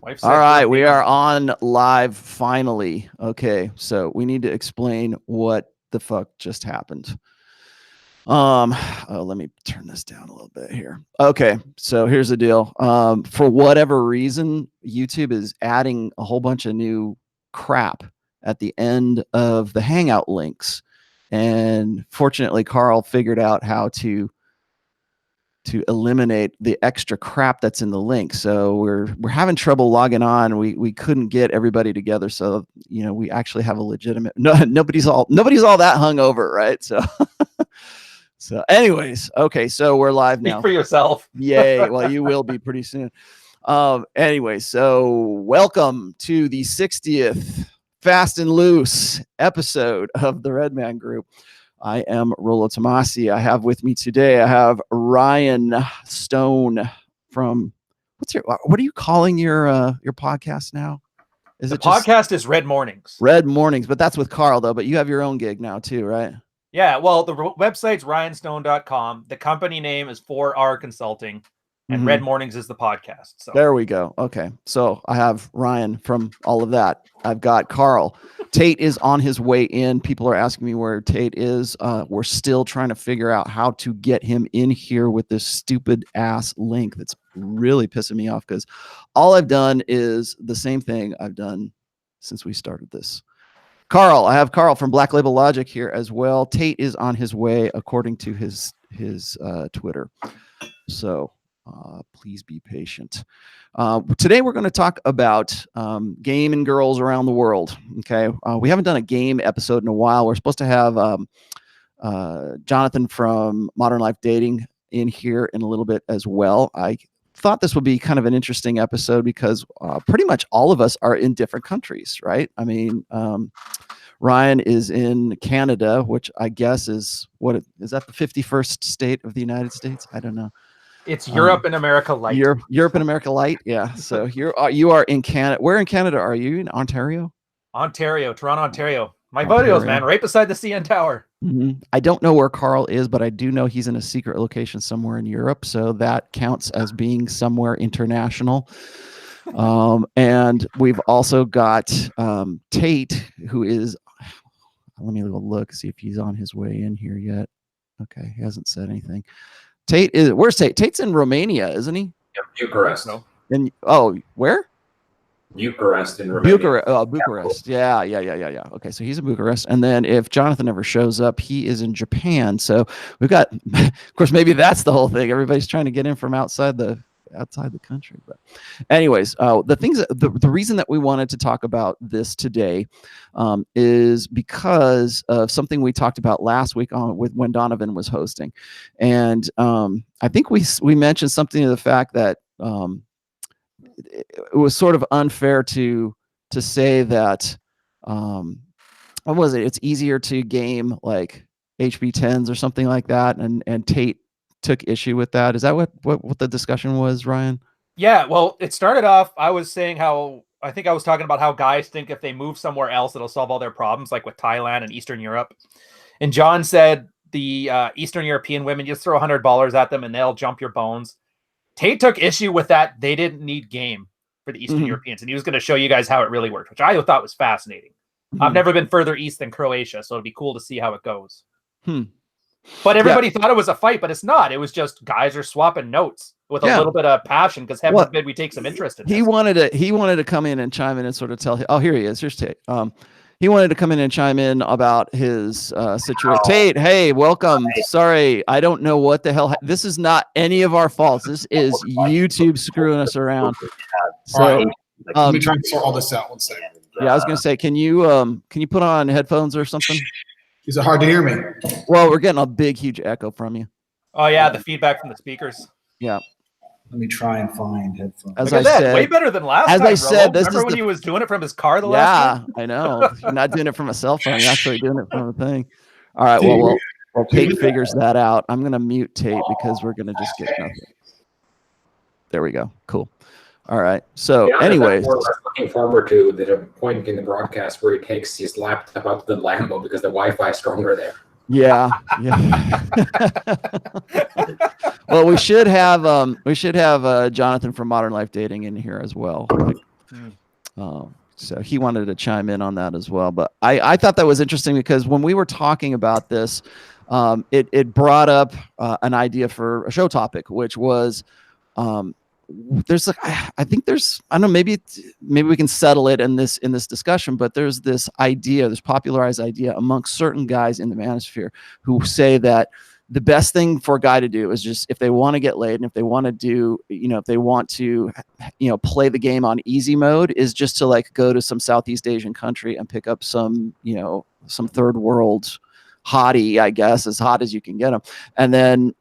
Wife said All right, we are on live finally. Okay, so we need to explain what the fuck just happened. Let me turn this down a little bit here. Okay, so here's the deal. For whatever reason, YouTube is adding a whole bunch of new crap at the end of the Hangout links, and fortunately, Carl figured out how to eliminate the extra crap that's in the link. So we're having trouble logging on. We couldn't get everybody together. So, you know, we actually have a legitimate, nobody's all that hungover, right? So, so anyways, okay. So we're live now. Speak for yourself. Yay. Well, you will be pretty soon. Anyway, so welcome to the 60th Fast and Loose episode of the Red Man Group. I am Rollo Tomasi. I have with me today, I have Ryan Stone from, what are you calling your podcast now? The podcast is Red Mornings. Red Mornings, but that's with Carl though, but you have your own gig now too, right? Yeah, well, the website's ryanstone.com. The company name is 4R Consulting, and Red Mornings is the podcast. So there we go. Okay. So I have Ryan from all of that. I've got Carl. Tate is on his way in. People are asking me where Tate is. We're still trying to figure out how to get him in here with this stupid ass link that's really pissing me off, because all I've done is the same thing I've done since we started this. Carl, I have Carl from Black Label Logic here as well. Tate is on his way according to his Twitter. So please be patient. Today we're going to talk about game and girls around the world. Okay, we haven't done a game episode in a while. We're supposed to have Jonathan from Modern Life Dating in here in a little bit as well. I thought this would be kind of an interesting episode because pretty much all of us are in different countries, right? I mean, Ryan is in Canada, which I guess is is that the 51st state of the United States? I don't know. It's Europe and America Light. Europe and America Light. Yeah. So you are in Canada. Where in Canada are you? In Ontario? Ontario, Toronto, Ontario. My videos, man, right beside the CN Tower. I don't know where Carl is, but I do know he's in a secret location somewhere in Europe. So that counts as being somewhere international. And we've also got Tate, who is, let me look, see if he's on his way in here yet. Okay. He hasn't said anything. Where's Tate? Tate's in Romania, isn't he? Yeah, Bucharest. No. Where? Bucharest in Romania. Bucharest. Yeah. Okay, so he's in Bucharest. And then if Jonathan ever shows up, he is in Japan. So we've got, of course, maybe that's the whole thing. Everybody's trying to get in from outside the country. But anyways, the reason that we wanted to talk about this today is because of something we talked about last week when Donovan was hosting. And I think we mentioned something to the fact that it was sort of unfair to say that what was it? It's easier to game like HB10s or something like that, and Tate took issue with that. Is that what the discussion was, Ryan? Yeah, well, it started off, I was saying I think I was talking about how guys think if they move somewhere else, it'll solve all their problems, like with Thailand and Eastern Europe. And John said the Eastern European women, just throw $100 at them and they'll jump your bones. Tate took issue with that. They didn't need game for the Eastern Europeans, and he was going to show you guys how it really worked, which I thought was fascinating. I've never been further east than Croatia, so it'd be cool to see how it goes. But everybody thought it was a fight, but it's not. It was just guys are swapping notes with a little bit of passion, because heaven forbid we take some interest in this. He wanted to come in and chime in and sort of tell. Oh, here he is. Here's Tate. He wanted to come in and chime in about his situation. Tate, hey, welcome. Sorry, I don't know what the hell. This is not any of our faults. This is YouTube screwing us around. So let me try and sort all this out. 1 second. Yeah, I was gonna say, can you put on headphones or something? Is it hard to hear me? Well, we're getting a big, huge echo from you. Oh yeah, the feedback from the speakers. Yeah. Let me try and find headphones. As I said, way better than last time. As I said, this remember is when he was doing it from his car last time? Yeah, I know. You're not doing it from a cell phone. You're actually doing it from a thing. All right. Well, Tate figures that out. I'm gonna mute Tate because we're gonna just get nothing. There we go. Cool. All right. So, anyways, we're looking forward to the point in the broadcast where he takes his laptop out to the Lambo because the Wi-Fi is stronger there. Yeah. Well, we should have Jonathan from Modern Life Dating in here as well. So he wanted to chime in on that as well. But I thought that was interesting because when we were talking about this, it brought up an idea for a show topic, which was there's like I think there's I don't know, maybe we can settle it in this discussion, but there's this popularized idea amongst certain guys in the manosphere who say that the best thing for a guy to do is just, if they want to get laid and if they want to do, if they want to, play the game on easy mode, is just to like go to some Southeast Asian country and pick up some, some third world hottie, I guess, as hot as you can get them. And then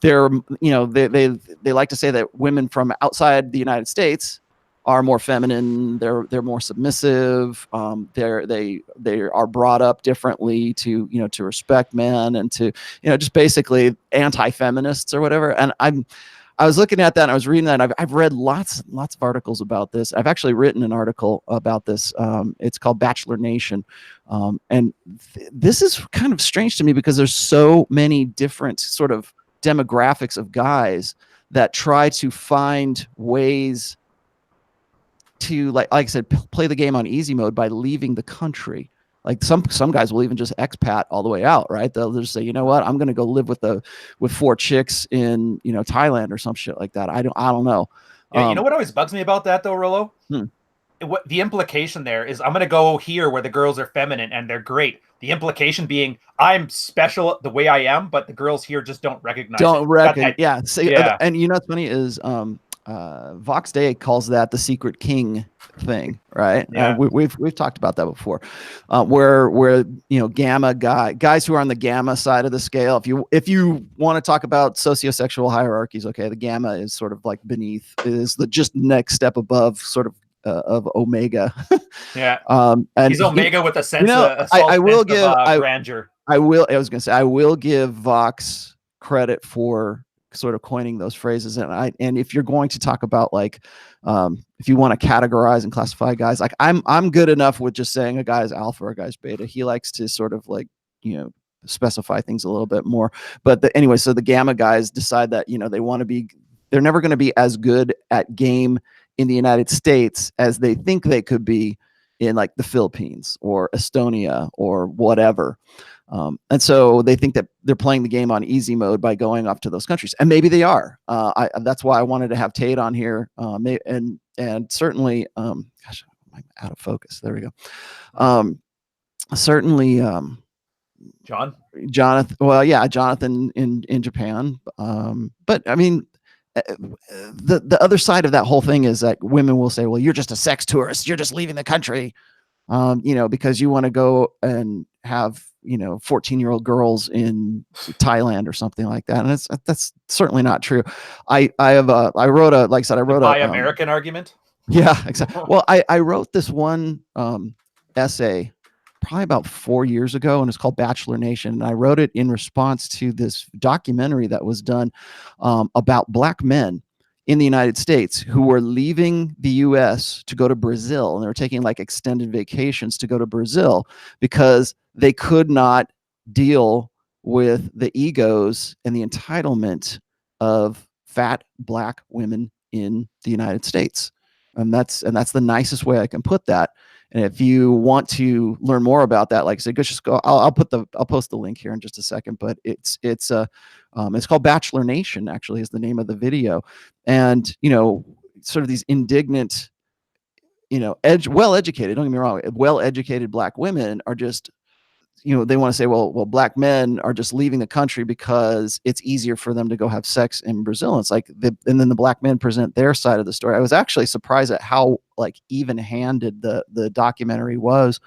they're, they like to say that women from outside the United States are more feminine, they're more submissive, they are brought up differently to to respect men and to just basically anti-feminists or whatever. And I was looking at that and I was reading that, and I've read lots of articles about this. I've actually written an article about this. It's called Bachelor Nation, and this is kind of strange to me because there's so many different sort of demographics of guys that try to find ways to like I said, play the game on easy mode by leaving the country. Like some guys will even just expat all the way out, right? They'll just say, you know what, I'm going to go live with 4 chicks in Thailand or some shit like that. I don't know. Yeah, you know what always bugs me about that though, Rollo? What the implication there is, I'm going to go here where the girls are feminine and they're great. The implication being I'm special the way I am, but the girls here just don't recognize. Yeah. So, and what's funny is Vox Day calls that the secret king thing, right? Yeah. We've talked about that before, where gamma guys who are on the gamma side of the scale. If you want to talk about sociosexual hierarchies, okay, the gamma is sort of like beneath, is the just next step above, sort of omega. Yeah. And he's omega with a sense of grandeur. I will give Vox credit for sort of coining those phrases. And if you're going to talk about like if you want to categorize and classify guys, like I'm good enough with just saying a guy's alpha or a guy's beta. He likes to sort of like specify things a little bit more. But anyway, so the gamma guys decide that they're never going to be as good at game in the United States as they think they could be in like the Philippines or Estonia or whatever. And so they think that they're playing the game on easy mode by going off to those countries, and maybe they are. That's why I wanted to have Tate on here, and certainly, gosh, I'm out of focus. There we go. Certainly, Jonathan. Well, yeah, Jonathan in Japan. But I mean, the other side of that whole thing is that women will say, "Well, you're just a sex tourist. You're just leaving the country." Because you want to go and have 14-year-old girls in Thailand or something like that, and that's certainly not true. I wrote a American argument. Yeah, exactly. Well, I wrote this one essay probably about 4 years ago, and it's called Bachelor Nation, and I wrote it in response to this documentary that was done about Black men in the United States who were leaving the US to go to Brazil, and they were taking like extended vacations to go to Brazil because they could not deal with the egos and the entitlement of fat Black women in the United States. And that's the nicest way I can put that. And if you want to learn more about that, like I said, just go. I'll post the link here in just a second. But it's called Bachelor Nation. Actually, is the name of the video. And sort of these indignant, well-educated. Don't get me wrong. Well-educated Black women are just, they want to say, well, Black men are just leaving the country because it's easier for them to go have sex in Brazil. And it's like, and then the Black men present their side of the story. I was actually surprised at how like even-handed the documentary was,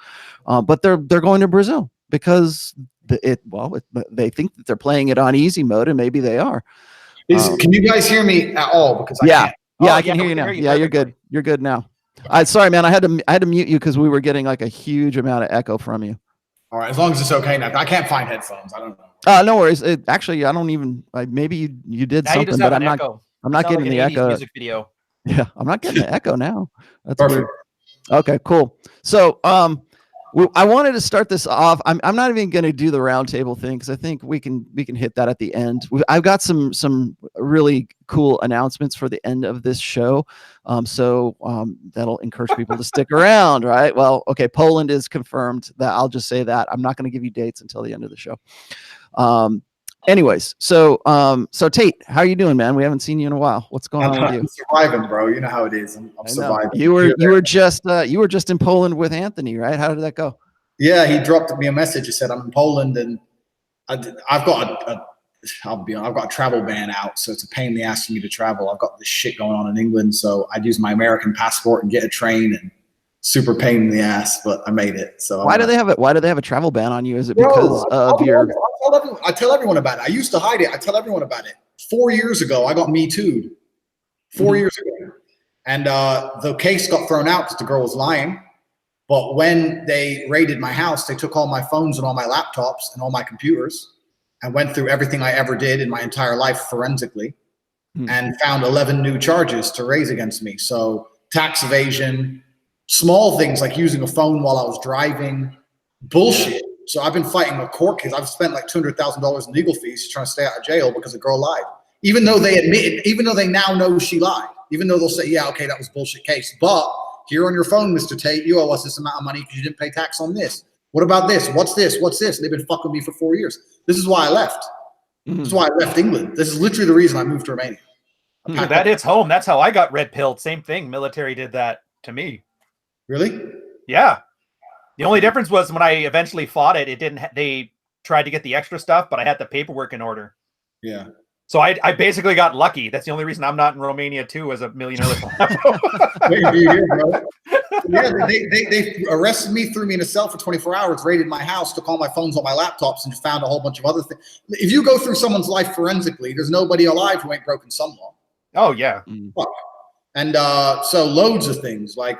but they're going to Brazil because they think that they're playing it on easy mode, and maybe they are. Can you guys hear me at all? Because I can't. I can hear you now. Yeah, you're good. You're good now. Sorry, man. I had to mute you because we were getting like a huge amount of echo from you. All right, as long as it's okay now. I can't find headphones. I don't know. No worries. Actually, I don't even. Maybe you did now something, but I'm not getting the echo. Music video. Yeah, I'm not getting the echo now. That's perfect. Weird. Okay, cool. So, Well, I wanted to start this off. I'm not even going to do the roundtable thing because I think we can hit that at the end. I've got some really cool announcements for the end of this show, so that'll encourage people to stick around, right? Well, okay, Poland is confirmed. That I'll just say that I'm not going to give you dates until the end of the show. Anyways, so Tate, how are you doing, man? We haven't seen you in a while. What's going on with you? I'm surviving, bro. You know how it is. I'm surviving. You were just in Poland with Anthony, right? How did that go? Yeah, he dropped me a message. He said I'm in Poland and I've got I've got a travel ban out, so it's a pain in the ass for me to travel. I've got this shit going on in England, so I'd use my American passport and get a train, and super pain in the ass, but I made it. So why do they have a travel ban on you? Is it because of your? I tell everyone about it. I used to hide it. I tell everyone about it. 4 years ago, I got Me Too'd. 4 years ago, and the case got thrown out because the girl was lying. But when they raided my house, they took all my phones and all my laptops and all my computers and went through everything I ever did in my entire life forensically and found 11 new charges to raise against me. So tax evasion, small things like using a phone while I was driving, bullshit. So I've been fighting a court case. I've spent like $200,000 in legal fees trying to stay out of jail because the girl lied. Even though they admitted, even though they now know she lied, even though they'll say, yeah, okay, that was a bullshit case. But here on your phone, Mr. Tate, you owe us this amount of money because you didn't pay tax on this. What about this? What's this? What's this? And they've been fucking with me for 4 years. This is why I left. This is why I left England. This is literally the reason I moved to Romania. That hits home. That's how I got red pilled. Same thing. Military did that to me. Really? Yeah. The only difference was when I eventually fought it, they tried to get the extra stuff, but I had the paperwork in order. Yeah. So I basically got lucky. That's the only reason I'm not in Romania too, as a millionaire. Yeah, they arrested me, threw me in a cell for 24 hours, raided my house, took all my phones, all my laptops, and found a whole bunch of other things. If you go through someone's life forensically, there's nobody alive who ain't broken some law. Oh, yeah. And so loads of things. Like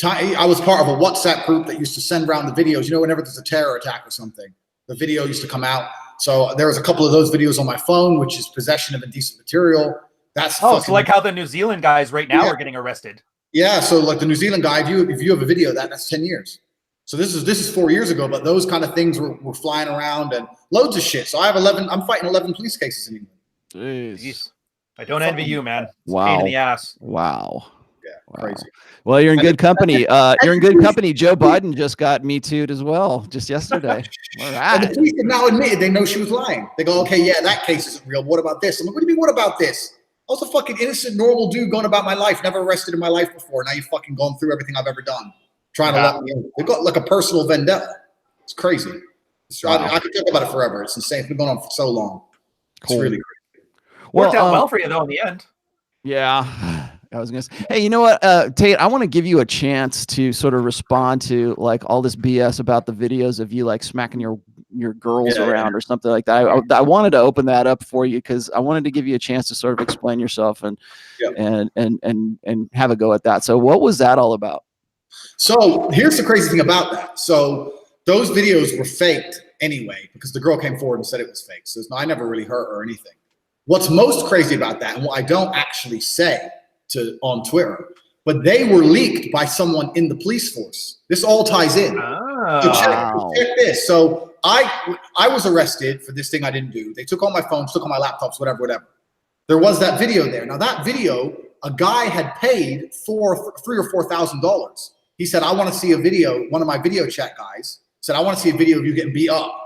I was part of a WhatsApp group that used to send around the videos. You know, whenever there's a terror attack or something, the video used to come out. So there was a couple of those videos on my phone, which is possession of indecent material. That's so like how the New Zealand guys right now are getting arrested. Yeah, so like the New Zealand guy, if you have a video of that's 10 years. So this is 4 years ago, but those kind of things were flying around and loads of shit. So I'm fighting 11 police cases in England. Jeez. I don't envy you, man. It's wow. a pain in the ass. Wow. Yeah, wow. crazy. Well, you're in good company. You're in good company. Joe Biden just got Me Too'd as well, just yesterday. All right. And the police have now admitted they know she was lying. They go, okay, yeah, that case isn't real. What about this? I'm like, what do you mean, what about this? I was a fucking innocent, normal dude going about my life, never arrested in my life before. Now you fucking gone through everything I've ever done, trying to let me in. They've got like a personal vendetta. It's crazy. I could talk about it forever. It's insane. It's been going on for so long. It's really crazy. Worked out well for you, though, in the end. Yeah. I was gonna say, hey, you know what, Tate? I want to give you a chance to sort of respond to like all this BS about the videos of you like smacking your girls around or something like that. I wanted to open that up for you because I wanted to give you a chance to sort of explain yourself and have a go at that. So what was that all about? So here's the crazy thing about that. So those videos were faked anyway because the girl came forward and said it was fake. So I never really hurt her or anything. What's most crazy about that, and what I don't actually say on Twitter, but they were leaked by someone in the police force. This all ties in. So check this. So I was arrested for this thing I didn't do. They took all my phones, took all my laptops, whatever. There was that video there. Now that video, a guy had paid for $3,000 or $4,000. He said, I want to see a video. One of my video chat guys said, I want to see a video of you getting beat up.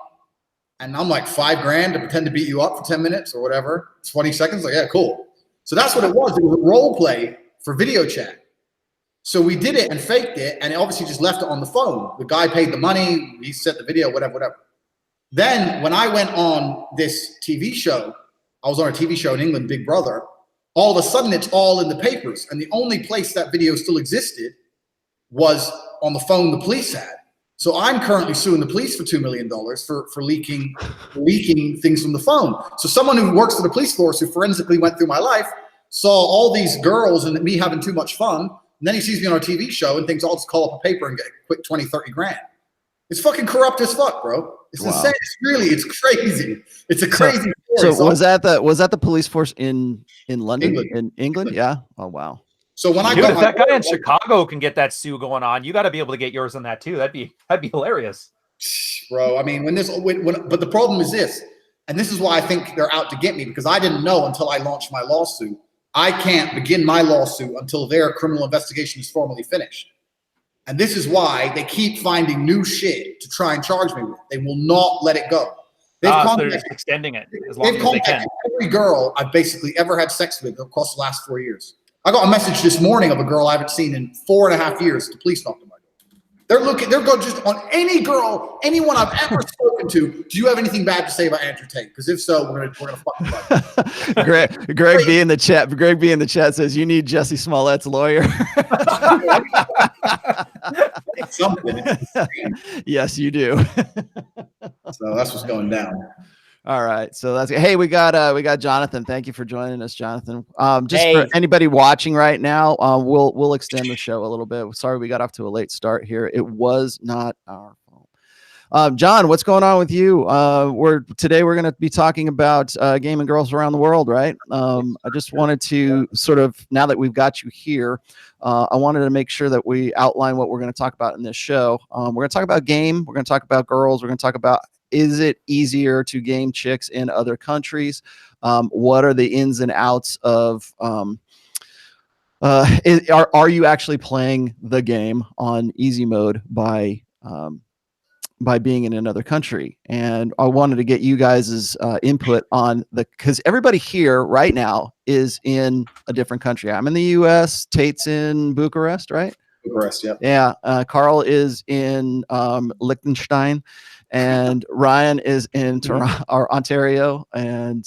And I'm like, $5,000 to pretend to beat you up for 10 minutes or whatever, 20 seconds. Like, yeah, cool. So that's what it was. It was a role play for video chat. So we did it and faked it, and it obviously just left it on the phone. The guy paid the money, he set the video, whatever. Then when I went on this TV show, I was on a TV show in England, Big Brother, all of a sudden it's all in the papers. And the only place that video still existed was on the phone the police had. So I'm currently suing the police for $2 million for leaking things from the phone. So someone who works for the police force who forensically went through my life saw all these girls and me having too much fun. And then he sees me on a TV show and thinks I'll just call up a paper and get a quick 20, 30 grand. It's fucking corrupt as fuck, bro. It's insane. It's crazy. It's a crazy story. So was that the police force in London? England. In England? Yeah. Oh, wow. So when I Dude, got if my that guy in lawyer, Chicago can get that sue going on, you got to be able to get yours on that too. That'd be hilarious. bro, I mean, but the problem is this, and this is why I think they're out to get me, because I didn't know until I launched my lawsuit. I can't begin my lawsuit until their criminal investigation is formally finished. And this is why they keep finding new shit to try and charge me with. They will not let it go. So they're contacted, just extending it as long they've as they can. contacted every girl I've basically ever had sex with across the last 4 years. I got a message this morning of a girl I haven't seen in 4.5 years. The police knocked on my door. They're going just on any girl, anyone I've ever spoken to. Do you have anything bad to say about Andrew Tate? Because if so, we're gonna fuck them. Greg B in the chat. Greg B in the chat says you need Jesse Smollett's lawyer. Something. Yes, you do. So that's what's going down. All right, so that's hey. We got Jonathan. Thank you for joining us, Jonathan. Just Hey. for anybody watching right now, we'll extend the show a little bit. Sorry, we got off to a late start here. It was not our fault. John, what's going on with you? Today we're going to be talking about gaming girls around the world, right? I just wanted to sort of, now that we've got you here, I wanted to make sure that we outline what we're going to talk about in this show. We're going to talk about game. We're going to talk about girls. We're going to talk about, is it easier to game chicks in other countries? What are the ins and outs of, are you actually playing the game on easy mode by being in another country? And I wanted to get you guys' input on because everybody here right now is in a different country. I'm in the US, Tate's in Bucharest, right? Bucharest, yeah. Yeah. Carl is in Liechtenstein, and Ryan is in Toronto or Ontario, and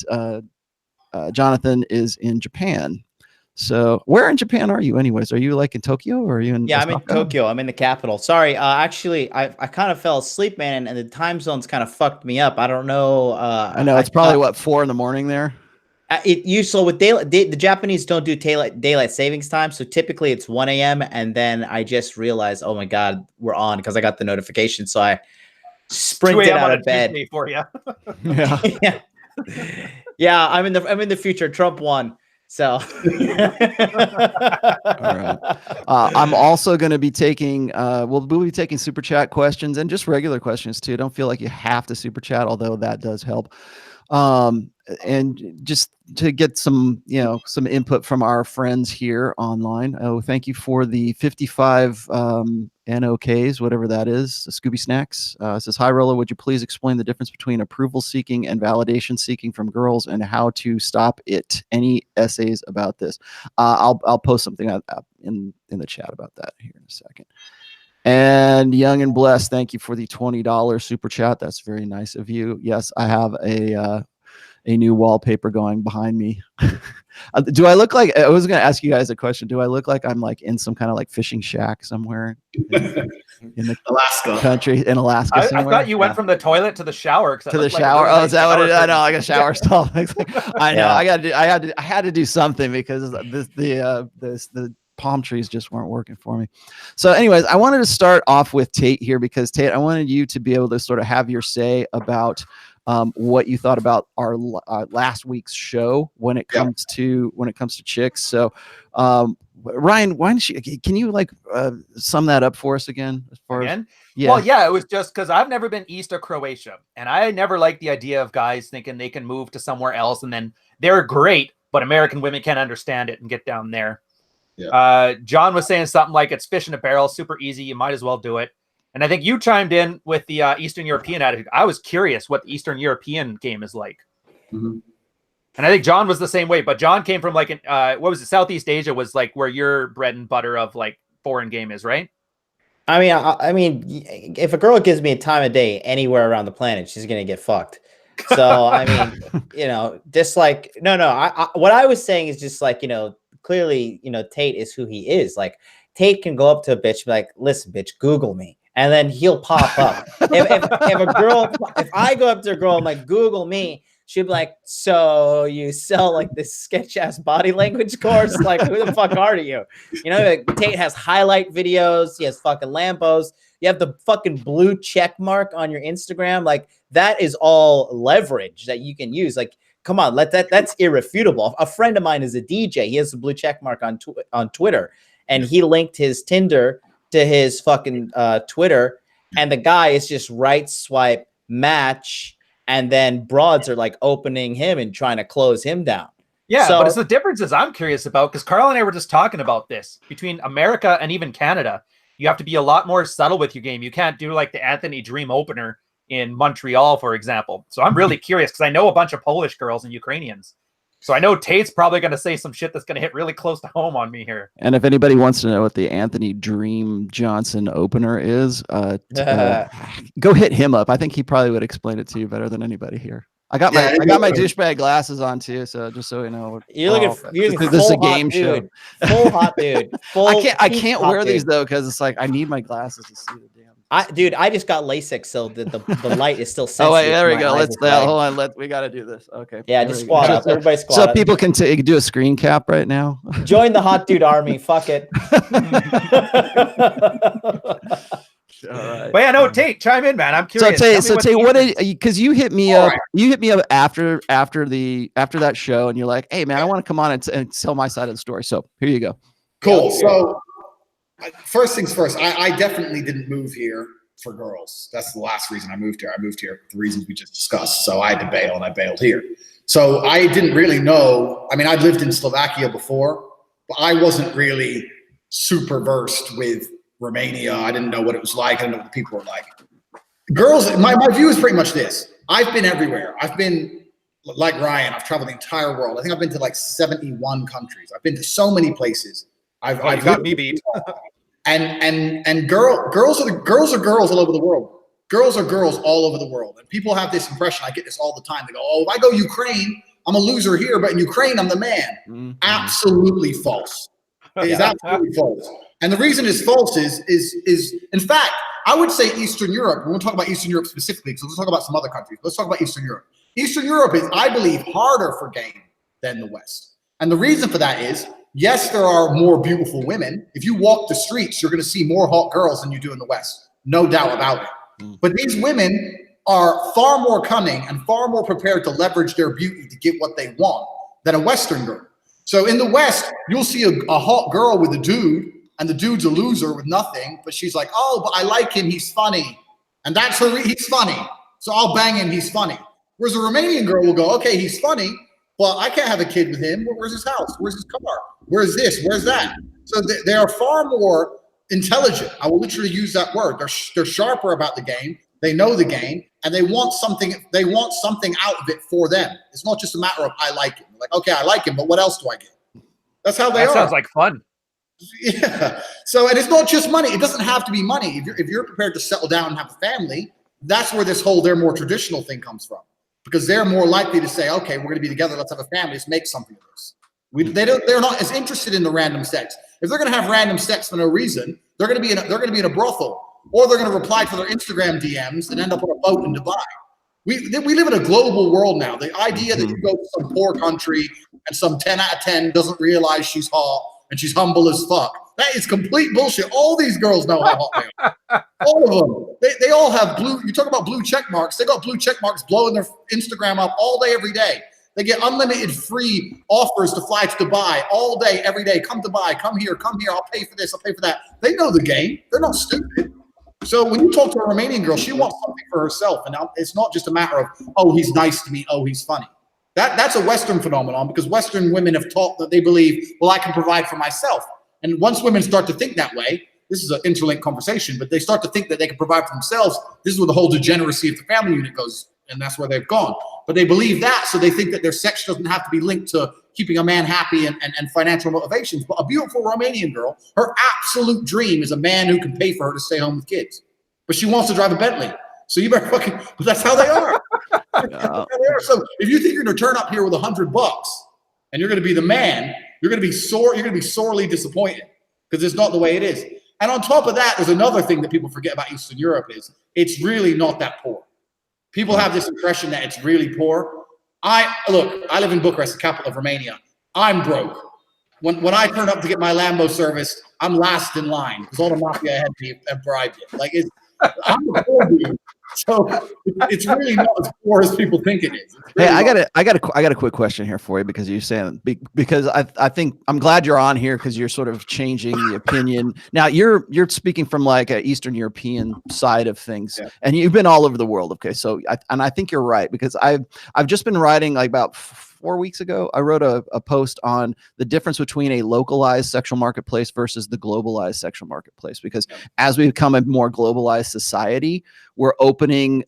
Jonathan is in Japan. So where in Japan are you anyways? Are you like in Tokyo or are you in? Yeah, I'm in Osaka? Tokyo. I'm in the capital. Sorry. Actually, I kind of fell asleep, man, and the time zones kind of fucked me up. I don't know. I know it's probably what, 4 a.m. there. It usually with daylight, the Japanese don't do daylight savings time, so typically it's 1 a.m. and then I just realized, oh my god, we're on because I got the notification, so I sprinted out of bed. For you. Yeah. Yeah, yeah. I'm in the future. Trump won. So, All right. I'm also going to be taking, we'll be taking super chat questions and just regular questions too. Don't feel like you have to super chat, although that does help. And just to get some, some input from our friends here online. Oh, thank you for the 55 NOKs, whatever that is. Scooby Snacks says, hi, Rolla, would you please explain the difference between approval seeking and validation seeking from girls and how to stop it? Any essays about this? I'll post something in the chat about that here in a second. And Young and Blessed, thank you for the $20 super chat. That's very nice of you. Yes, I have a new wallpaper going behind me. Do I look like, I was going to ask you guys a question. Do I look like I'm like in some kind of like fishing shack somewhere in the Alaska country, in Alaska I somewhere? thought you went from the toilet to the shower. To the shower. Oh, is that what it is? I know, like a shower stall. I know. Yeah. I had to do something because the palm trees just weren't working for me. So anyways, I wanted to start off with Tate here because Tate, I wanted you to be able to sort of have your say about what you thought about our last week's show when it comes to chicks. So Ryan, can you like sum that up for us again? Again? Yeah. Well, yeah, it was just because I've never been east of Croatia, and I never liked the idea of guys thinking they can move to somewhere else and then they're great, but American women can't understand it and get down there. Yeah. John was saying something like it's fish in a barrel, super easy. You might as well do it. And I think you chimed in with the Eastern European attitude. I was curious what the Eastern European game is like. Mm-hmm. And I think John was the same way, but John came from like, what was it? Southeast Asia was like where your bread and butter of like foreign game is, right? I mean, if a girl gives me a time of day anywhere around the planet, she's going to get fucked. So, I mean, just like, no, what I was saying is just like, clearly, Tate is who he is. Like, Tate can go up to a bitch and be like, listen, bitch, Google me. And then he'll pop up. if I go up to a girl, I'm like, Google me, she'd be like, so you sell like this sketch ass body language course? Like, who the fuck are you? Like, Tate has highlight videos. He has fucking Lambos. You have the fucking blue check mark on your Instagram. Like, that is all leverage that you can use. Like, come on, that's irrefutable. A friend of mine is a DJ. He has a blue check mark on Twitter, and he linked his Tinder to his fucking Twitter, and the guy is just right swipe match, and then broads are like opening him and trying to close him down. Yeah, So, but it's the differences I'm curious about, because Carl and I were just talking about this between America and even Canada. You have to be a lot more subtle with your game. You can't do like the Anthony Dream opener in Montreal, for example. So I'm really curious because I know a bunch of Polish girls and Ukrainians. So I know Tate's probably going to say some shit that's going to hit really close to home on me here. And if anybody wants to know what the Anthony Dream Johnson opener is, go hit him up. I think he probably would explain it to you better than anybody here. I got my douchebag glasses on too, so just so you know. You're looking this is a game show. Full hot dude. I can't wear these though because it's like I need my glasses to see the damn. I just got LASIK, so the light is still sensitive. Oh wait, there we go. Hold on. We got to do this. Okay. Yeah, just squat up. Everybody squat up. So people can do a screen cap right now. Join the hot dude army. Fuck it. All right. But yeah, no, Tate, chime in, man. I'm curious. So Tate, what did because you hit me up? You hit me up after that show, and you're like, "Hey, man, I want to come on and tell my side of the story." So here you go. Cool. So first things first, I definitely didn't move here for girls. That's the last reason I moved here. I moved here for the reasons we just discussed. So I had to bail, and I bailed here. So I didn't really know. I mean, I'd lived in Slovakia before, but I wasn't really super versed with Romania. I didn't know what it was like. I didn't know what the people were like. Girls, my view is pretty much this. I've been everywhere. I've been, like Ryan, I've traveled the entire world. I think I've been to like 71 countries. I've been to so many places. I've got me beat. and girls are girls all over the world. Girls are girls all over the world. And people have this impression, I get this all the time. They go, oh, if I go Ukraine, I'm a loser here, but in Ukraine, I'm the man. Mm-hmm. Absolutely false. It is absolutely false. And the reason it's false is in fact, I would say Eastern Europe. We won't talk about Eastern Europe specifically, so let's talk about some other countries. Let's talk about Eastern Europe. Eastern Europe is, I believe, harder for game than the West. And the reason for that is, yes, there are more beautiful women. If you walk the streets, you're going to see more hot girls than you do in the West. No doubt about it. But these women are far more cunning and far more prepared to leverage their beauty to get what they want than a Western girl. So in the West, you'll see a hot girl with a dude, and the dude's a loser with nothing, but she's like, oh, but I like him, he's funny. And that's her, he's funny. So I'll bang him, he's funny. Whereas a Romanian girl will go, okay, he's funny, but I can't have a kid with him. Where's his house? Where's his car? Where's this? Where's that? So they are far more intelligent. I will literally use that word. They're sharper about the game. They know the game, and they want something out of it for them. It's not just a matter of I like him. Like, okay, I like him, but what else do I get? That's how they are. That sounds like fun. Yeah. So, and it's not just money. It doesn't have to be money. If you're prepared to settle down and have a family, that's where this whole they're more traditional thing comes from. Because they're more likely to say, okay, we're going to be together. Let's have a family. Let's make something of this. They're not as interested in the random sex. If they're going to have random sex for no reason, they're going to be in a brothel, or they're going to reply to their Instagram DMs and end up on a boat in Dubai. We live in a global world now. The idea that you go to some poor country and some 10 out of 10 doesn't realize she's hot and she's humble as fuck. That is complete bullshit. All these girls know how hot they are. All of them. They all have blue. You talk about blue check marks. They got blue check marks blowing their Instagram up all day, every day. They get unlimited free offers to fly to Dubai all day, every day. Come Dubai, come here. I'll pay for this. I'll pay for that. They know the game. They're not stupid. So when you talk to a Romanian girl, she wants something for herself. And it's not just a matter of, oh, he's nice to me. Oh, he's funny. That's a Western phenomenon, because Western women have taught that they believe, well, I can provide for myself. And once women start to think that way, this is an interlinked conversation, but they start to think that they can provide for themselves. This is where the whole degeneracy of the family unit goes, and that's where they've gone. But they believe that, so they think that their sex doesn't have to be linked to keeping a man happy and financial motivations. But a beautiful Romanian girl, her absolute dream is a man who can pay for her to stay home with kids. But she wants to drive a Bentley. So you better fucking, that's how they are. So if you think you're going to turn up here with $100 and you're going to be the man, you're going to be sorely disappointed, because it's not the way it is. And on top of that, there's another thing that people forget about Eastern Europe is it's really not that poor. People have this impression that it's really poor. I live in Bucharest, the capital of Romania. I'm broke. When I turn up to get my Lambo serviced, I'm last in line because all the mafia had me and bribed it. Like I'm a poor dude. So it's really not as poor as people think it is. It's Hey, really I got a quick question here for you, because you're saying, because I think I'm glad you're on here, because you're sort of changing the opinion. Now you're speaking from like an Eastern European side of things, Yeah. and you've been all over the world. Okay, so I think you're right, because I've just been writing, like about 4 weeks ago, I wrote a post on the difference between a localized sexual marketplace versus the globalized sexual marketplace, because as we become a more globalized society, we're opening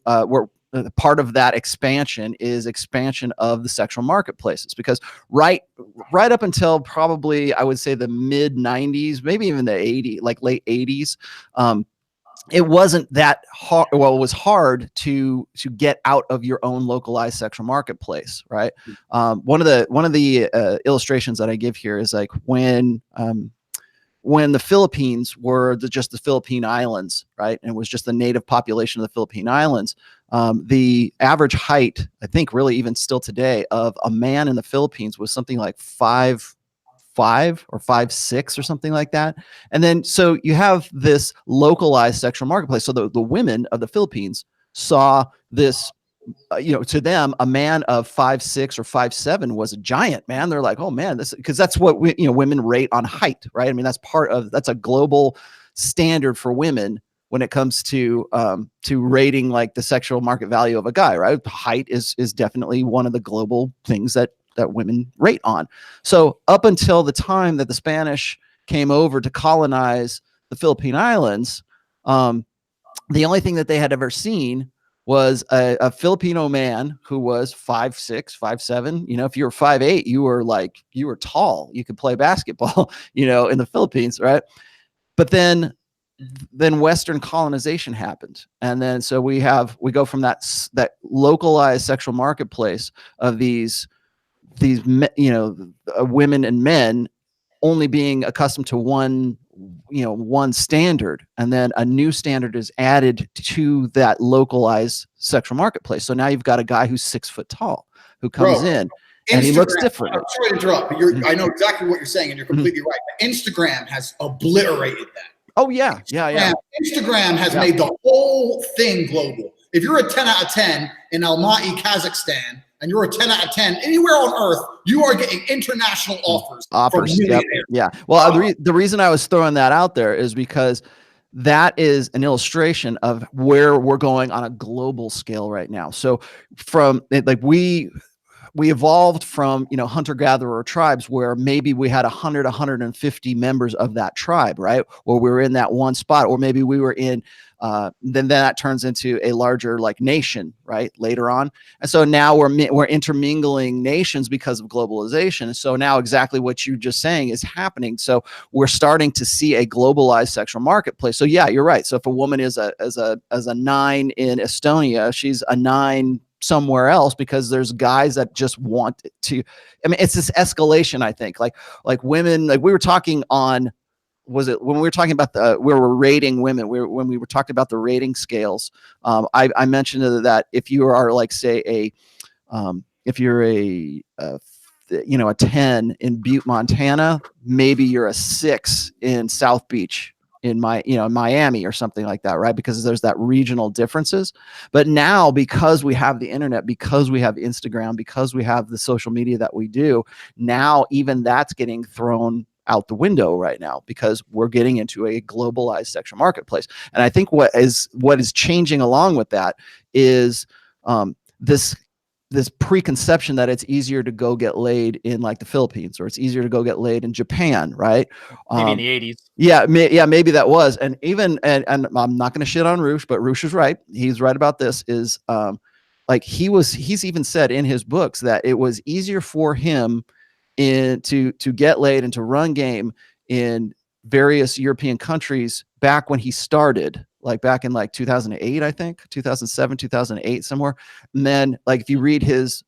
part of that expansion is expansion of the sexual marketplaces, because right up until probably, I would say, the mid 90s, maybe even the 80s, like late 80s, it wasn't that hard. Well, it was hard to get out of your own localized sexual marketplace, right? One of the illustrations that I give here is like when the Philippines were just the Philippine Islands, right? And it was just the native population of the Philippine Islands. The average height, I think really even still today, of a man in the Philippines was something like 5'5" or 5'6" or something like that. And then, so you have this localized sexual marketplace. So the women of the Philippines saw this, to them, a man of 5'6" or 5'7" was a giant, man. They're like, oh man, this, because that's what women rate on height, right? I mean, that's a global standard for women when it comes to rating like the sexual market value of a guy, right? Height is definitely one of the global things that women rate on. So up until the time that the Spanish came over to colonize the Philippine Islands, the only thing that they had ever seen was a Filipino man who was 5'6", 5'7". If you were 5'8", you were tall. You could play basketball, in the Philippines, right? But then Western colonization happened, and then so we go from that localized sexual marketplace of these women and men only being accustomed to one standard, and then a new standard is added to that localized sexual marketplace. So now you've got a guy who's 6 foot tall who comes in and he looks different. I'm sorry to interrupt, but I know exactly what you're saying, and you're completely right. Instagram has obliterated that. Oh yeah. Instagram has made the whole thing global. If you're a 10 out of 10 in Almaty, Kazakhstan, and you're a 10 out of 10 anywhere on earth, you are getting international offers. Yep. Yeah. Well, the reason I was throwing that out there is because that is an illustration of where we're going on a global scale right now. So we evolved from, hunter-gatherer tribes where maybe we had 100, 150 members of that tribe, right? Or we were in that one spot, or maybe we were in, then that turns into a larger like nation, right? Later on. And so now we're intermingling nations because of globalization. So now exactly what you're just saying is happening. So we're starting to see a globalized sexual marketplace. So yeah, you're right. So if a woman is a 9 in Estonia, she's a 9 somewhere else, because there's guys that just want to, it's this escalation, I think, like women, like we were talking on, was it when we were talking about where we're rating women, when we were talking about the rating scales, I mentioned that if you are like, say if you're a 10 in Butte, Montana, maybe you're a 6 in South Beach in Miami or something like that, right? Because there's that regional differences. But now, because we have the internet, because we have Instagram, because we have the social media that we do, now even that's getting thrown out the window right now, because we're getting into a globalized sexual marketplace. And I think what is changing along with that is this preconception that it's easier to go get laid in like the Philippines, or it's easier to go get laid in Japan, right? Maybe in the 80s. Yeah, maybe that was. And even, and I'm not going to shit on Roosh, but Roosh is right. He's right about this, is like he's even said in his books that it was easier for him to get laid and to run game in various European countries back when he started, like back in like 2008, I think 2007, 2008, somewhere. And then like, if you read his,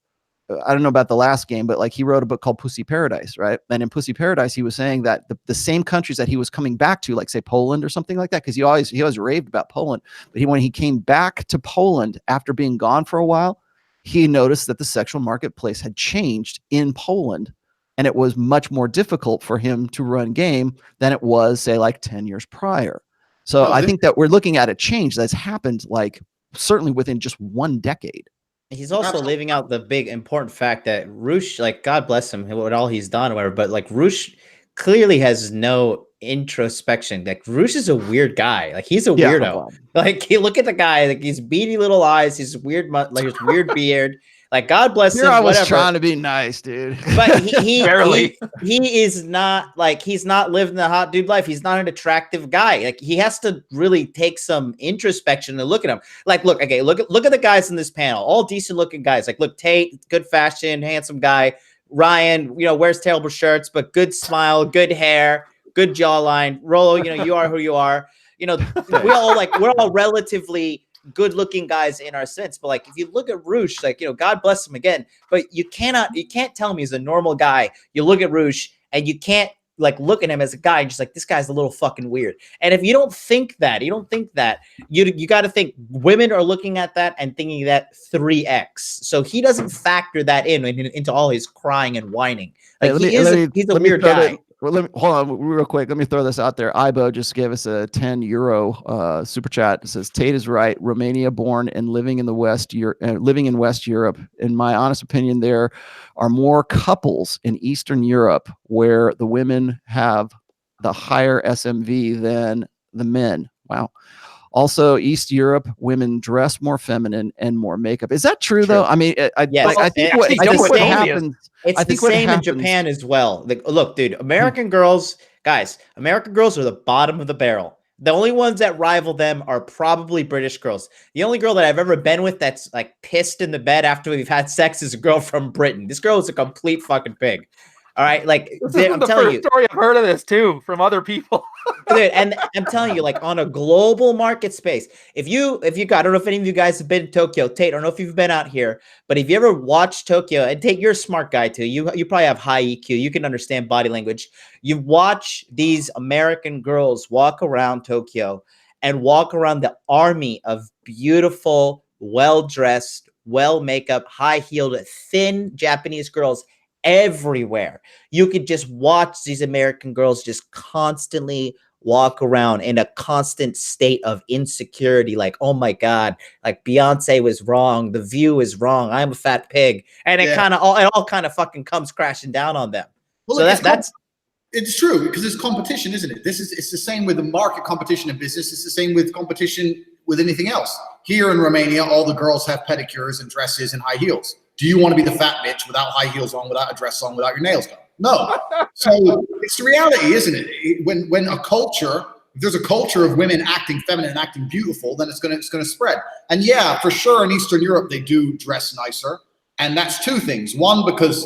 I don't know about the last game, but like he wrote a book called Poosy Paradise, right? And in Poosy Paradise, he was saying that the same countries that he was coming back to, like say Poland or something like that, because he always raved about Poland. But when he came back to Poland after being gone for a while, he noticed that the sexual marketplace had changed in Poland, and it was much more difficult for him to run game than it was, say, like 10 years prior. So Oh, I think that we're looking at a change that's happened, like certainly within just 1 decade. He's also leaving out the big important fact that Roosh, like God bless him, what all he's done, or whatever, but like Roosh clearly has no introspection. Like Roosh is a weird guy. Like he's a Yeah, weirdo. Like look at the guy. Like he's beady little eyes. He's weird, like his weird beard. Like God bless Here him. I was whatever. trying to be nice, dude. But he Barely. he is not like he's not living the hot dude life. He's not an attractive guy. Like he has to really take some introspection and look at him. Like look at the guys in this panel, all decent looking guys. Like look, Tate, good fashion, handsome guy. Ryan, wears terrible shirts, but good smile, good hair, good jawline. Rolo, you are who you are. We're all relatively good-looking guys in our sense, but like if you look at Roosh, like God bless him again, but you can't tell me he's a normal guy. You look at Roosh and you can't like look at him as a guy and just like this guy's a little fucking weird. And if you don't think that, you got to think women are looking at that and thinking that 3x. So he doesn't factor that into all his crying and whining. Like he's a weird guy. Well, hold on real quick. Let me throw this out there. Ibo just gave us a €10 super chat. It says Tate is right. Romania born and living in West Europe. In my honest opinion, there are more couples in Eastern Europe where the women have the higher SMV than the men. Wow. Also, East Europe women dress more feminine and more makeup. Is that true. Though? I mean, I think what happens. It's the same in Japan as well. Like, look, dude, American girls are the bottom of the barrel. The only ones that rival them are probably British girls. The only girl that I've ever been with that's like pissed in the bed after we've had sex is a girl from Britain. This girl is a complete fucking pig. All right, like I'm telling you, story I've heard of this too from other people. Dude, and I'm telling you, like on a global market space, if you got, I don't know if any of you guys have been to Tokyo. Tate, I don't know if you've been out here, but if you ever watched Tokyo, and Tate, you're a smart guy too. You probably have high EQ. You can understand body language. You watch these American girls walk around Tokyo and walk around the army of beautiful, well-dressed, well-makeup, high-heeled, thin Japanese girls everywhere. You could just watch these American girls just constantly walk around in a constant state of insecurity, like, oh my God, like Beyonce was wrong, The View is wrong, I'm a fat pig, and it all kind of fucking comes crashing down on them. Well, so it's true because it's competition, isn't it? It's the same with the market competition in business. It's the same with competition with anything else. Here in Romania, all the girls have pedicures and dresses and high heels. Do you want to be the fat bitch without high heels on, without a dress on, without your nails done? No. So it's the reality, isn't it? When if there's a culture of women acting feminine and acting beautiful, then it's gonna spread. And yeah, for sure, in Eastern Europe they do dress nicer, and that's two things. One, because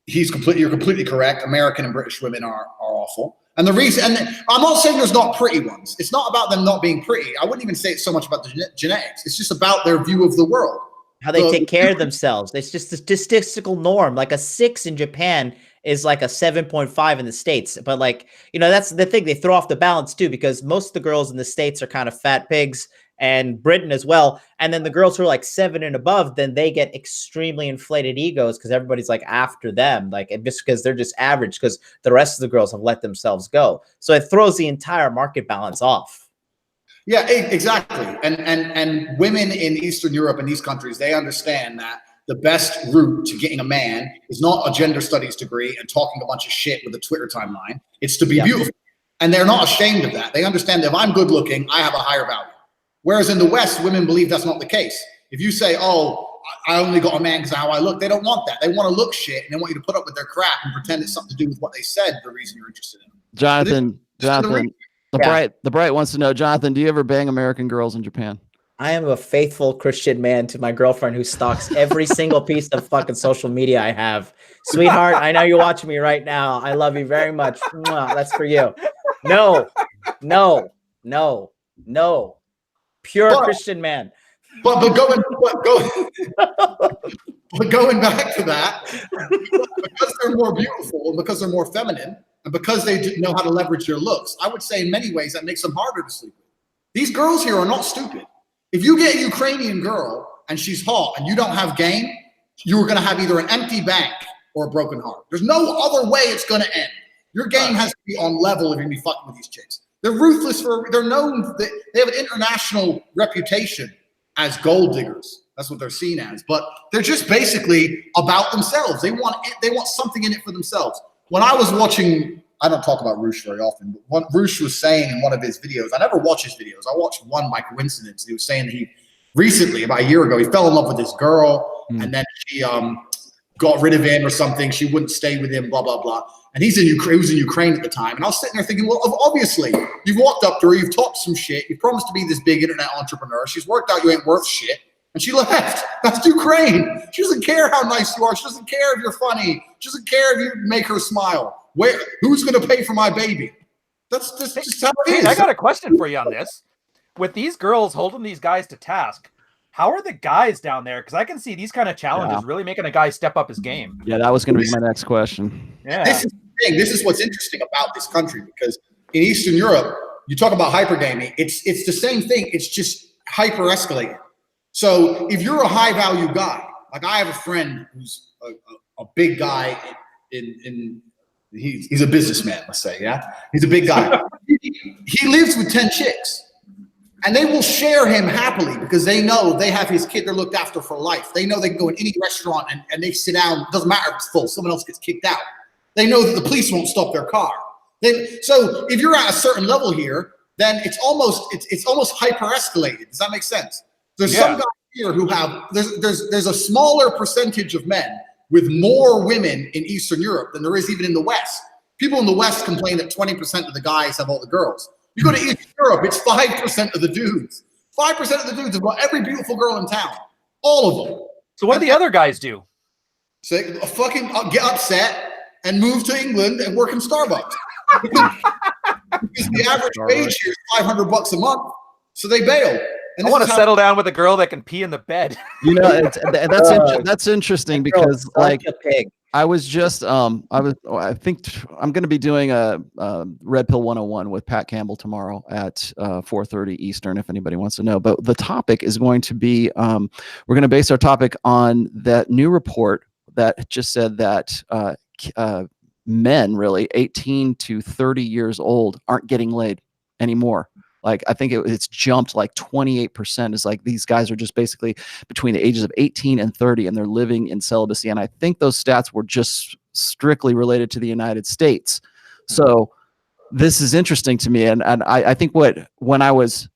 you're completely correct. American and British women are awful. And the reason, and I'm not saying there's not pretty ones. It's not about them not being pretty. I wouldn't even say it's so much about the genetics. It's just about their view of the world. How they take care of themselves. It's just a statistical norm. Like a 6 in Japan is like a 7.5 in the States. But like, that's the thing. They throw off the balance too, because most of the girls in the States are kind of fat pigs, and Britain as well. And then the girls who are like 7 and above, then they get extremely inflated egos because everybody's like after them, like just because they're just average, because the rest of the girls have let themselves go. So it throws the entire market balance off. Yeah, exactly. And women in Eastern Europe and these countries, they understand that the best route to getting a man is not a gender studies degree and talking a bunch of shit with a Twitter timeline. It's to be beautiful. And they're not ashamed of that. They understand that if I'm good looking, I have a higher value. Whereas in the West, women believe that's not the case. If you say, oh, I only got a man because of how I look, they don't want that. They want to look shit, and they want you to put up with their crap and pretend it's something to do with what they said, the reason you're interested in them. Jonathan, the Bright wants to know, Jonathan, do you ever bang American girls in Japan? I am a faithful Christian man to my girlfriend who stalks every single piece of fucking social media I have. Sweetheart, I know you're watching me right now. I love you very much. Mwah, that's for you. No. Pure Christian man. But going back to that, because they're more beautiful and because they're more feminine and because they know how to leverage their looks, I would say in many ways that makes them harder to sleep with. These girls here are not stupid. If you get a Ukrainian girl and she's hot and you don't have game, you're going to have either an empty bank or a broken heart. There's no other way it's going to end. Your game has to be on level if you're going to be fucking with these chicks. They're ruthless they're known, they have an international reputation as gold diggers. That's what they're seen as. But they're just basically about themselves. They want something in it for themselves. When I was watching, I don't talk about Roosh very often, but what Roosh was saying in one of his videos, I never watch his videos. I watched one by coincidence. He was saying that he recently, about a year ago, he fell in love with this girl, and then she got rid of him or something. She wouldn't stay with him, blah, blah, blah. And he was in Ukraine at the time. And I was sitting there thinking, well, obviously, you've walked up to her, you've talked some shit, you promised to be this big internet entrepreneur. She's worked out you ain't worth shit. And she left. That's Ukraine. She doesn't care how nice you are. She doesn't care if you're funny. She doesn't care if you make her smile. Who's going to pay for my baby? That's just how it is. I got a question for you on this. With these girls holding these guys to task, how are the guys down there? Because I can see these kind of challenges really making a guy step up his game. Yeah, that was going to be my next question. Yeah. This is the thing. This is what's interesting about this country, because in Eastern Europe, you talk about hypergaming. It's the same thing. It's just hyper escalated. So if you're a high value guy, like I have a friend who's a big guy he's a businessman, let's say, yeah? He's a big guy. He lives with 10 chicks. And they will share him happily because they know they have his kid, they're looked after for life. They know they can go in any restaurant and they sit down, doesn't matter if it's full, someone else gets kicked out. They know that the police won't stop their car. So if you're at a certain level here, then it's almost hyper escalated. Does that make sense? There's some guys here who have there's a smaller percentage of men with more women in Eastern Europe than there is even in the West. People in the West complain that 20% of the guys have all the girls. You go to Eastern Europe, it's 5% of the dudes. 5% of the dudes have got every beautiful girl in town. All of them. So what do the other guys do? So fucking get upset and move to England and work in Starbucks. Because the average wage here is $500 a month. So they bail. And I want to settle down with a girl that can pee in the bed. You know, that's interesting because like a pig. I think I'm going to be doing a Red Pill 101 with Pat Campbell tomorrow at 4:30 Eastern, if anybody wants to know. But the topic is going to be, we're going to base our topic on that new report that just said that men really 18 to 30 years old aren't getting laid anymore. Like, I think it's jumped like 28%. Is like these guys are just basically between the ages of 18 and 30, and they're living in celibacy. And I think those stats were just strictly related to the United States. So this is interesting to me. And I think when I was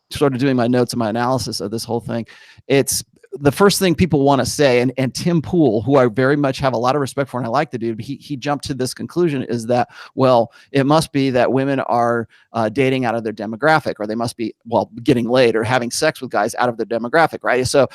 sort of doing my notes and my analysis of this whole thing, it's the first thing people want to say, and Tim Pool, who I very much have a lot of respect for, and I like the dude, he jumped to this conclusion, is that, well, it must be that women are dating out of their demographic, or they must be, well, getting laid or having sex with guys out of their demographic, right? So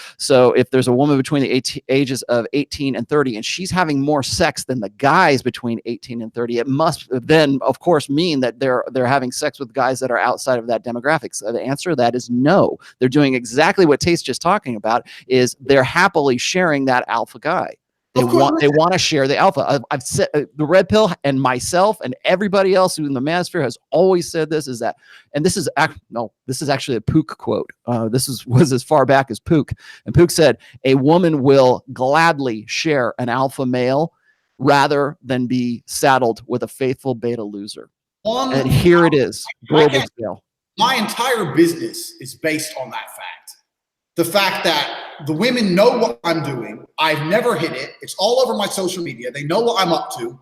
if there's a woman between the ages of 18 and 30, and she's having more sex than the guys between 18 and 30, it must then, of course, mean that they're having sex with guys that are outside of that demographic. So the answer to that is no. They're doing exactly what Tate's just talking about, is they're happily sharing that alpha guy. They want to share the alpha. I've said the Red Pill and myself and everybody else who in the Manosphere has always said this, is that, and this is actually a Pook quote. This was as far back as Pook, and Pook said, "A woman will gladly share an alpha male rather than be saddled with a faithful beta loser." And here it is, global scale. My entire business is based on that fact. The fact that the women know what I'm doing. I've never hit it. It's all over my social media. They know what I'm up to.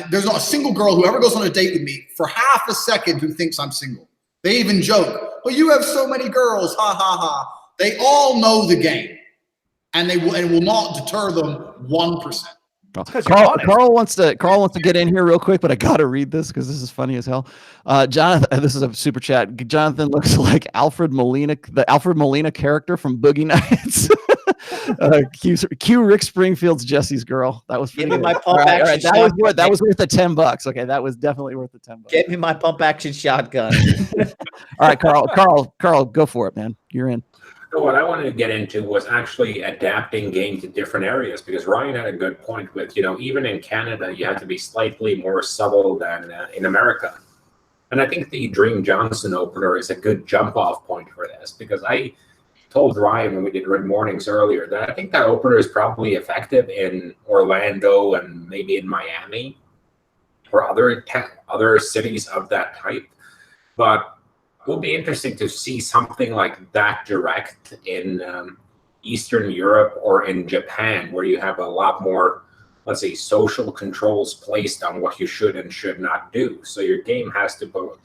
There's not a single girl who ever goes on a date with me for half a second who thinks I'm single. They even joke, "But you have so many girls, ha ha ha." They all know the game, and will not deter them 1%. Carl wants to get in here real quick, but I gotta read this because this is funny as hell. Jonathan, this is a super chat. Jonathan looks like Alfred Molina, the Alfred Molina character from Boogie Nights. Q Rick Springfield's Jesse's girl. That was pretty good. My pump action That was worth the $10. Okay, that was definitely worth the $10. Get me my pump action shotgun. All right, Carl, go for it, man. You're in. So what I wanted to get into was actually adapting game to different areas, because Ryan had a good point with, even in Canada, you have to be slightly more subtle than in America. And I think the Dream Johnson opener is a good jump off point for this, because I told Ryan when we did Red Mornings earlier that I think that opener is probably effective in Orlando and maybe in Miami or other cities of that type. But it would be interesting to see something like that direct in Eastern Europe or in Japan, where you have a lot more, let's say, social controls placed on what you should and should not do. So your game has to both.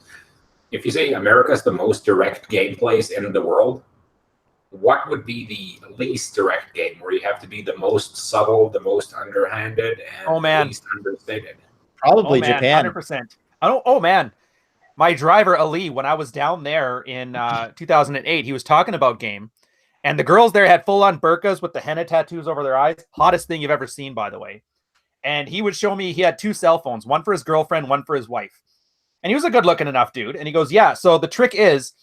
If you say America's the most direct gameplays in the world, what would be the least direct game where you have to be the most subtle, the most underhanded, and the least understated? Probably Japan. 100%. Oh man, my driver Ali, when I was down there in 2008, he was talking about game, and the girls there had full-on burqas with the henna tattoos over their eyes. Hottest thing you've ever seen, by the way. And he would show me he had 2 cell phones, one for his girlfriend, one for his wife. And he was a good-looking enough dude. And he goes, yeah, so the trick is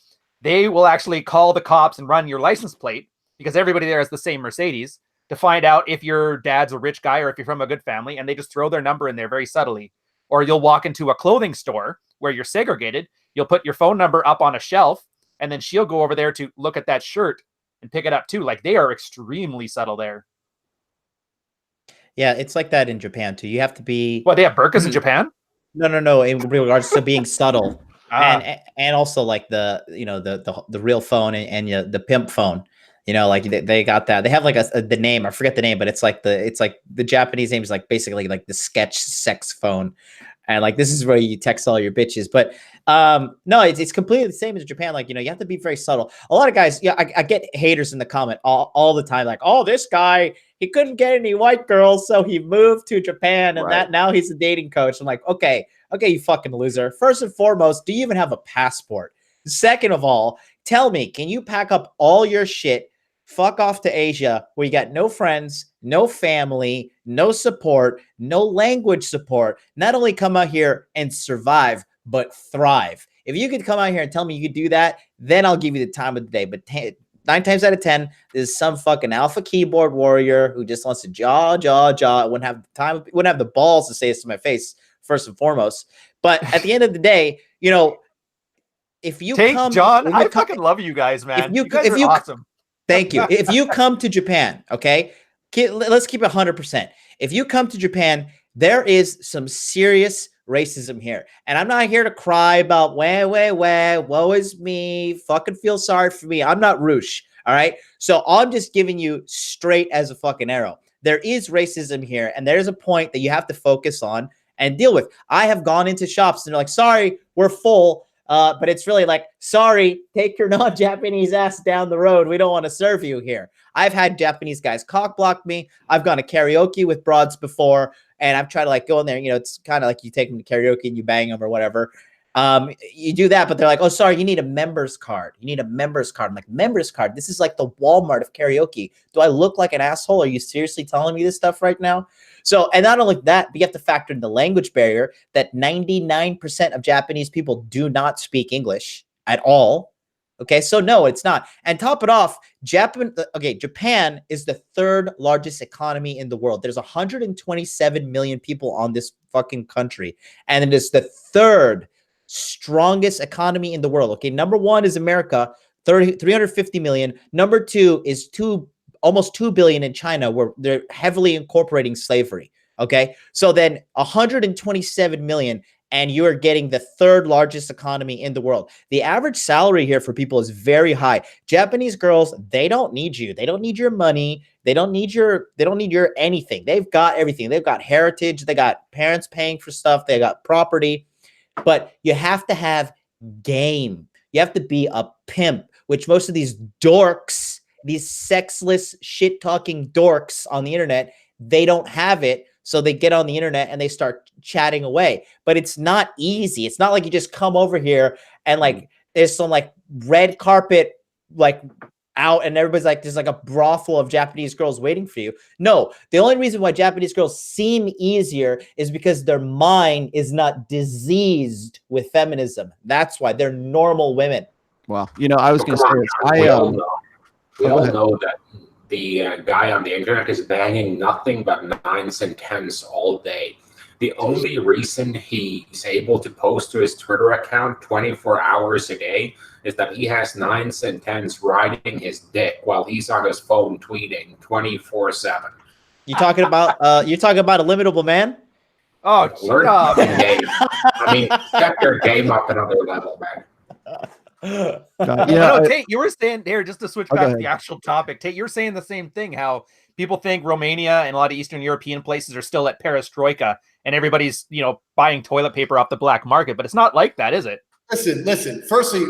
they will actually call the cops and run your license plate, because everybody there has the same Mercedes, to find out if your dad's a rich guy or if you're from a good family, and they just throw their number in there very subtly. Or you'll walk into a clothing store where you're segregated, you'll put your phone number up on a shelf, and then she'll go over there to look at that shirt and pick it up too. Like, they are extremely subtle there. Yeah, it's like that in Japan too. You have to be... What, they have burqas in Japan? No. In regards to being subtle, and also like the real phone and the pimp phone. Like they got that. They have like the name. I forget the name, but it's like the Japanese name is like basically like the sketch sex phone, and like this is where you text all your bitches. But no, it's completely the same as Japan. Like, you have to be very subtle. A lot of guys, I get haters in the comment all the time, like, oh, this guy, he couldn't get any white girls, so he moved to Japan, and that now he's a dating coach. I'm like, okay, you fucking loser. First and foremost, do you even have a passport? Second of all, tell me, can you pack up all your shit, fuck off to Asia, where you got no friends, no family, no support, no language support, not only come out here and survive, but thrive? If you could come out here and tell me you could do that, then I'll give you the time of the day. But 9 times out of 10, there's some fucking alpha keyboard warrior who just wants to jaw, wouldn't have time, wouldn't have the balls to say this to my face, first and foremost. But at the end of the day, if you come, John, I fucking love you guys, man. You guys are awesome. Thank you. If you come to Japan, okay, let's keep it 100%. If you come to Japan, there is some serious racism here. And I'm not here to cry about, woe is me, fucking feel sorry for me. I'm not Roosh, all right? So I'm just giving you straight as a fucking arrow. There is racism here, and there's a point that you have to focus on and deal with. I have gone into shops, and they're like, sorry, we're full. But it's really like, sorry, take your non-Japanese ass down the road. We don't want to serve you here. I've had Japanese guys cock block me. I've gone to karaoke with broads before, and I've tried to like go in there. It's kind of like you take them to karaoke and you bang them or whatever. You do that, but they're like, oh, sorry, you need a member's card. You need a member's card. I'm like, member's card? This is like the Walmart of karaoke. Do I look like an asshole? Are you seriously telling me this stuff right now? So, and not only that, but you have to factor in the language barrier that 99% of Japanese people do not speak English at all. Okay, so no, it's not. And top it off, Japan is the 3rd largest economy in the world. There's 127 million people on this fucking country, and it is the 3rd strongest economy in the world. Okay, number 1 is America, 350 million. Number 2 is almost 2 billion in China, where they're heavily incorporating slavery. Okay, so then 127 million, and you are getting the 3rd largest economy in the world. The average salary here for people is very high. Japanese girls, they don't need you. They don't need your money. They don't need your anything. They've got everything. They've got heritage. They got parents paying for stuff. They got property. But you have to have game. You have to be a pimp, which most of these dorks, these sexless shit-talking dorks on the internet, they don't have it. So they get on the internet and they start chatting away. But it's not easy. It's not like you just come over here and like there's some like red carpet like out and everybody's like there's like a brothel of Japanese girls waiting for you. No, the only reason why Japanese girls seem easier is because their mind is not diseased with feminism. That's why they're normal women. Well, I was going to say this. We all know that the guy on the internet is banging nothing but 9s and 10s all day. The only reason he's able to post to his Twitter account 24 hours a day is that he has 9s and 10s riding his dick while he's on his phone tweeting 24/7. You talking about a limitable man? Oh, learn game. I mean, step your game up another level, man. No, Tate, you were saying here, just to switch Oh, go back to ahead. the actual topic. Tate, you're saying the same thing. How people think Romania and a lot of Eastern European places are still at perestroika, and everybody's buying toilet paper off the black market, but it's not like that, is it? Listen. Firstly,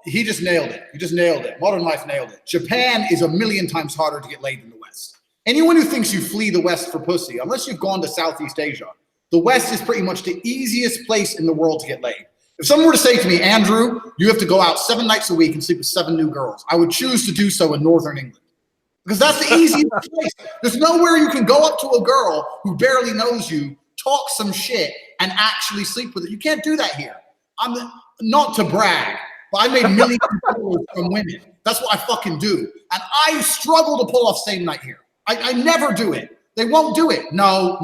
he just nailed it. He just nailed it. Modern life nailed it. Japan is a million times harder to get laid than the West. Anyone who thinks you flee the West for pussy, unless you've gone to Southeast Asia, the West is pretty much the easiest place in the world to get laid. If someone were to say to me, Andrew, you have to go out 7 nights a week and sleep with 7 new girls, I would choose to do so in Northern England. Because that's the easiest place. There's nowhere you can go up to a girl who barely knows you, talk some shit, and actually sleep with her. You can't do that here. I'm not to brag, but I made millions of dollars from women. That's what I fucking do. And I struggle to pull off same night here. I never do it. They won't do it. No.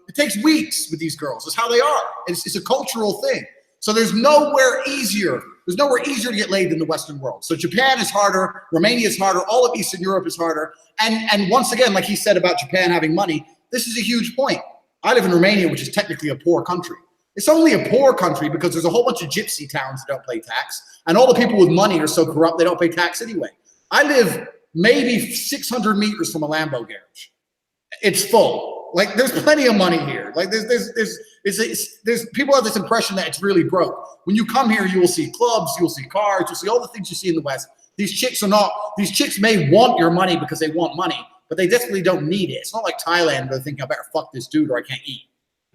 It takes weeks with these girls. That's how they are. It's a cultural thing. So there's nowhere easier. There's nowhere easier to get laid than the Western world. So Japan is harder. Romania is harder. All of Eastern Europe is harder. And once again, like he said about Japan having money, this is a huge point. I live in Romania, which is technically a poor country. It's only a poor country because there's a whole bunch of gypsy towns that don't pay tax. And all the people with money are so corrupt, they don't pay tax anyway. I live maybe 600 meters from a Lambo garage. It's full. Like, there's plenty of money here. Like, there's people have this impression that it's really broke. When you come here, you will see clubs, you'll see cars, you'll see all the things you see in the West. These chicks may want your money because they want money, but they definitely don't need it. It's not like Thailand where they're thinking, I better fuck this dude or I can't eat.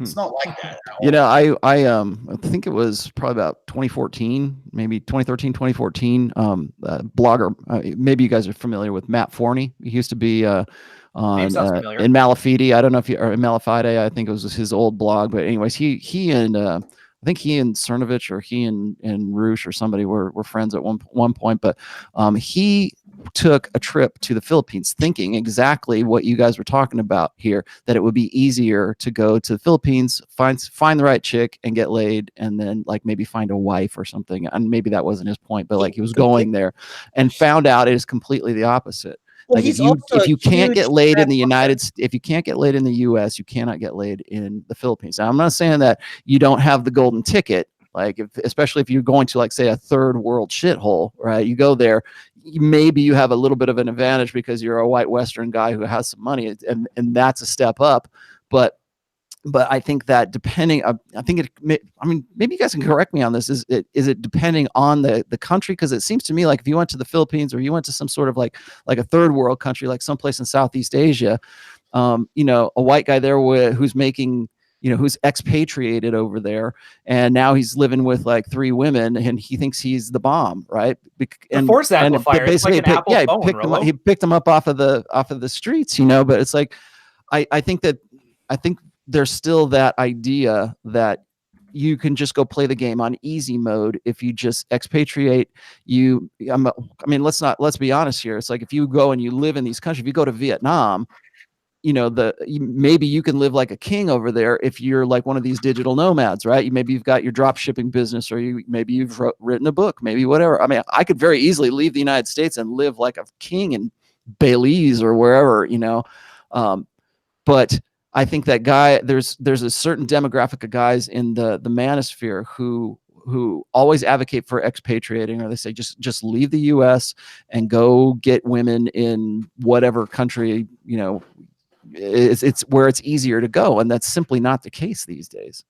It's not like that at all. I think it was probably about 2014, maybe 2013, 2014. Blogger, maybe you guys are familiar with Matt Forney. He used to be in Malafide. I don't know if or Malafide. I think it was his old blog. But anyways, he and I think he and Cernovich or he and Roosh or somebody were friends at one point. But he took a trip to the Philippines thinking exactly what you guys were talking about here, that it would be easier to go to the Philippines, find the right chick and get laid, and then like maybe find a wife or something. And maybe that wasn't his point, but like he was going there and found out it is completely the opposite. Well, like if you can't get laid in the if you can't get laid in the US, you cannot get laid in the Philippines. Now, I'm not saying that you don't have the golden ticket. Like, especially if you're going to, like, say, a third world shithole, right? You go there, maybe you have a little bit of an advantage because you're a white Western guy who has some money, and that's a step up. But I think that depending, maybe you guys can correct me on this. Is it depending on the country? Because it seems to me like if you went to the Philippines or you went to some sort of like a third world country, like someplace in Southeast Asia, a white guy there who's making, who's expatriated over there, and now he's living with like 3 women, and he thinks he's the bomb, right? And force amplifier. Basically, he picked them up off of the streets, But it's like, I think there's still that idea that you can just go play the game on easy mode if you just expatriate. Let's be honest here. It's like if you go and you live in these countries, if you go to Vietnam, maybe you can live like a king over there if you're like one of these digital nomads, right? Maybe you've got your drop shipping business, or maybe you've written a book, maybe whatever. I mean, I could very easily leave the United States and live like a king in Belize or wherever, but I think that there's a certain demographic of guys in the Manosphere who always advocate for expatriating, or they say just leave the US and go get women in whatever country, it's where it's easier to go, and that's simply not the case these days.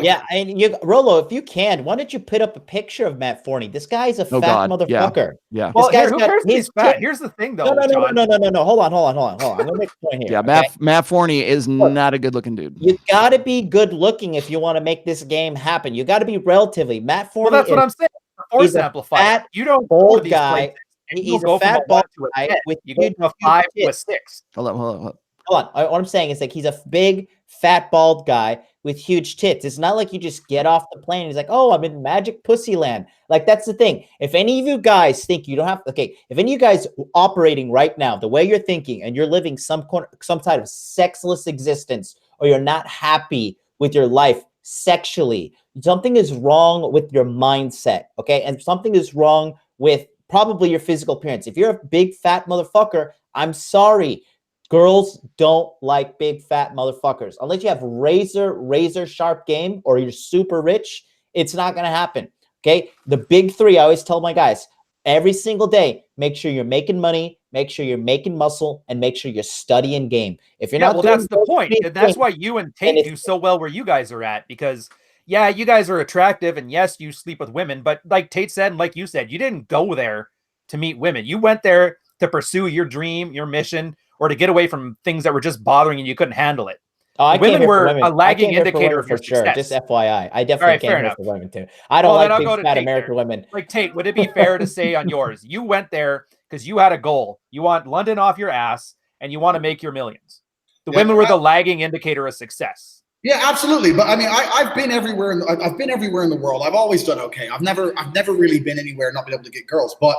Yeah, and Rolo, if you can, why don't you put up a picture of Matt Forney? This guy's a fat motherfucker. Yeah. Well, who cares if he's fat? Here's the thing, though. No. Hold on. I'm gonna make a point here. Yeah, Matt Forney is not a good-looking dude. You got to be good-looking if you want to make this game happen. You got to be relatively. Matt Forney. Well, that's what I'm saying. Force amplifier. You don't bald guy. He's a fat bald guy with you go from a 5 to a 6. Hold on. What I'm saying is like he's a big, fat, bald guy with huge tits. It's not like you just get off the plane and he's like, oh, I'm in magic pussy land. Like, that's the thing. If any of you guys think you don't have, if any of you guys operating right now the way you're thinking and you're living some type of sexless existence, or you're not happy with your life sexually, something is wrong with your mindset, okay? And something is wrong with probably your physical appearance. If you're a big, fat motherfucker, I'm sorry. Girls don't like big fat motherfuckers. Unless you have razor sharp game or you're super rich, it's not going to happen. Okay. The big three, I always tell my guys every single day, make sure you're making money, make sure you're making muscle, and make sure you're studying game. If you're Yeah, not well, doing that's the those point. three And that's things, why you and then Tate do so well where you guys are at, because yeah, you guys are attractive and yes, you sleep with women, but like Tate said, and like you said, you didn't go there to meet women. You went there to pursue your dream, your mission, or to get away from things that were just bothering you. You couldn't handle it. Oh, I came Women here for were women. a I lagging came here for indicator women of your for sure. Just success. FYI, I All definitely right, came fair here enough. for women too. I don't Well, then like I'll big go to fat Tate American there. women. Like Tate, would it be fair to say on yours, you went there because you had a goal. You want London off your ass and you want to make your millions. The women were the lagging indicator of success. Yeah, absolutely. But I mean, I've been everywhere. I've been everywhere in the world. I've always done okay. I've never really been anywhere and not been able to get girls. But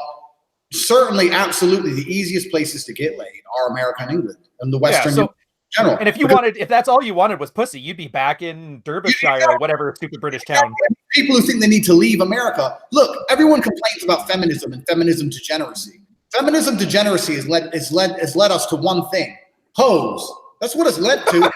certainly, absolutely, the easiest places to get laid are America and England and the Western in general. And if that's all you wanted was pussy, you'd be back in Derbyshire or whatever stupid British town. People who think they need to leave America. Look, everyone complains about feminism and feminism degeneracy. Feminism degeneracy has led us to one thing: hoes. That's what it's led to.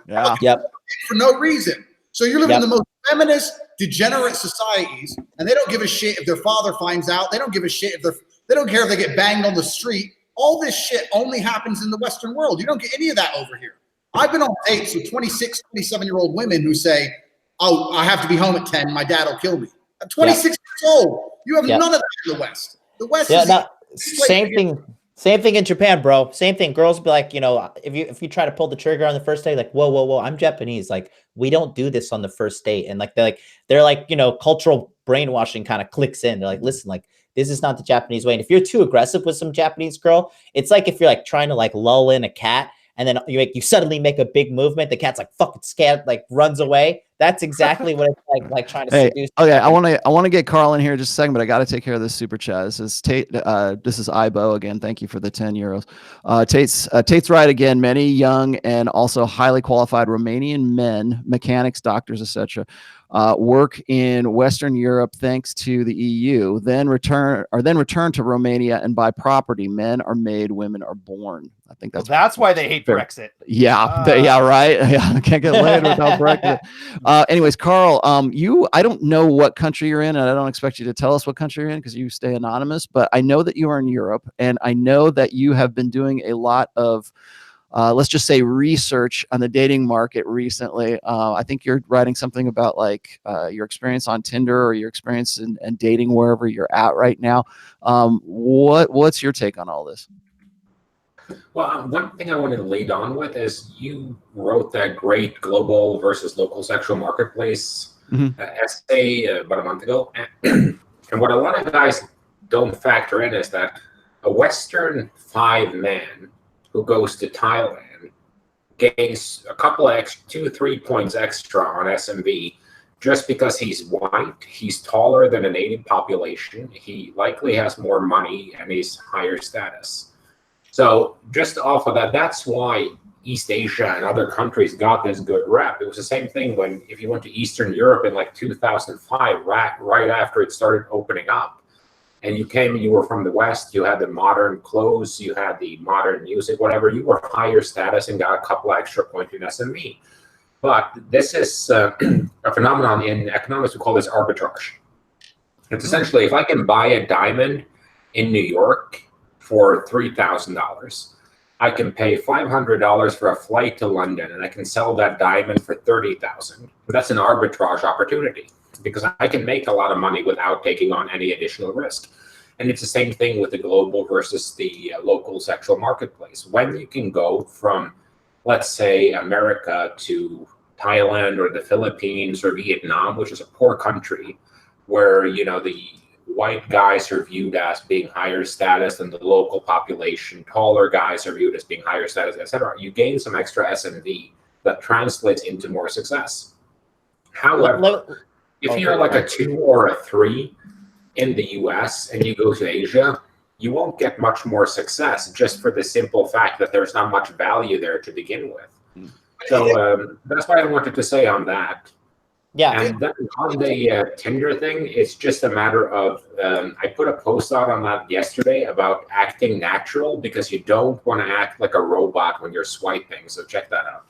Yeah. Yep. For no reason. So you're living in the most feminist, degenerate societies, and they don't give a shit if their father finds out. They don't give a shit if they don't care if they get banged on the street. All this shit only happens in the Western world. You don't get any of that over here. I've been on dates with 26, 27-year-old women who say, "Oh, I have to be home at 10. My dad will kill me." I'm 26 years old. You have none of that in the West. The West is same thing. Same thing in Japan, bro. Same thing. Girls be like, you know, if you try to pull the trigger on the first date, like, whoa, I'm Japanese. Like, we don't do this on the first date. And like they're like, you know, cultural brainwashing kind of clicks in. They're like, listen, like, this is not the Japanese way. And if you're too aggressive with some Japanese girl, it's like if you're like trying to like lull in a cat and then you suddenly make a big movement, the cat's like fucking scared, like runs away. That's exactly what it's like trying to seduce. Okay, I want to get Carl in here in just a second, but I got to take care of this super chat. This is Tate. This is Ibo again. Thank you for the 10 euros. Tate's right again. Many young and also highly qualified Romanian men, mechanics, doctors, etc., work in Western Europe thanks to the EU. Then return to Romania and buy property. Men are made, women are born. I think that's why they hate Brexit. Yeah, yeah, right. Yeah, can't get laid without Brexit. Anyways, Carl, I don't know what country you're in, and I don't expect you to tell us what country you're in because you stay anonymous, but I know that you are in Europe, and I know that you have been doing a lot of, let's just say, research on the dating market recently. I think you're writing something about like your experience on Tinder or your experience in dating wherever you're at right now. What's your take on all this? Well, one thing I wanted to lead on with is you wrote that great global versus local sexual marketplace essay about a month ago. And what a lot of guys don't factor in is that a Western 5 man who goes to Thailand gains a couple of 2-3 points extra on SMV just because he's white, he's taller than a native population, he likely has more money, and he's higher status. So just off of that, that's why East Asia and other countries got this good rep. It was the same thing if you went to Eastern Europe in like 2005, right after it started opening up, and you were from the West, you had the modern clothes, you had the modern music, whatever, you were higher status and got a couple extra points in SME. But this is a phenomenon in economics. We call this arbitrage. It's essentially, if I can buy a diamond in New York for $3,000, I can pay $500 for a flight to London, and I can sell that diamond for $30,000. That's an arbitrage opportunity because I can make a lot of money without taking on any additional risk. And it's the same thing with the global versus the local sexual marketplace. When you can go from, let's say, America to Thailand or the Philippines or Vietnam, which is a poor country, where the white guys are viewed as being higher status than the local population, taller guys are viewed as being higher status, etc. You gain some extra SMV that translates into more success. However, if you're like a 2 or a 3 in the US and you go to Asia, you won't get much more success just for the simple fact that there's not much value there to begin with. So that's what I wanted to say on that. Yeah. And then on the Tinder thing, it's just a matter of, I put a post out on that yesterday about acting natural because you don't want to act like a robot when you're swiping. So check that out.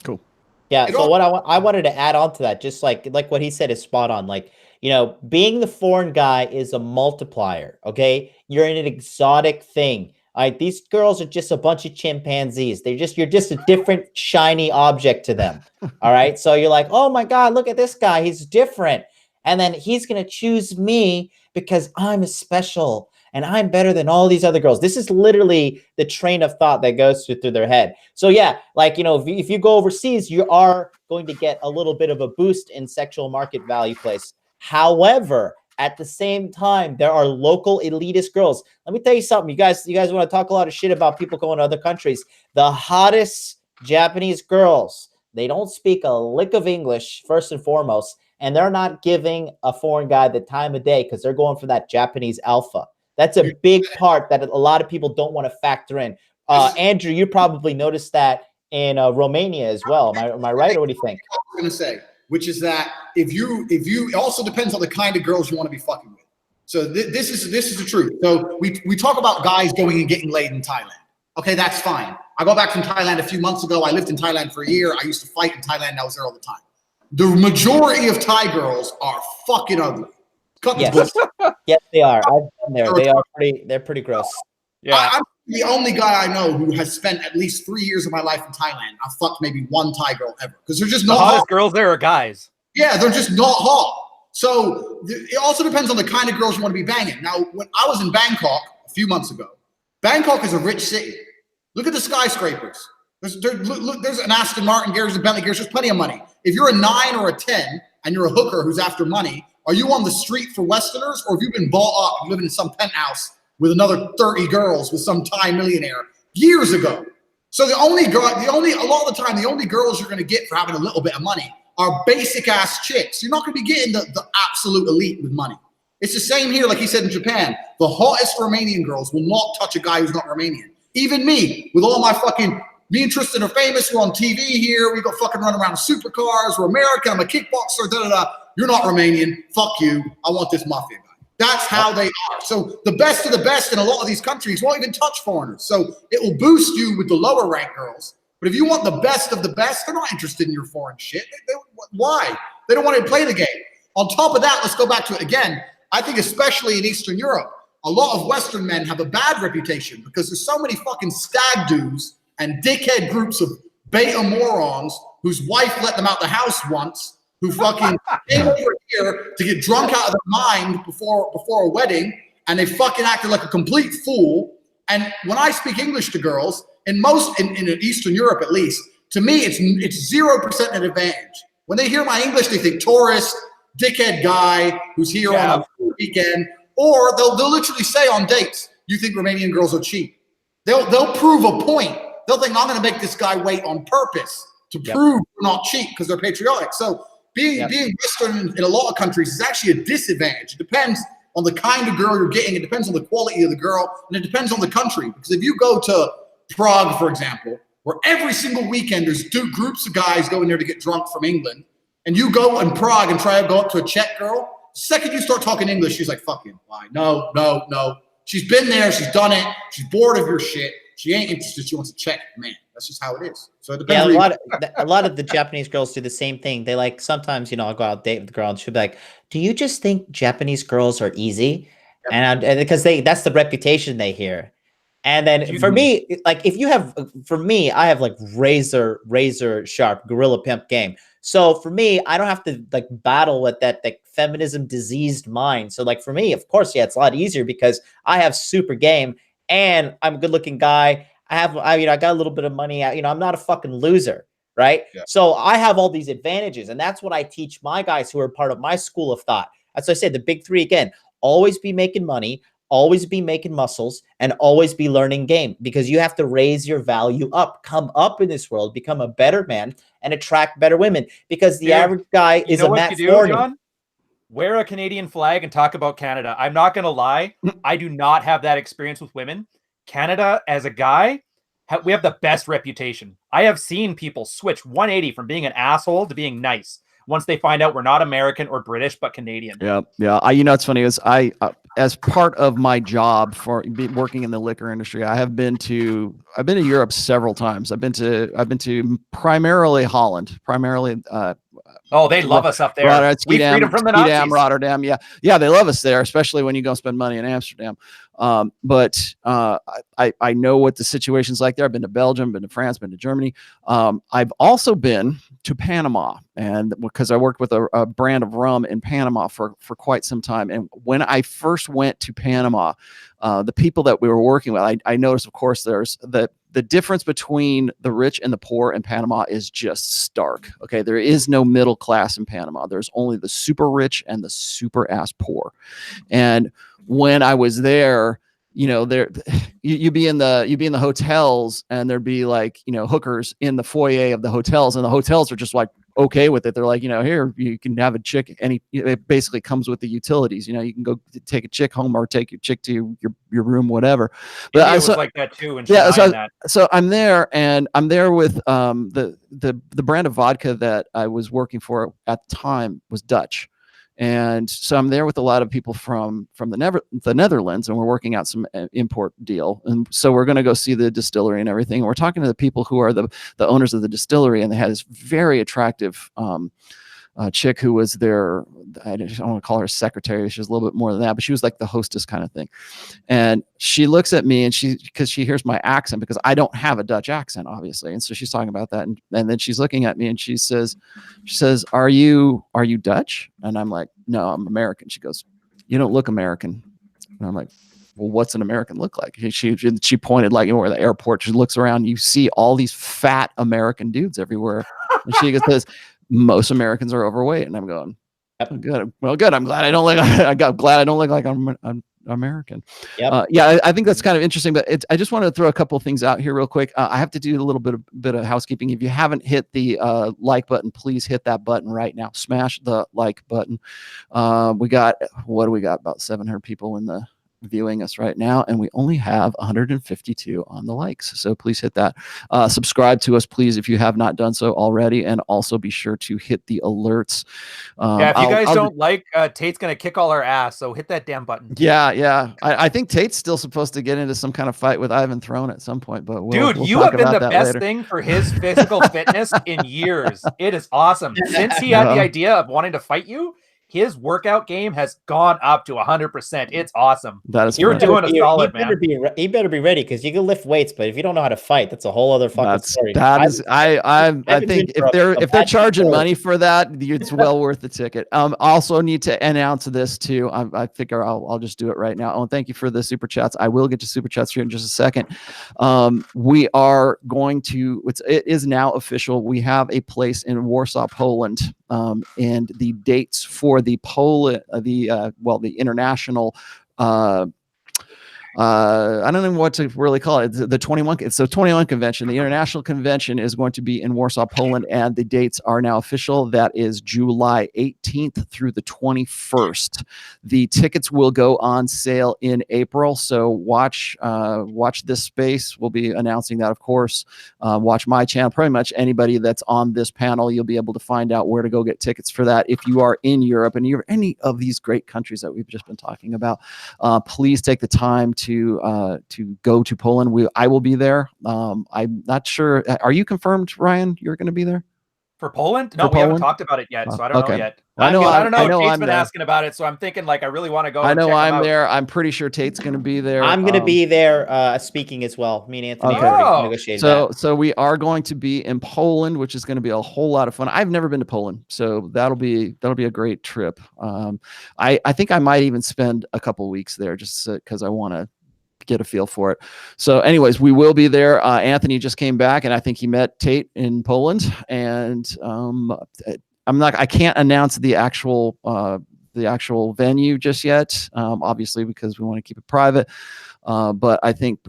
Cool. Yeah. So what I wanted to add on to that, just like what he said is spot on. Like, you know, being the foreign guy is a multiplier. Okay, you're in an exotic thing. All right, these girls are just a bunch of chimpanzees. You're just a different shiny object to them. All right, so you're like, oh my god, look at this guy, he's different, and then he's gonna choose me because I'm special and I'm better than all these other girls. This is literally the train of thought that goes through their head. So yeah, like, you know, if you go overseas, you are going to get a little bit of a boost in sexual market value place. However, at the same time, there are local elitist girls. Let me tell you something. You guys want to talk a lot of shit about people going to other countries. The hottest Japanese girls, they don't speak a lick of English, first and foremost, and they're not giving a foreign guy the time of day because they're going for that Japanese alpha. That's a big part that a lot of people don't want to factor in. Andrew, you probably noticed that in Romania as well. Am I right, or what do you think? I was going to say, which is that if you, it also depends on the kind of girls you want to be fucking with. So this is the truth. So we talk about guys going and getting laid in Thailand. Okay, that's fine. I got back from Thailand a few months ago. I lived in Thailand for a year. I used to fight in Thailand. I was there all the time. The majority of Thai girls are fucking ugly. Yes. Yes, they are. I've been there. They're pretty gross. Yeah. I'm the only guy I know who has spent at least 3 years of my life in Thailand. I've fucked maybe one Thai girl ever because they're just not the hottest hot. girls there are guys. Yeah, they're just not hot. So it also depends on the kind of girls you want to be banging. Now, when I was in Bangkok a few months ago, Bangkok is a rich city. Look at the skyscrapers. There's an Aston Martin garage, a Bentley garage. There's plenty of money. If you're a 9 or a 10 and you're a hooker who's after money, are you on the street for Westerners, or have you been bought up and living in some penthouse with another 30 girls with some Thai millionaire years ago? So a lot of the time, the only girls you're going to get for having a little bit of money are basic ass chicks. You're not going to be getting the absolute elite with money. It's the same here, like he said in Japan. The hottest Romanian girls will not touch a guy who's not Romanian. Even me, with all my fucking, me and Tristan are famous, we're on TV here, we go fucking run around with supercars, we're American, I'm a kickboxer, da-da-da. You're not Romanian, fuck you, I want this mafia guy. That's how they are. So the best of the best in a lot of these countries won't even touch foreigners. So it will boost you with the lower rank girls. But if you want the best of the best, they're not interested in your foreign shit. Why? They don't want to play the game. On top of that, let's go back to it again. I think especially in Eastern Europe, a lot of Western men have a bad reputation because there's so many fucking stag dudes and dickhead groups of beta morons whose wife let them out the house once, who fucking came over here to get drunk out of their mind before a wedding, and they fucking acted like a complete fool. And when I speak English to girls, in Eastern Europe at least, to me it's 0% an advantage. When they hear my English, they think tourist, dickhead guy who's here on a weekend, or they'll literally say on dates, "You think Romanian girls are cheap?" They'll prove a point. They'll think, "I'm going to make this guy wait on purpose to prove we're not cheap because they're patriotic." So being Western in a lot of countries is actually a disadvantage. It depends on the kind of girl you're getting. It depends on the quality of the girl, and it depends on the country. Because if you go to Prague, for example, where every single weekend there's two groups of guys going there to get drunk from England, and you go in Prague and try to go up to a Czech girl, the second you start talking English, she's like, "Fuck you, why? No, no, no." She's been there, she's done it, she's bored of your shit. She ain't interested. She wants a Czech man. That's just how it is. So it depends. Yeah, a lot of the Japanese girls do the same thing. They like sometimes, I'll go out date with the girl and she'll be like, "Do you just think Japanese girls are easy?" And because that's the reputation they hear. And then for me, like I have like razor sharp gorilla pimp game. So for me, I don't have to like battle with that feminism diseased mind. So like for me, of course, yeah, it's a lot easier because I have super game and I'm a good looking guy. I got a little bit of money. I'm not a fucking loser, right? Yeah. So I have all these advantages, and that's what I teach my guys who are part of my school of thought. As I said, the big three again: always be making money, always be making muscles, and always be learning game, because you have to raise your value up, come up in this world, become a better man, and attract better women. Because the average guy is a Matt Thornton. Wear a Canadian flag and talk about Canada. I'm not going to lie. I do not have that experience with women. Canada, as a guy, we have the best reputation. I have seen people switch 180 from being an asshole to being nice once they find out we're not American or British, but Canadian. Yeah. It's funny is as part of my job for working in the liquor industry, I've been to Europe several times. I've been to primarily Holland, primarily. Oh, they love us up there. Rotterdam, We freed them from the Nazis. Rotterdam. Yeah, they love us there, especially when you go spend money in Amsterdam. But I know what the situation's like there. I've been to Belgium, been to France, been to Germany. I've also been to Panama, and because I worked with a brand of rum in Panama for quite some time. And when I first went to Panama, the people that we were working with, I noticed, of course, there's the difference between the rich and the poor in Panama is just stark. Okay, there is no middle class in Panama. There's only the super rich and the super ass poor. And when I was there, you know, you'd be in the hotels, and there'd be like, you know, hookers in the foyer of the hotels, and the hotels are just like okay with it. They're like, you know, here you can have a chick, and it basically comes with the utilities. You know, you can go take a chick home or take your chick to your room, whatever. But I was like that too. And yeah, so I'm there, and I'm there with the brand of vodka that I was working for at the time was Dutch. And so I'm there with a lot of people from the Netherlands, and we're working out some import deal. And so we're going to go see the distillery and everything. And we're talking to the people who are the owners of the distillery, and they had this very attractive chick who was their, I don't want to call her secretary. She was a little bit more than that, but she was like the hostess kind of thing. And she looks at me, and because she hears my accent, because I don't have a Dutch accent, obviously. And so she's talking about that. And then she's looking at me, and she says, are you Dutch? And I'm like, no, I'm American. She goes, you don't look American. And I'm like, well, what's an American look like? She pointed, like, you know, where the airport, she looks around, you see all these fat American dudes everywhere. And she says, most Americans are overweight. And I'm going, oh, good. Well, good. I'm glad I don't look like I'm American. Yep. Yeah, I think that's kind of interesting. But I just wanted to throw a couple of things out here real quick. I have to do a little bit of housekeeping. If you haven't hit the like button, please hit that button right now. Smash the like button. We got about 700 people in the viewing us right now, and we only have 152 on the likes, so please hit that. Subscribe to us, please, if you have not done so already, and also be sure to hit the alerts. Yeah, if you guys don't like, Tate's gonna kick all our ass, so hit that damn button. Yeah. I think Tate's still supposed to get into some kind of fight with Ivan Throne at some point, but we'll you have been the best thing for his physical fitness in years. It is awesome. Since he had the idea of wanting to fight you, his workout game has gone up to 100%. It's awesome. That is, you're doing a solid, man. He better be ready, because you can lift weights, but if you don't know how to fight, that's a whole other fucking story. I think if they're charging money for that, it's well worth the ticket. Also need to announce this too. I figure I'll just do it right now. Oh, and thank you for the super chats. I will get to super chats here in just a second. We are going to. It is now official. We have a place in Warsaw, Poland. And the dates for the the international I don't know what to really call it. The 21. It's the 21 convention. The international convention is going to be in Warsaw, Poland, and the dates are now official. That is July 18th through the 21st. The tickets will go on sale in April. So watch this space. We'll be announcing that, of course. Watch my channel. Pretty much anybody that's on this panel, you'll be able to find out where to go get tickets for that. If you are in Europe and you're any of these great countries that we've just been talking about, please take the time to go to Poland. I will be there. I'm not sure. Are you confirmed, Ryan? You're going to be there for Poland? No, we haven't talked about it yet, so I don't know yet. I don't know. Tate's been asking about it, so I'm thinking like I really want to go. I know I'm there. I'm pretty sure Tate's going to be there. I'm going to be there speaking as well. Me and Anthony already negotiated that. So we are going to be in Poland, which is going to be a whole lot of fun. I've never been to Poland, so that'll be a great trip. I think I might even spend a couple weeks there just because I want to get a feel for it. So anyways, we will be there. Anthony just came back, and I think he met Tate in Poland, and I can't announce the actual venue just yet, obviously, because we want to keep it private. But I think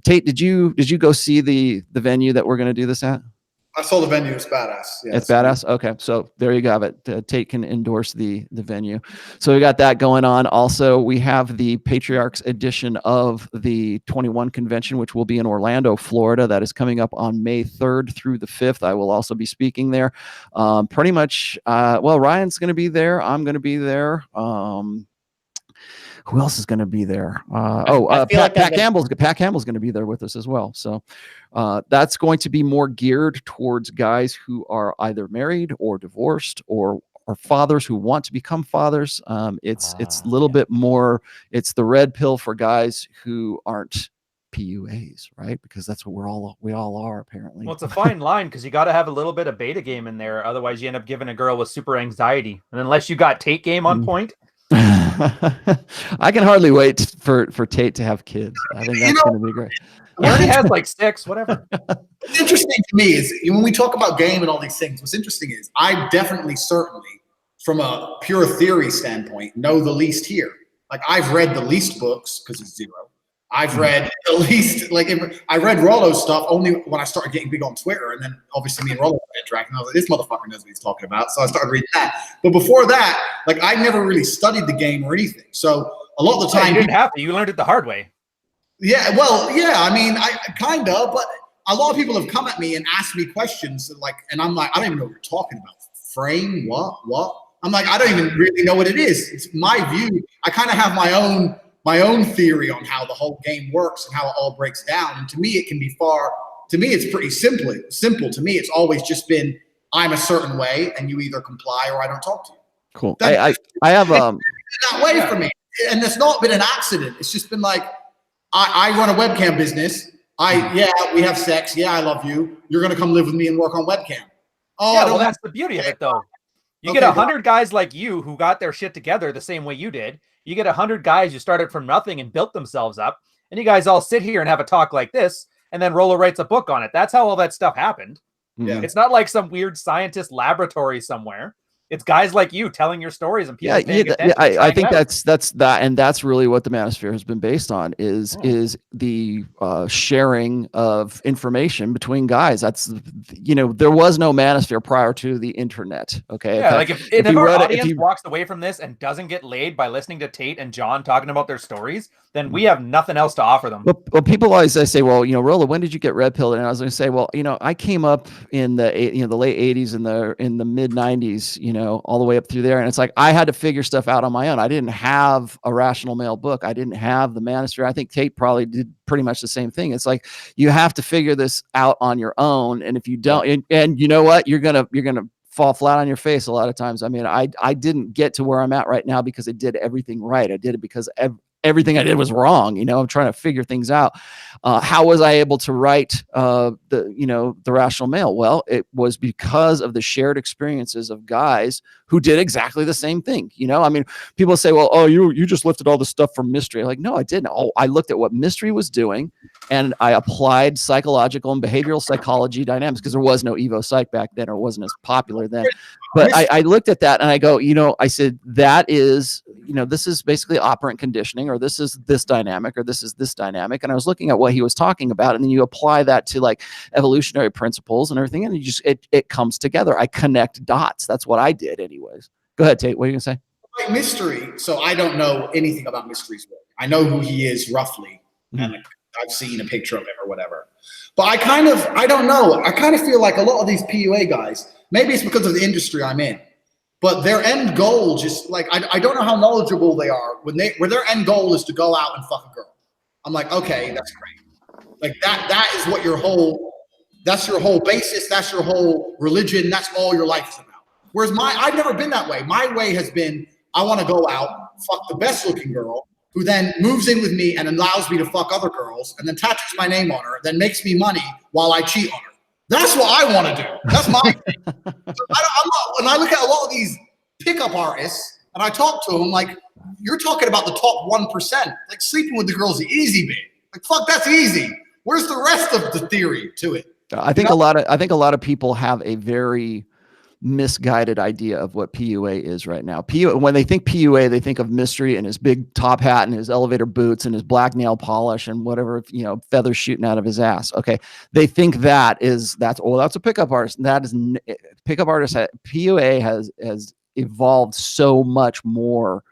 Tate, did you go see the venue that we're going to do this at? I saw the venue. It's badass. Yeah, it's badass. Okay, so there you go. Tate can endorse the venue. So we got that going on. Also, we have the Patriarchs edition of the 21 convention, which will be in Orlando, Florida. That is coming up on May 3rd through the 5th. I will also be speaking there. Pretty much. Ryan's going to be there. I'm going to be there. Who else is going to be there? I feel like Pat Campbell's going to be there with us as well. So that's going to be more geared towards guys who are either married or divorced or fathers who want to become fathers. It's a little bit more. It's the red pill for guys who aren't PUAs, right? Because that's what we all are apparently. Well, it's a fine line because you got to have a little bit of beta game in there. Otherwise, you end up giving a girl with super anxiety. And unless you got Tate game on point. I can hardly wait for Tate to have kids. I think that's going to be great. He already has like 6, whatever. What's interesting to me is when we talk about game and all these things, what's interesting is I definitely, certainly, from a pure theory standpoint, know the least here. Like I've read the least books because it's 0. I've read the least, like I read Rollo's stuff only when I started getting big on Twitter, and then obviously me and Rollo interacting. I was like, this motherfucker knows what he's talking about. So I started reading that. But before that, like I never really studied the game or anything. So a lot of the time, you didn't have to. You learned it the hard way. Yeah, well, yeah. I mean, I kind of, but a lot of people have come at me and asked me questions, like, and I'm like, I don't even know what you're talking about. Frame what? I'm like, I don't even really know what it is. It's my view. I kind of have my own theory on how the whole game works and how it all breaks down. And to me, it can be to me, it's pretty simple. To me, it's always just been, I'm a certain way and you either comply or I don't talk to you. Cool. I have that way for me. And it's not been an accident. It's just been like, I run a webcam business. We have sex. Yeah, I love you. You're going to come live with me and work on webcam. Oh, yeah, well, that's the beauty of it though. You get 100 guys like you who got their shit together the same way you did. You get 100 guys who started from nothing and built themselves up, and you guys all sit here and have a talk like this, and then Rollo writes a book on it. That's how all that stuff happened. Yeah. It's not like some weird scientist laboratory somewhere. It's guys like you telling your stories and people paying attention. I think that's that, and that's really what the Manosphere has been based on is the sharing of information between guys. That's there was no Manosphere prior to the internet. Okay, yeah, like if our audience walks away from this and doesn't get laid by listening to Tate and John talking about their stories, then we have nothing else to offer them. Well, people always say, well, Rollo, when did you get red pilled? And I was going to say, well, I came up in the the late 80s and in the mid 90s, all the way up through there. And it's like, I had to figure stuff out on my own. I didn't have a Rational Male book. I didn't have the Manosphere. I think Tate probably did pretty much the same thing. It's like, you have to figure this out on your own. And if you don't, and you know what, you're going to fall flat on your face a lot of times. I mean, I didn't get to where I'm at right now because I did everything right. I did it because everything I did was wrong. I'm trying to figure things out. How was I able to write the Rational Male? Well, it was because of the shared experiences of guys who did exactly the same thing. I mean, people say, well, oh, you just lifted all the stuff from Mystery. Like, no, I didn't. Oh, I looked at what Mystery was doing and I applied psychological and behavioral psychology dynamics because there was no Evo Psych back then, or wasn't as popular then. But I looked at that and I go, I said, that is, this is basically operant conditioning, or this is this dynamic, or this is this dynamic. And I was looking at what he was talking about, and then you apply that to like evolutionary principles and everything, and it comes together. I connect dots. That's what I did anyways. Go ahead, Tate. What are you gonna say? Like Mystery. So I don't know anything about Mystery's work. I know who he is roughly, and I've seen a picture of him or whatever. But I don't know. I kind of feel like a lot of these PUA guys, maybe it's because of the industry I'm in, but their end goal just like, I don't know how knowledgeable they are where their end goal is to go out and fuck a girl. I'm like, okay, that's great. Like that is what that's your whole basis. That's your whole religion. That's all your life is about. Whereas I've never been that way. My way has been, I want to go out, fuck the best looking girl, who then moves in with me and allows me to fuck other girls and then tattoos my name on her, then makes me money while I cheat on her. That's what I want to do. That's my thing. So when I look at a lot of these pickup artists and I talk to them, like, you're talking about the top 1%. Like, sleeping with the girl's the easy bit. Like, fuck, that's easy. Where's the rest of the theory to it? I think a lot of people have a very misguided idea of what PUA is right now. When they think PUA, they think of Mystery and his big top hat and his elevator boots and his black nail polish and whatever, feathers shooting out of his ass. Okay. They think that's a pickup artist. That is pickup artist. PUA has evolved so much more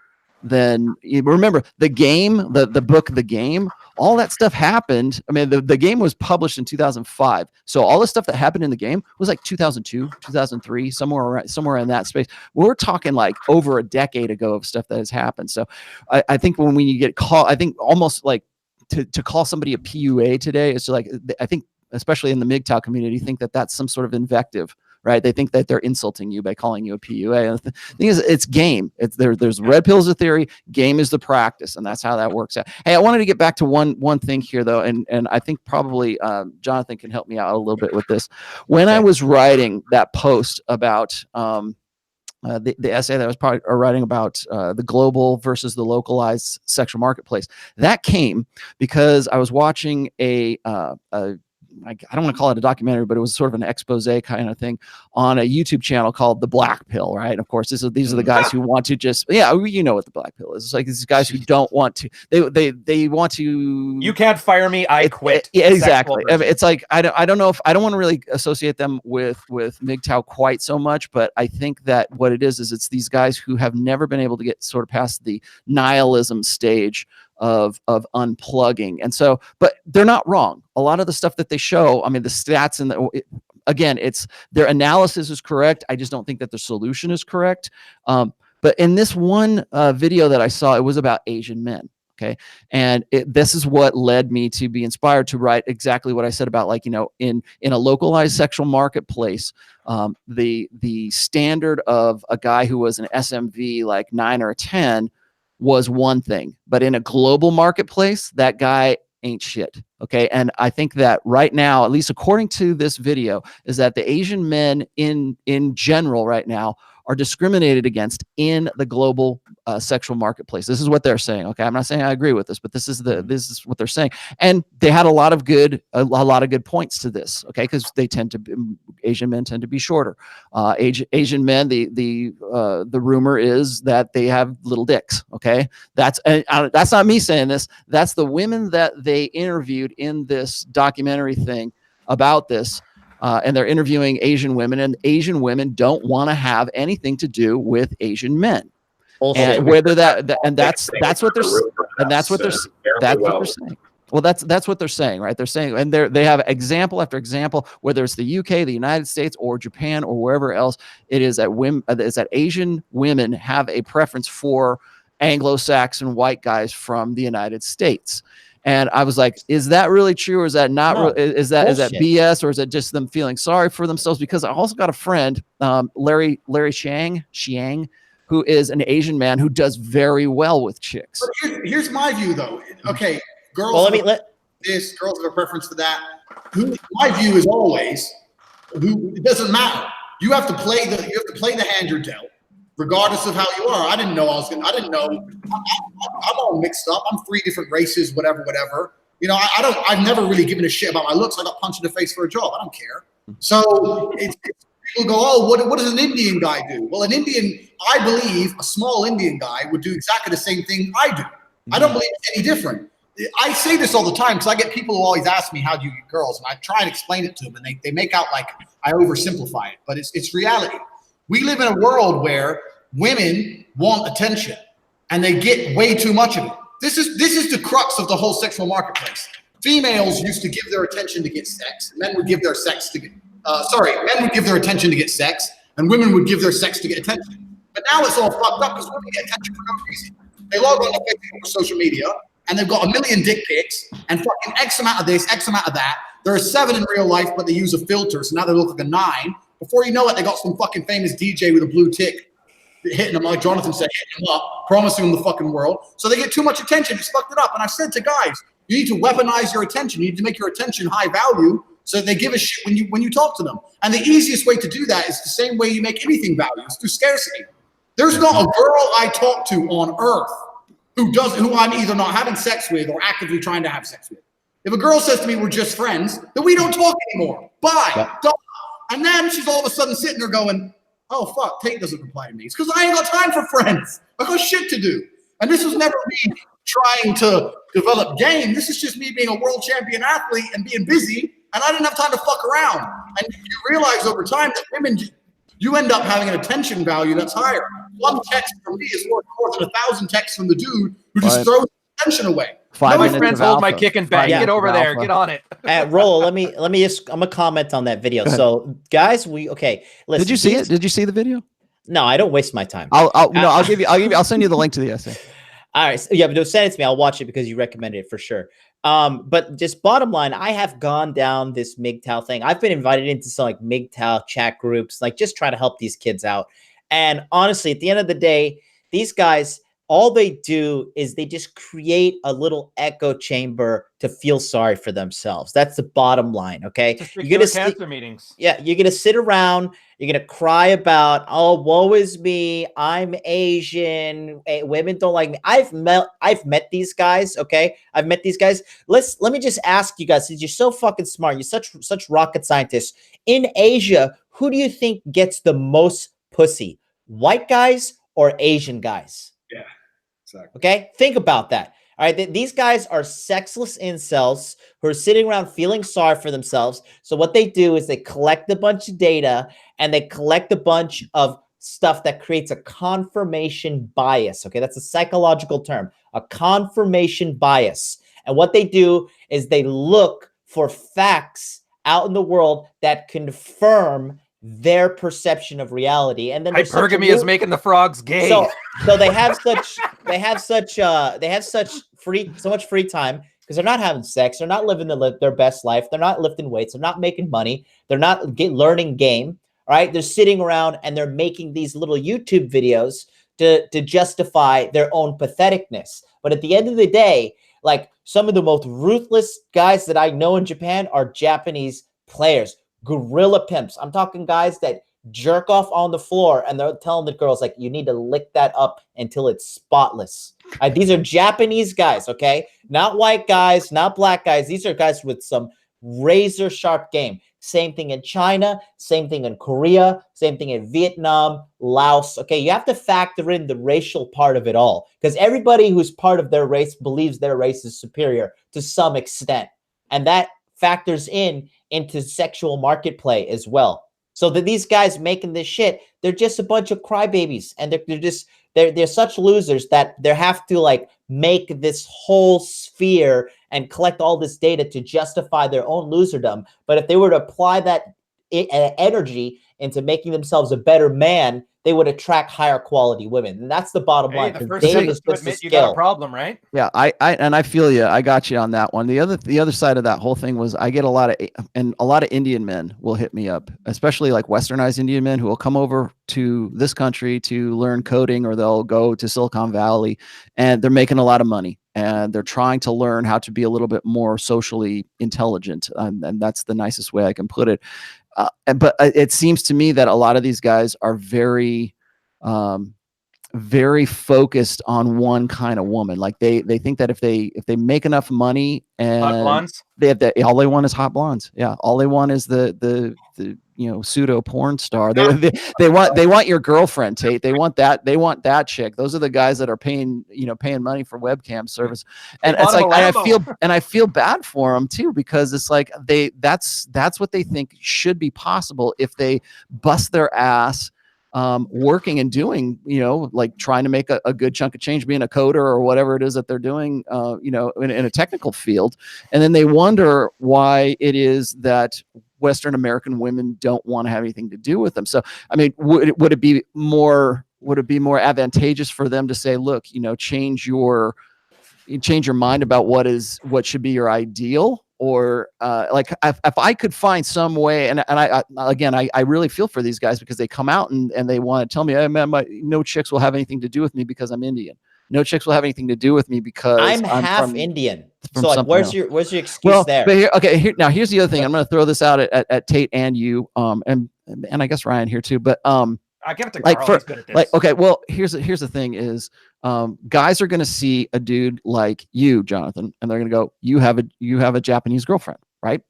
then you remember the game, the book, The Game, all that stuff happened. I mean, the game was published in 2005. So all the stuff that happened in the game was like 2002, 2003, somewhere in that space. We're talking like over a decade ago of stuff that has happened. So I think when you get called, I think almost like to call somebody a PUA today, it's like, I think, especially in the MGTOW community, think that that's some sort of invective, right? They think that they're insulting you by calling you a PUA. And the thing is, it's game. There's red pills of theory, game is the practice, and that's how that works out. Hey, I wanted to get back to one thing here though, and I think probably Jonathan can help me out a little bit with this. When I was writing that post about the essay that I was probably writing about the global versus the localized sexual marketplace, that came because I was watching I don't want to call it a documentary, but it was sort of an expose kind of thing on a YouTube channel called The Black Pill, right? And of course, these are the guys who want to just, you know what the Black Pill is. It's like these guys who don't want to, they want to. You can't fire me, I quit. Yeah, exactly. It's like, I don't know if, I don't want to really associate them with MGTOW quite so much, but I think that what it is it's these guys who have never been able to get sort of past the nihilism stage of unplugging. And so, but they're not wrong. A lot of the stuff that they show, I mean, the stats and again, it's their analysis is correct. I just don't think that the solution is correct. But in this one video that I saw, it was about Asian men. Okay. And this is what led me to be inspired to write exactly what I said about, like, in a localized sexual marketplace, the standard of a guy who was an SMV like 9 or a 10 was one thing, but in a global marketplace, that guy ain't shit. Okay. And I think that right now, at least according to this video, is that the Asian men in general right now are discriminated against in the global sexual marketplace. This is what they're saying. Okay, I'm not saying I agree with this, but this is what they're saying, and they had a lot of good points to this. Okay, because Asian men tend to be shorter. Asian men, the rumor is that they have little dicks. Okay, that's not me saying this. That's the women that they interviewed in this documentary thing about this. And they're interviewing Asian women, and Asian women don't want to have anything to do with Asian men. And whether that's what they're saying. Well, that's what they're saying, right? They're saying, and they have example after example, whether it's the UK, the United States, or Japan, or wherever else it is that Asian women have a preference for Anglo-Saxon white guys from the United States. And I was like, is that really true, or is that not? No, is that BS, or is it just them feeling sorry for themselves? Because I also got a friend, Larry Xiang, who is an Asian man who does very well with chicks. But here's my view, though. Okay, girls. Well, girls have a preference for that. My view is always, it doesn't matter. You have to play the hand you're dealt, regardless of how you are. I didn't know. I'm all mixed up. I'm 3 different races, whatever. I've never really given a shit about my looks. I got punched in the face for a job. I don't care. So people go, oh, what does an Indian guy do? Well, I believe a small Indian guy would do exactly the same thing I do. I don't believe it's any different. I say this all the time because I get people who always ask me, how do you get girls? And I try and explain it to them, and they make out like I oversimplify it, but it's reality. We live in a world where women want attention, and they get way too much of it. This is the crux of the whole sexual marketplace. Females used to give their attention to get sex. Men would give their men would give their attention to get sex, and women would give their sex to get attention. But now it's all fucked up because women get attention for no reason. They log on to Facebook or social media, and they've got a million dick pics and fucking X amount of this, X amount of that. There are 7 in real life, but they use a filter, so now they look like a 9. Before you know it, they got some fucking famous DJ with a blue tick hitting them, like Jonathan said, hitting them up, promising them the fucking world. So they get too much attention. It's fucked it up. And I've said to guys, you need to weaponize your attention. You need to make your attention high value so that they give a shit when you talk to them. And the easiest way to do that is the same way you make anything value. It's through scarcity. There's not a girl I talk to on earth who I'm either not having sex with or actively trying to have sex with. If a girl says to me, we're just friends, then we don't talk anymore. Bye. Yeah. Don't. And then she's all of a sudden sitting there going, oh, fuck, Tate doesn't reply to me. It's because I ain't got time for friends. I got shit to do. And this was never me trying to develop game. This is just me being a world champion athlete and being busy, and I didn't have time to fuck around. And you realize over time that women, you end up having an attention value that's higher. one text from me is more important than 1,000 texts from the dude who just Right. throws attention away. 5 My minutes friends of hold my alpha. kick and 5 bang. Yeah. Get minutes over of there. alpha. Get on it. Roll, let me just I'm gonna comment on that video. Go ahead. So guys, listen, Did you see it? Did you see the video? No, I don't waste my time. I'll send you the link to the essay. All right. So, yeah, but send it to me. I'll watch it because you recommended it for sure. But just bottom line, I have gone down this MGTOW thing. I've been invited into some like MGTOW chat groups, like just trying to help these kids out. And honestly, at the end of the day, these guys, all they do is they just create a little echo chamber to feel sorry for themselves. That's the bottom line. Okay. Just You're regular gonna cancer meetings. Yeah, you're gonna sit around, you're gonna cry about, oh, woe is me, I'm Asian, women don't like me. I've met these guys, okay? I've met these guys. Let me just ask you guys, since you're so fucking smart, you're such rocket scientists. In Asia, who do you think gets the most pussy? White guys or Asian guys? Yeah, exactly. Okay, think about that. All right, these guys are sexless incels who are sitting around feeling sorry for themselves. So what they do is they collect a bunch of data and they collect a bunch of stuff that creates a confirmation bias. Okay, that's a psychological term, a confirmation bias. And what they do is they look for facts out in the world that confirm their perception of reality. And then Hypergamy is making the frogs gay. So they have so much free time because they're not having sex, they're not living their best life, they're not lifting weights, they're not making money, they're not learning game. All right, they're sitting around and they're making these little YouTube videos to justify their own patheticness. But at the end of the day, like some of the most ruthless guys that I know in Japan are Japanese players, gorilla pimps. I'm talking guys that jerk off on the floor and they're telling the girls like, you need to lick that up until it's spotless. These are Japanese guys, okay? Not white guys, not black guys. These are guys with some razor sharp game. Same thing in China, same thing in Korea, same thing in Vietnam, Laos. Okay, you have to factor in the racial part of it all because everybody who's part of their race believes their race is superior to some extent. And that factors into sexual market play as well. So that these guys making this shit, they're just a bunch of crybabies, and they're such losers that they have to like make this whole sphere and collect all this data to justify their own loserdom. But if they were to apply that energy into making themselves a better man, they would attract higher quality women, and that's the bottom line. The first Dating thing is is to just a admit you got a skill. problem, right? Yeah, I feel you. I got you on that one. The other side of that whole thing was I get a lot of Indian men will hit me up, especially like westernized Indian men who will come over to this country to learn coding, or they'll go to Silicon Valley and they're making a lot of money and they're trying to learn how to be a little bit more socially intelligent. And that's the nicest way I can put it. But it seems to me that a lot of these guys are very focused on one kind of woman. Like they think that if they make enough money and Hot blondes. all they want is hot blondes. Yeah. All they want is the pseudo porn star. They want your girlfriend, Tate. They want that chick. Those are the guys that are paying money for webcam service. And it's like, I feel bad for them too, because it's like that's what they think should be possible if they bust their ass working and doing, like trying to make a good chunk of change, being a coder or whatever it is that they're doing, in a technical field. And then they wonder why it is that Western American women don't want to have anything to do with them. So, I mean, would it be more advantageous for them to say, look, change your mind about what should be your ideal? Or like if I could find some way, and I really feel for these guys because they come out and they want to tell me, hey, man, no chicks will have anything to do with me because I'm Indian. No chicks will have anything to do with me because I'm half Indian. So like, where's your excuse there? But here's the other thing. I'm going to throw this out at Tate and you, and I guess Ryan here too. But I give it to Carl. He's good at this. okay, well, here's the thing is, guys are going to see a dude like you, Jonathan, and they're going to go, you have a Japanese girlfriend, right?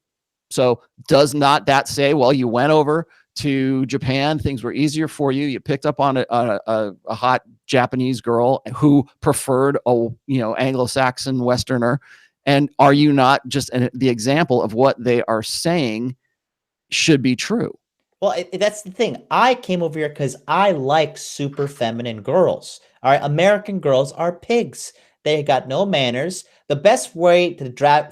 So does not that say, well, you went over to Japan, things were easier for you, you picked up on a hot Japanese girl who preferred Anglo-Saxon Westerner, and are you not just the example of what they are saying should be true? Well, that's the thing. I came over here because I like super feminine girls. All right, American girls are pigs. They got no manners. The best way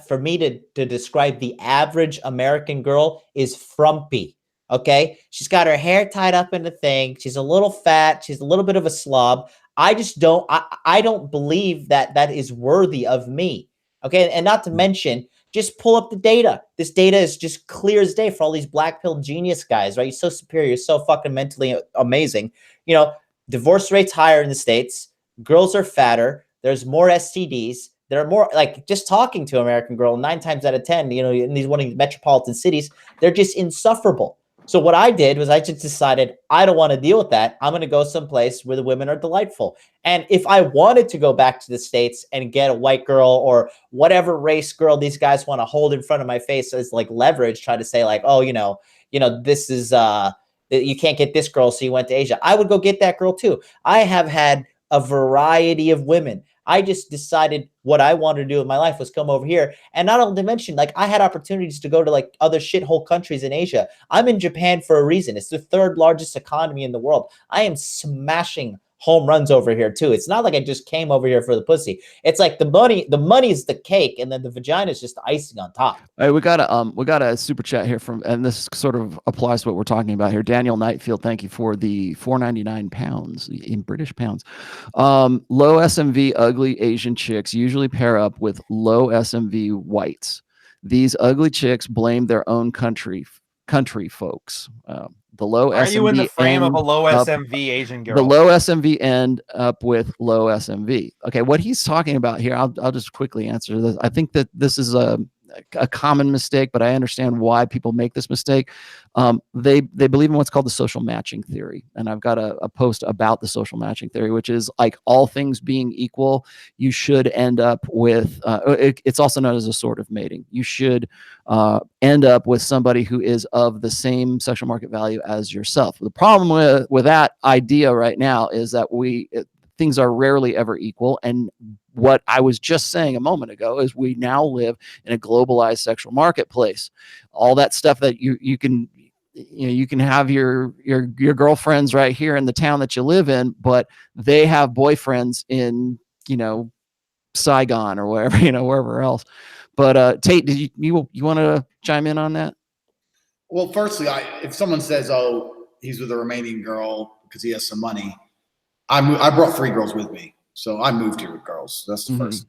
for me to describe the average American girl is frumpy. Okay, she's got her hair tied up in a thing. She's a little fat. She's a little bit of a slob. I just don't. I don't believe that that is worthy of me. Okay, and not to mention, just pull up the data. This data is just clear as day for all these black pill genius guys, right? You're so superior, you're so fucking mentally amazing. You know, divorce rates higher in the States. Girls are fatter. There's more STDs. There are more, like, just talking to an American girl, 9 times out of 10, you know, in these one of these metropolitan cities, they're just insufferable. So what I did was I just decided I don't want to deal with that. I'm going to go someplace where the women are delightful. And if I wanted to go back to the States and get a white girl or whatever race girl these guys want to hold in front of my face as like leverage, try to say like, oh, this is you can't get this girl, so you went to Asia. I would go get that girl too. I have had a variety of women. I just decided what I wanted to do with my life was come over here. And not only to mention, like, I had opportunities to go to like other shithole countries in Asia. I'm in Japan for a reason. It's the 3rd largest economy in the world. I am smashing home runs over here too. It's not like I just came over here for the pussy. It's like the money is the cake, and then the vagina is just the icing on top. All right, we got a super chat here from, and this sort of applies to what we're talking about here. Daniel Knightfield, thank you for the 499 pounds in British pounds. Low SMV ugly Asian chicks usually pair up with low SMV whites. These ugly chicks blame their own country folks. The low Are SMV you in the frame of a low up, SMV Asian girl? the low SMV end up with low SMV. Okay, what he's talking about here, I'll just quickly answer this. I think that this is a common mistake, but I understand why people make this mistake. They believe in what's called the social matching theory, and I've got a post about the social matching theory, which is like, all things being equal, you should end up with it's also known as assortative mating. You should end up with somebody who is of the same sexual market value as yourself. The problem with that idea right now is that things are rarely ever equal. And what I was just saying a moment ago is we now live in a globalized sexual marketplace. All that stuff that you can have your girlfriends right here in the town that you live in, but they have boyfriends in, Saigon or wherever, wherever else. But Tate, did you want to chime in on that? Well, firstly, if someone says, "Oh, he's with a Romanian girl because he has some money," I brought 3 girls with me, so I moved here with girls. That's the first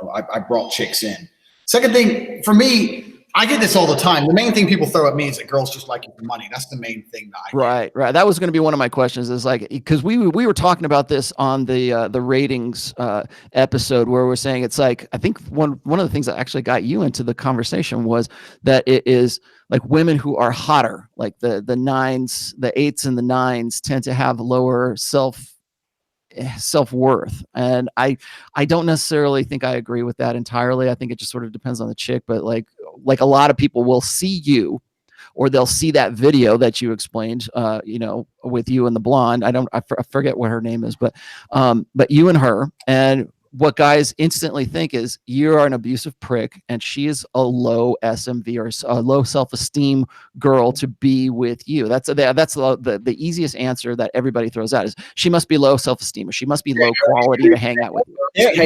thing. I brought chicks in. Second thing, for me, I get this all the time. The main thing people throw at me is that girls just like you for money. That's the main thing that I get. Right. That was going to be one of my questions. Is like, because we were talking about this on the ratings episode, where we're saying it's like, I think one of the things that actually got you into the conversation was that it is like women who are hotter, like the 9s, the 8s, and the 9s tend to have lower self-worth, and I don't necessarily think I agree with that entirely. I think it just sort of depends on the chick, but like a lot of people will see you, or they'll see that video that you explained, with you and the blonde. I forget what her name is, but you and her, and what guys instantly think is you're an abusive prick, and she is a low SMV or a low self-esteem girl to be with you. That's the easiest answer that everybody throws out is she must be low self-esteem, or she must be low quality to hang out with you.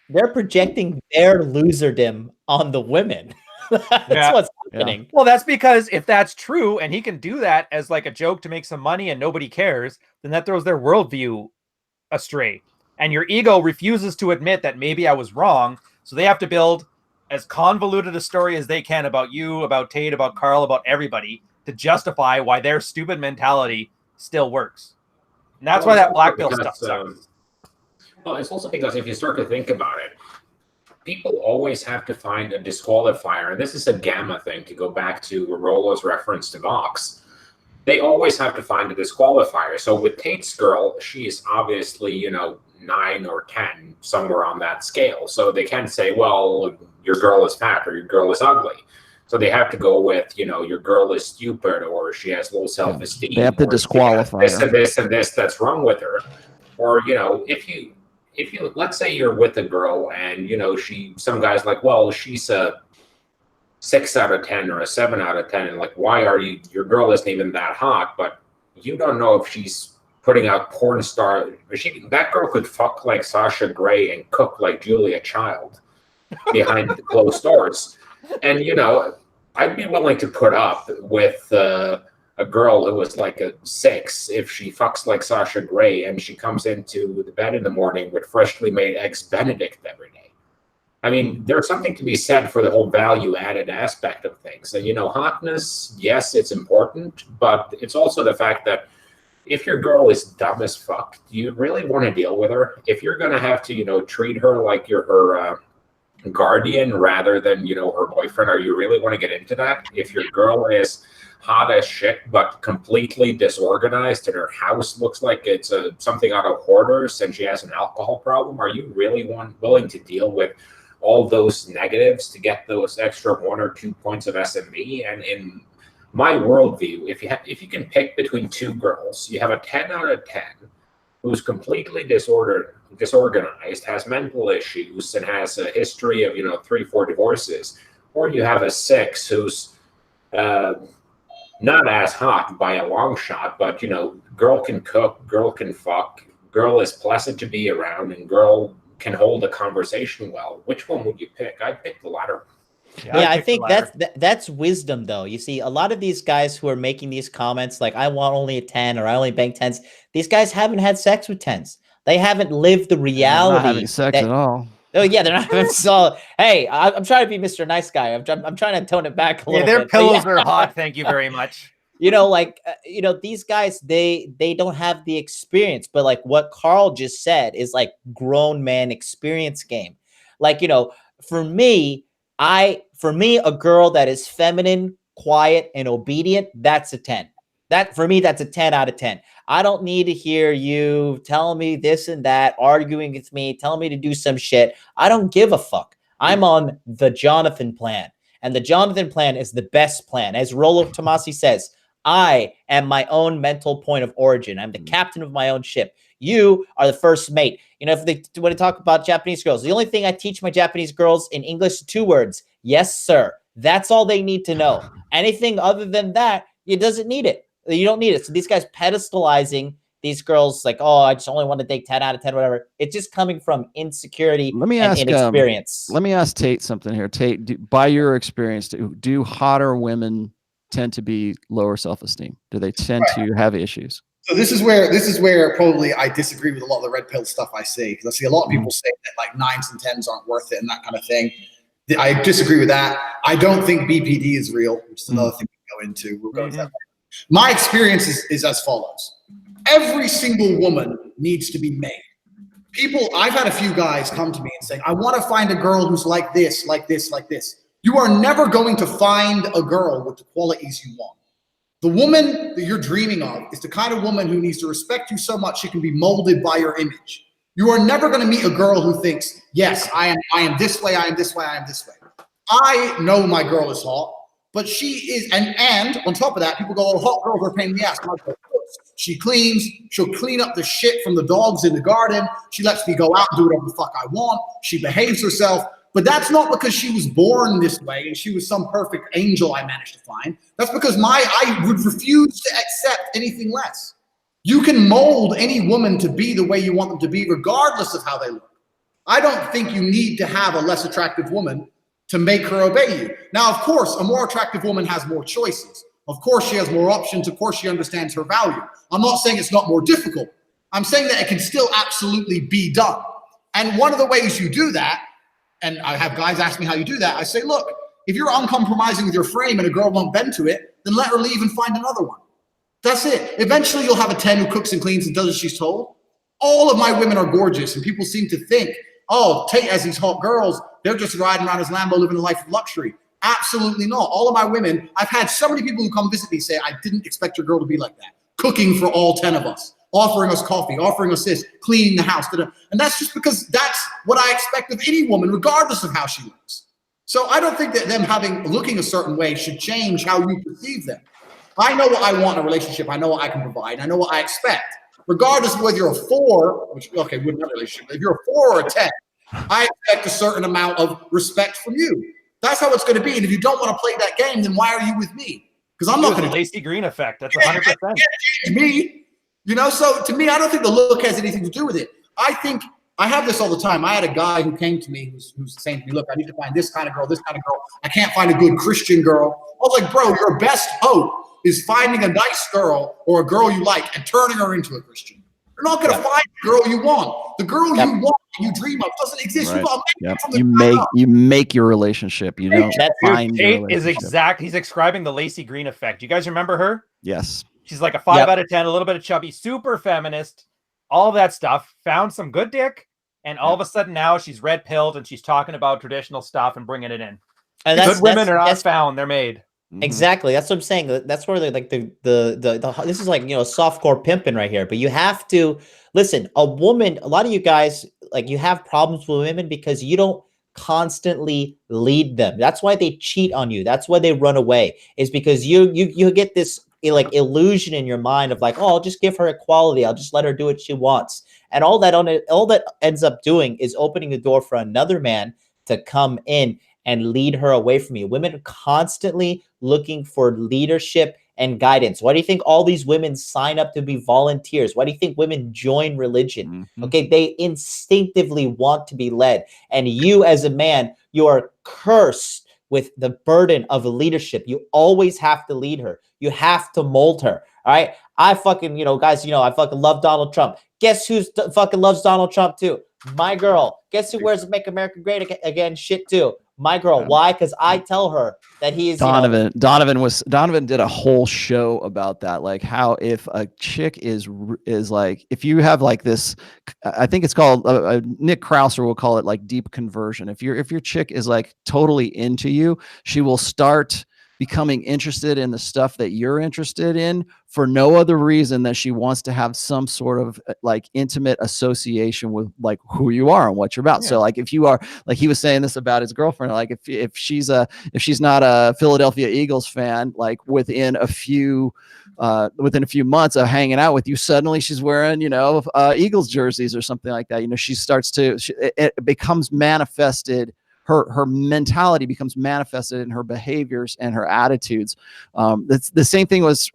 They're projecting their loserdom on the women. That's what's happening. Yeah. Well, that's because if that's true and he can do that as like a joke to make some money and nobody cares, then that throws their worldview astray. And your ego refuses to admit that maybe I was wrong. So they have to build as convoluted a story as they can about you, about Tate, about Carl, about everybody to justify why their stupid mentality still works. And that's why that black pill stuff sucks. Well, it's also because if you start to think about it, people always have to find a disqualifier. And this is a gamma thing, to go back to Rollo's reference to Vox. They always have to find a disqualifier. So with Tate's girl, she is obviously, 9 or 10, somewhere on that scale. So they can't say, well, your girl is fat or your girl is ugly. So they have to go with, your girl is stupid, or she has low self-esteem. They have to disqualify this and this and this that's wrong with her. Or, if you let's say you're with a girl and, some guy's like, well, she's a 6 out of 10 or a 7 out of 10, and like, why are you, your girl isn't even that hot, but you don't know if she's putting out porn star. That girl could fuck like Sasha Grey and cook like Julia Child behind the closed doors. And, you know, I'd be willing to put up with a girl who was like a 6 if she fucks like Sasha Grey and she comes into the bed in the morning with freshly made eggs Benedict every day. I mean, there's something to be said for the whole value-added aspect of things. And, you know, hotness, yes, it's important, but it's also the fact that if your girl is dumb as fuck, do you really want to deal with her? If you're going to have to, you know, treat her like you're her guardian rather than, you know, her boyfriend, are you really want to get into that? If your girl is hot as shit but completely disorganized and her house looks like it's something out of Hoarders and she has an alcohol problem, are you really willing to deal with all those negatives to get those extra 1 or 2 points of SME? And in my worldview, if you can pick between 2 girls, you have a 10 out of 10 who's completely disorganized, has mental issues, and has a history of, you know, 3-4 divorces, or you have a 6 who's not as hot by a long shot, but, you know, girl can cook, girl can fuck, girl is pleasant to be around, and girl can hold a conversation well. Which one would you pick? I'd pick the latter. Yeah, I think that's wisdom, though. You see, a lot of these guys who are making these comments, like, I want only a 10 or I only bank 10s, these guys haven't had sex with 10s. They haven't lived the reality. Not having sex at all. Oh, yeah, they're not having so. Hey, I'm trying to be Mr. Nice Guy. I'm trying to tone it back a little bit. Their pillows are hot. Thank you very much. You know, like, you know, these guys, they don't have the experience, but like what Carl just said is like grown man experience game. Like, you know, for me, a girl that is feminine, quiet, and obedient, that's a 10. That, for me, that's a 10 out of 10. I don't need to hear you telling me this and that, arguing with me, telling me to do some shit. I don't give a fuck. I'm on the Jonathan plan. And the Jonathan plan is the best plan. As Rollo Tomasi says, I am my own mental point of origin. I'm the captain of my own ship. You are the first mate. You know, if they want to talk about Japanese girls, the only thing I teach my Japanese girls in English, 2 words. Yes, sir. That's all they need to know. Anything other than that, it doesn't need it. You don't need it. So these guys pedestalizing these girls like, oh, I just only want to date 10 out of 10, whatever. It's just coming from insecurity and inexperience. Let me ask Tate something here. Tate, by your experience, do hotter women tend to be lower self-esteem? Do they tend to have issues? So this is where probably I disagree with a lot of the red pill stuff I see, because I see a lot of people say that like 9s and 10s aren't worth it and that kind of thing. I disagree with that. I don't think BPD is real, which is another thing we go into. We'll go into that later. My experience is as follows. Every single woman needs to be made. I've had a few guys come to me and say, I want to find a girl who's like this, like this, like this. You are never going to find a girl with the qualities you want. The woman that you're dreaming of is the kind of woman who needs to respect you so much she can be molded by your image. You are never going to meet a girl who thinks, yes, I am this way, I am this way, I am this way. I know my girl is hot, but she is, and on top of that, people go, oh, hot girls are a pain in the ass. She cleans, she'll clean up the shit from the dogs in the garden. She lets me go out and do whatever the fuck I want. She behaves herself. But that's not because she was born this way and she was some perfect angel I managed to find. That's because I would refuse to accept anything less. You can mold any woman to be the way you want them to be, regardless of how they look. I don't think you need to have a less attractive woman to make her obey you. Now, of course, a more attractive woman has more choices. Of course, she has more options. Of course, she understands her value. I'm not saying it's not more difficult. I'm saying that it can still absolutely be done. And one of the ways you do that, and I have guys ask me how you do that, I say, look, if you're uncompromising with your frame and a girl won't bend to it, then let her leave and find another one. That's it. Eventually, you'll have a 10 who cooks and cleans and does as she's told. All of my women are gorgeous, and people seem to think, oh, Tate has these hot girls. They're just riding around his Lambo, living a life of luxury. Absolutely not. All of my women, I've had so many people who come visit me say, I didn't expect your girl to be like that. Cooking for all 10 of us, offering us coffee, offering us this, cleaning the house. And that's just because that's what I expect of any woman, regardless of how she looks. So I don't think that them looking a certain way should change how you perceive them. I know what I want in a relationship. I know what I can provide. I know what I expect. Regardless of whether you're a 4, which, okay, wouldn't have a relationship. If you're a 4 or a 10, I expect a certain amount of respect from you. That's how it's going to be. And if you don't want to play that game, then why are you with me? Because I'm not going to. Lacey Green effect. That's 100%. Change me. You know, so to me, I don't think the look has anything to do with it. I think I have this all the time. I had a guy who came to me who's saying to me, look, I need to find this kind of girl, this kind of girl. I can't find a good Christian girl. I was like, bro, your best hope is finding a nice girl or a girl you like and turning her into a Christian. You're not going to find the girl you want. The girl you want and you dream of doesn't exist. Right. You you make your relationship. You don't find your Tate is exact. He's describing the Lacey Green effect. You guys remember her? Yes. She's like a 5 out of 10, a little bit of chubby, super feminist, all that stuff. Found some good dick, and all of a sudden now she's red pilled and she's talking about traditional stuff and bringing it in. And good women are not found; they're made. Exactly. That's what I'm saying. That's where they're like the this is like, you know, softcore pimping right here. But you have to listen. A woman, a lot of you guys, like, you have problems with women because you don't constantly lead them. That's why they cheat on you. That's why they run away. Is because you get this like illusion in your mind of like, oh, I'll just give her equality. I'll just let her do what she wants. And all that ends up doing is opening the door for another man to come in and lead her away from you. Women are constantly looking for leadership and guidance. Why do you think all these women sign up to be volunteers? Why do you think women join religion? Okay, they instinctively want to be led. And you as a man, you are cursed with the burden of leadership. You always have to lead her. You have to mold her. All right. I fucking, you know, guys, you know, I fucking love Donald Trump. Guess who's fucking loves Donald Trump too? My girl. Guess who wears Make America Great Again shit too? My girl. Why? Because I tell her that he is Donovan. You know, Donovan did a whole show about that, like how if a chick is like, if you have like this, I think it's called Nick Krauser will call it like deep conversion. If your chick is like totally into you, she will start becoming interested in the stuff that you're interested in for no other reason than she wants to have some sort of like intimate association with like who you are and what you're about. Yeah. So like if you are, like he was saying this about his girlfriend, like if she's not a Philadelphia Eagles fan, like within a few months of hanging out with you, suddenly she's wearing, you know, Eagles jerseys or something like that. You know, she starts to, it becomes manifested. Her mentality becomes manifested in her behaviors and her attitudes. That's the same thing was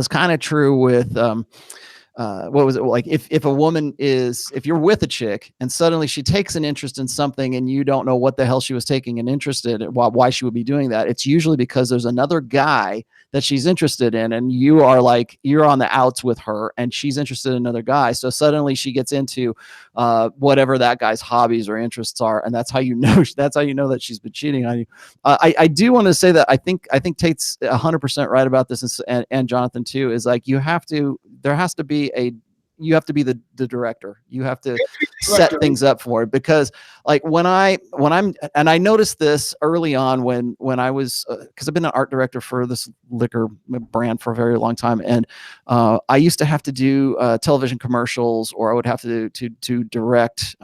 kind of true with what was it like if a woman if you're with a chick and suddenly she takes an interest in something and you don't know what the hell she was taking an interest in, why she would be doing that, it's usually because there's another guy that she's interested in and you're on the outs with her and she's interested in another guy. So suddenly she gets into whatever that guy's hobbies or interests are, and that's how you know that she's been cheating on you. I do want to say that I think Tate's 100% right about this, and Jonathan too, is like you have to be the director. You have to set things up for it, because like when I'm and I noticed this early on when I was because I've been an art director for this liquor brand for a very long time, and I used to have to do television commercials, or I would have to direct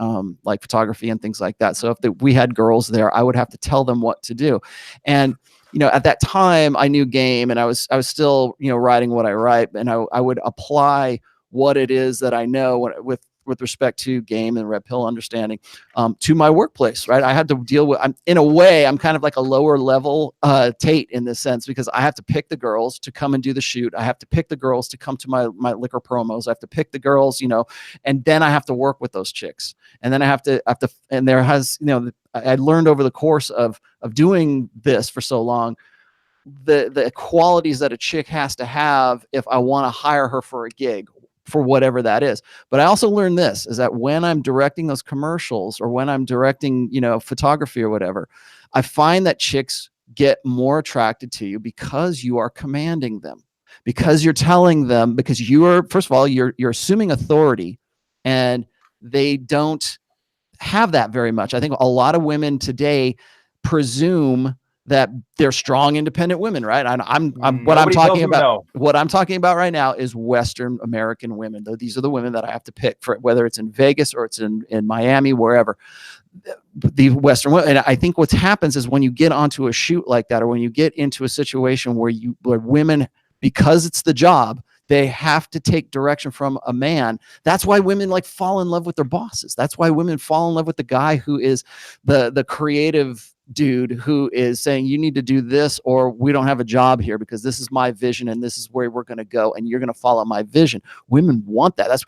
like photography and things like that. So if we had girls there, I would have to tell them what to do. And you know, at that time I knew game, and I was still, you know, writing what I write, and I would apply what it is that I know with respect to game and red pill understanding to my workplace, right? I had to deal with, in a way, I'm kind of like a lower level Tate in this sense, because I have to pick the girls to come and do the shoot. I have to pick the girls to come to my liquor promos. I have to pick the girls, you know, and then I have to work with those chicks. And then I have to, and there has, you know, I learned over the course of doing this for so long, the qualities that a chick has to have if I want to hire her for a gig, for whatever that is. But I also learned this, is that when I'm directing those commercials, or when I'm directing, you know, photography or whatever, I find that chicks get more attracted to you because you are commanding them, because you're telling them, because you are, first of all, you're assuming authority, and they don't have that very much. I think a lot of women today presume that they're strong, independent women, right? What I'm talking about right now is Western American women. These are the women that I have to pick for, whether it's in Vegas or it's in Miami, wherever. The Western women. And I think what happens is when you get onto a shoot like that, or when you get into a situation where women, because it's the job, They have to take direction from a man. That's why women like fall in love with their bosses. That's why women fall in love with the guy who is the creative dude who is saying, you need to do this or we don't have a job here because this is my vision and this is where we're going to go and you're going to follow my vision. Women want that. That's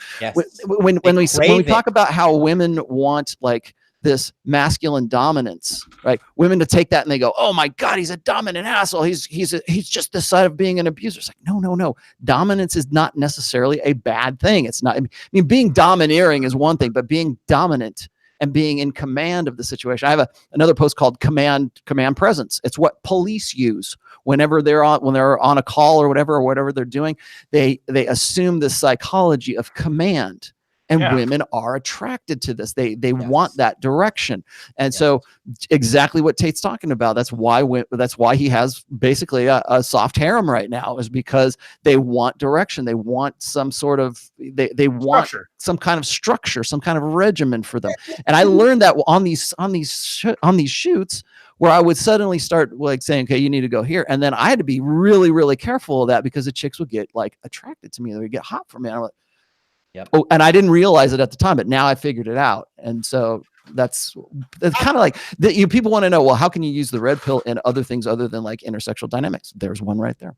when we talk about how women want like this masculine dominance, right? Women to take that and they go, oh my God, he's a dominant asshole. He's just the side of being an abuser. It's like, no. Dominance is not necessarily a bad thing. It's not, I mean, being domineering is one thing, but being dominant and being in command of the situation. I have another post called command presence. It's what police use whenever they're on a call or whatever they're doing. They assume the psychology of command. And women are attracted to this. They want that direction. And so exactly what Tate's talking about. That's why he has basically a soft harem right now, is because they want direction. They want some sort of, they want some kind of structure, some kind of regimen for them. And I learned that on these shoots where I would suddenly start like saying, okay, you need to go here. And then I had to be really, really careful of that because the chicks would get like attracted to me. They would get hot for me. And I'm like, oh, and I didn't realize it at the time, but now I figured it out. And so that's kind of like people want to know, well, how can you use the red pill and other things other than like intersexual dynamics? There's one right there.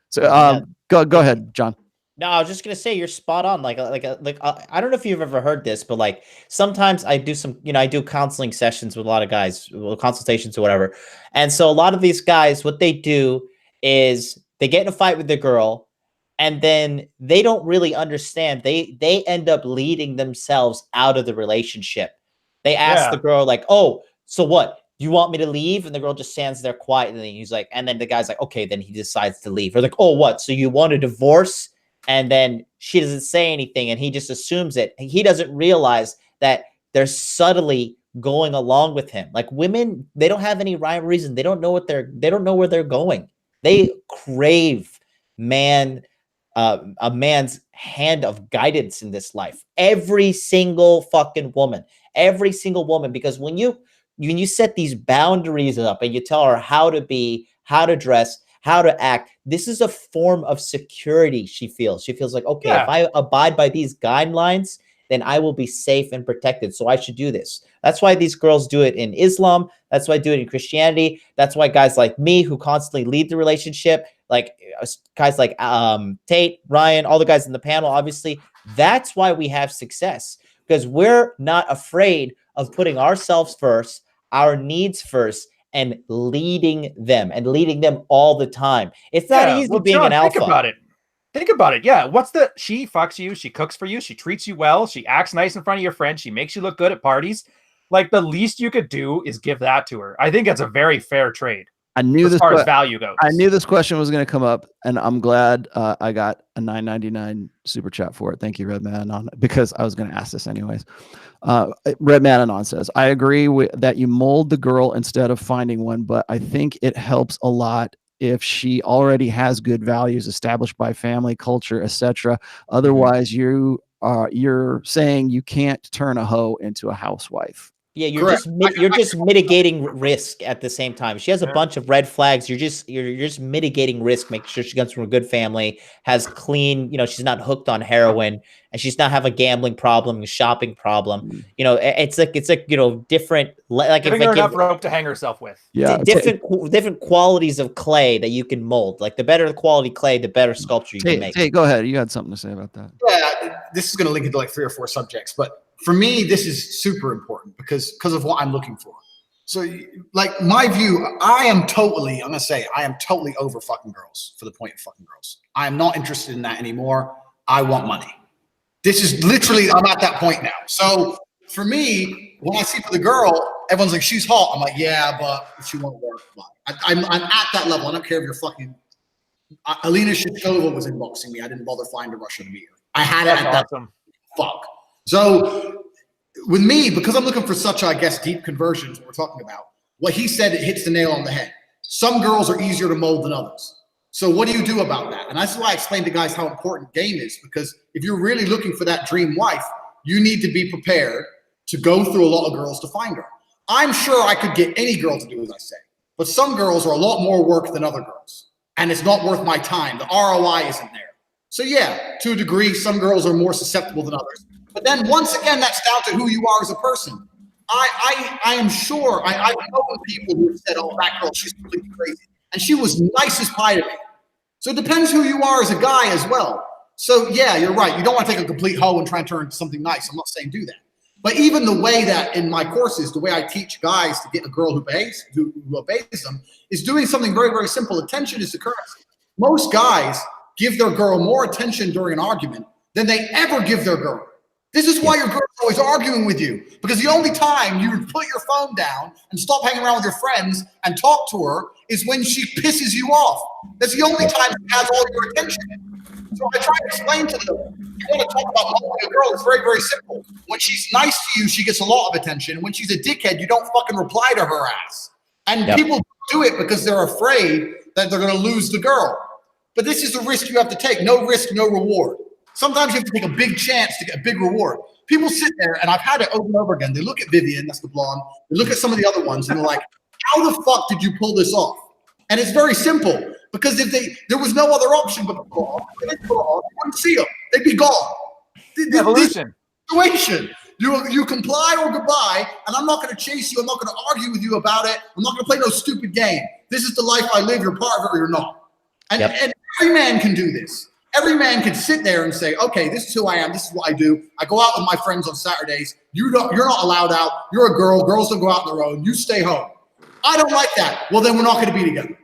So go ahead, John. No, I was just gonna say you're spot on. Like I don't know if you've ever heard this, but like sometimes I do I do counseling sessions with a lot of guys, consultations or whatever. And so a lot of these guys, what they do is they get in a fight with the girl. And then they don't really understand. They end up leading themselves out of the relationship. They ask the girl like, "Oh, so what? You want me to leave?" And the girl just stands there quiet. And then he's like, and then the guy's like, "Okay." Then he decides to leave. Or like, "Oh, what? So you want a divorce?" And then she doesn't say anything, and he just assumes it. He doesn't realize that they're subtly going along with him. Like women, they don't have any rhyme or reason. They don't know where they're going. They crave a man's hand of guidance in this life. Every single fucking woman, because when you set these boundaries up and you tell her how to be, how to dress, how to act, this is a form of security. She feels like, okay, if I abide by these guidelines, then I will be safe and protected. So I should do this. That's why these girls do it in Islam. That's why I do it in Christianity. That's why guys like me who constantly lead the relationship, like guys like Tate, Ryan, all the guys in the panel, obviously, that's why we have success, because we're not afraid of putting ourselves first, our needs first, and leading them all the time. It's not easy being an alpha. Think about it. Yeah. She fucks you. She cooks for you. She treats you well. She acts nice in front of your friends. She makes you look good at parties. Like the least you could do is give that to her. I think it's a very fair trade. I knew as far as value goes. I knew this question was going to come up, and I'm glad I got a $9.99 super chat for it. Thank you, Red Man Anon, because I was going to ask this anyways. Red Man Anon says, I agree that you mold the girl instead of finding one, but I think it helps a lot if she already has good values established by family, culture, etc. Otherwise, you're saying you can't turn a hoe into a housewife. Yeah, you're just mitigating risk at the same time. She has a bunch of red flags. You're just mitigating risk, making sure she comes from a good family, has clean, she's not hooked on heroin, and she's not have a gambling problem, a shopping problem. It's like different, like giving her enough rope to hang herself with. Yeah, different qualities of clay that you can mold. Like the better the quality clay, the better sculpture you can make. Hey, go ahead. You had something to say about that. Yeah, this is going to link into like 3 or 4 subjects, but for me, this is super important because of what I'm looking for. So, like, my view, I'm totally over fucking girls for the point of fucking girls. I am not interested in that anymore. I want money. This is literally, I'm at that point now. So, for me, when I see for the girl, everyone's like, she's hot. I'm like, yeah, but she won't work. I'm at that level. I don't care if you're fucking. Alina Shishkova was inboxing me. I didn't bother flying to Russia to meet her. I had it at that. Fuck. So with me, because I'm looking for such, I guess, deep conversions, what we're talking about, what he said, it hits the nail on the head. Some girls are easier to mold than others. So what do you do about that? And that's why I explained to guys how important game is, because if you're really looking for that dream wife, you need to be prepared to go through a lot of girls to find her. I'm sure I could get any girl to do as I say, but some girls are a lot more work than other girls, and it's not worth my time. The ROI isn't there. So yeah, to a degree, some girls are more susceptible than others. But then once again, that's down to who you are as a person. I am sure, I know people who have said, oh, that girl, she's completely crazy. And she was nice as pie to me. So it depends who you are as a guy as well. So yeah, you're right. You don't want to take a complete hoe and try and turn it into something nice. I'm not saying do that. But even the way that in my courses, the way I teach guys to get a girl who obeys them, is doing something very, very simple. Attention is the currency. Most guys give their girl more attention during an argument than they ever give their girl. This is why your girl's always arguing with you, because the only time you put your phone down and stop hanging around with your friends and talk to her is when she pisses you off. That's the only time she has all your attention. So I try to explain to them, you want to talk about molding a girl, it's very, very simple. When she's nice to you, she gets a lot of attention. When she's a dickhead, you don't fucking reply to her ass. And people do it because they're afraid that they're going to lose the girl. But this is the risk you have to take. No risk, no reward. Sometimes you have to take a big chance to get a big reward. People sit there, and I've had it over and over again. They look at Vivian, that's the blonde. They look at some of the other ones, and they're like, how the fuck did you pull this off? And it's very simple, because if there was no other option but to pull off, they pull off, you wouldn't see them. They'd be gone. Evolution. This situation. You comply or goodbye, and I'm not going to chase you. I'm not going to argue with you about it. I'm not going to play no stupid game. This is the life I live. You're part of it or you're not. And every man can do this. Every man can sit there and say, okay, this is who I am. This is what I do. I go out with my friends on Saturdays. You're not allowed out. You're a girl. Girls don't go out on their own. You stay home. I don't like that. Well, then we're not going to be together.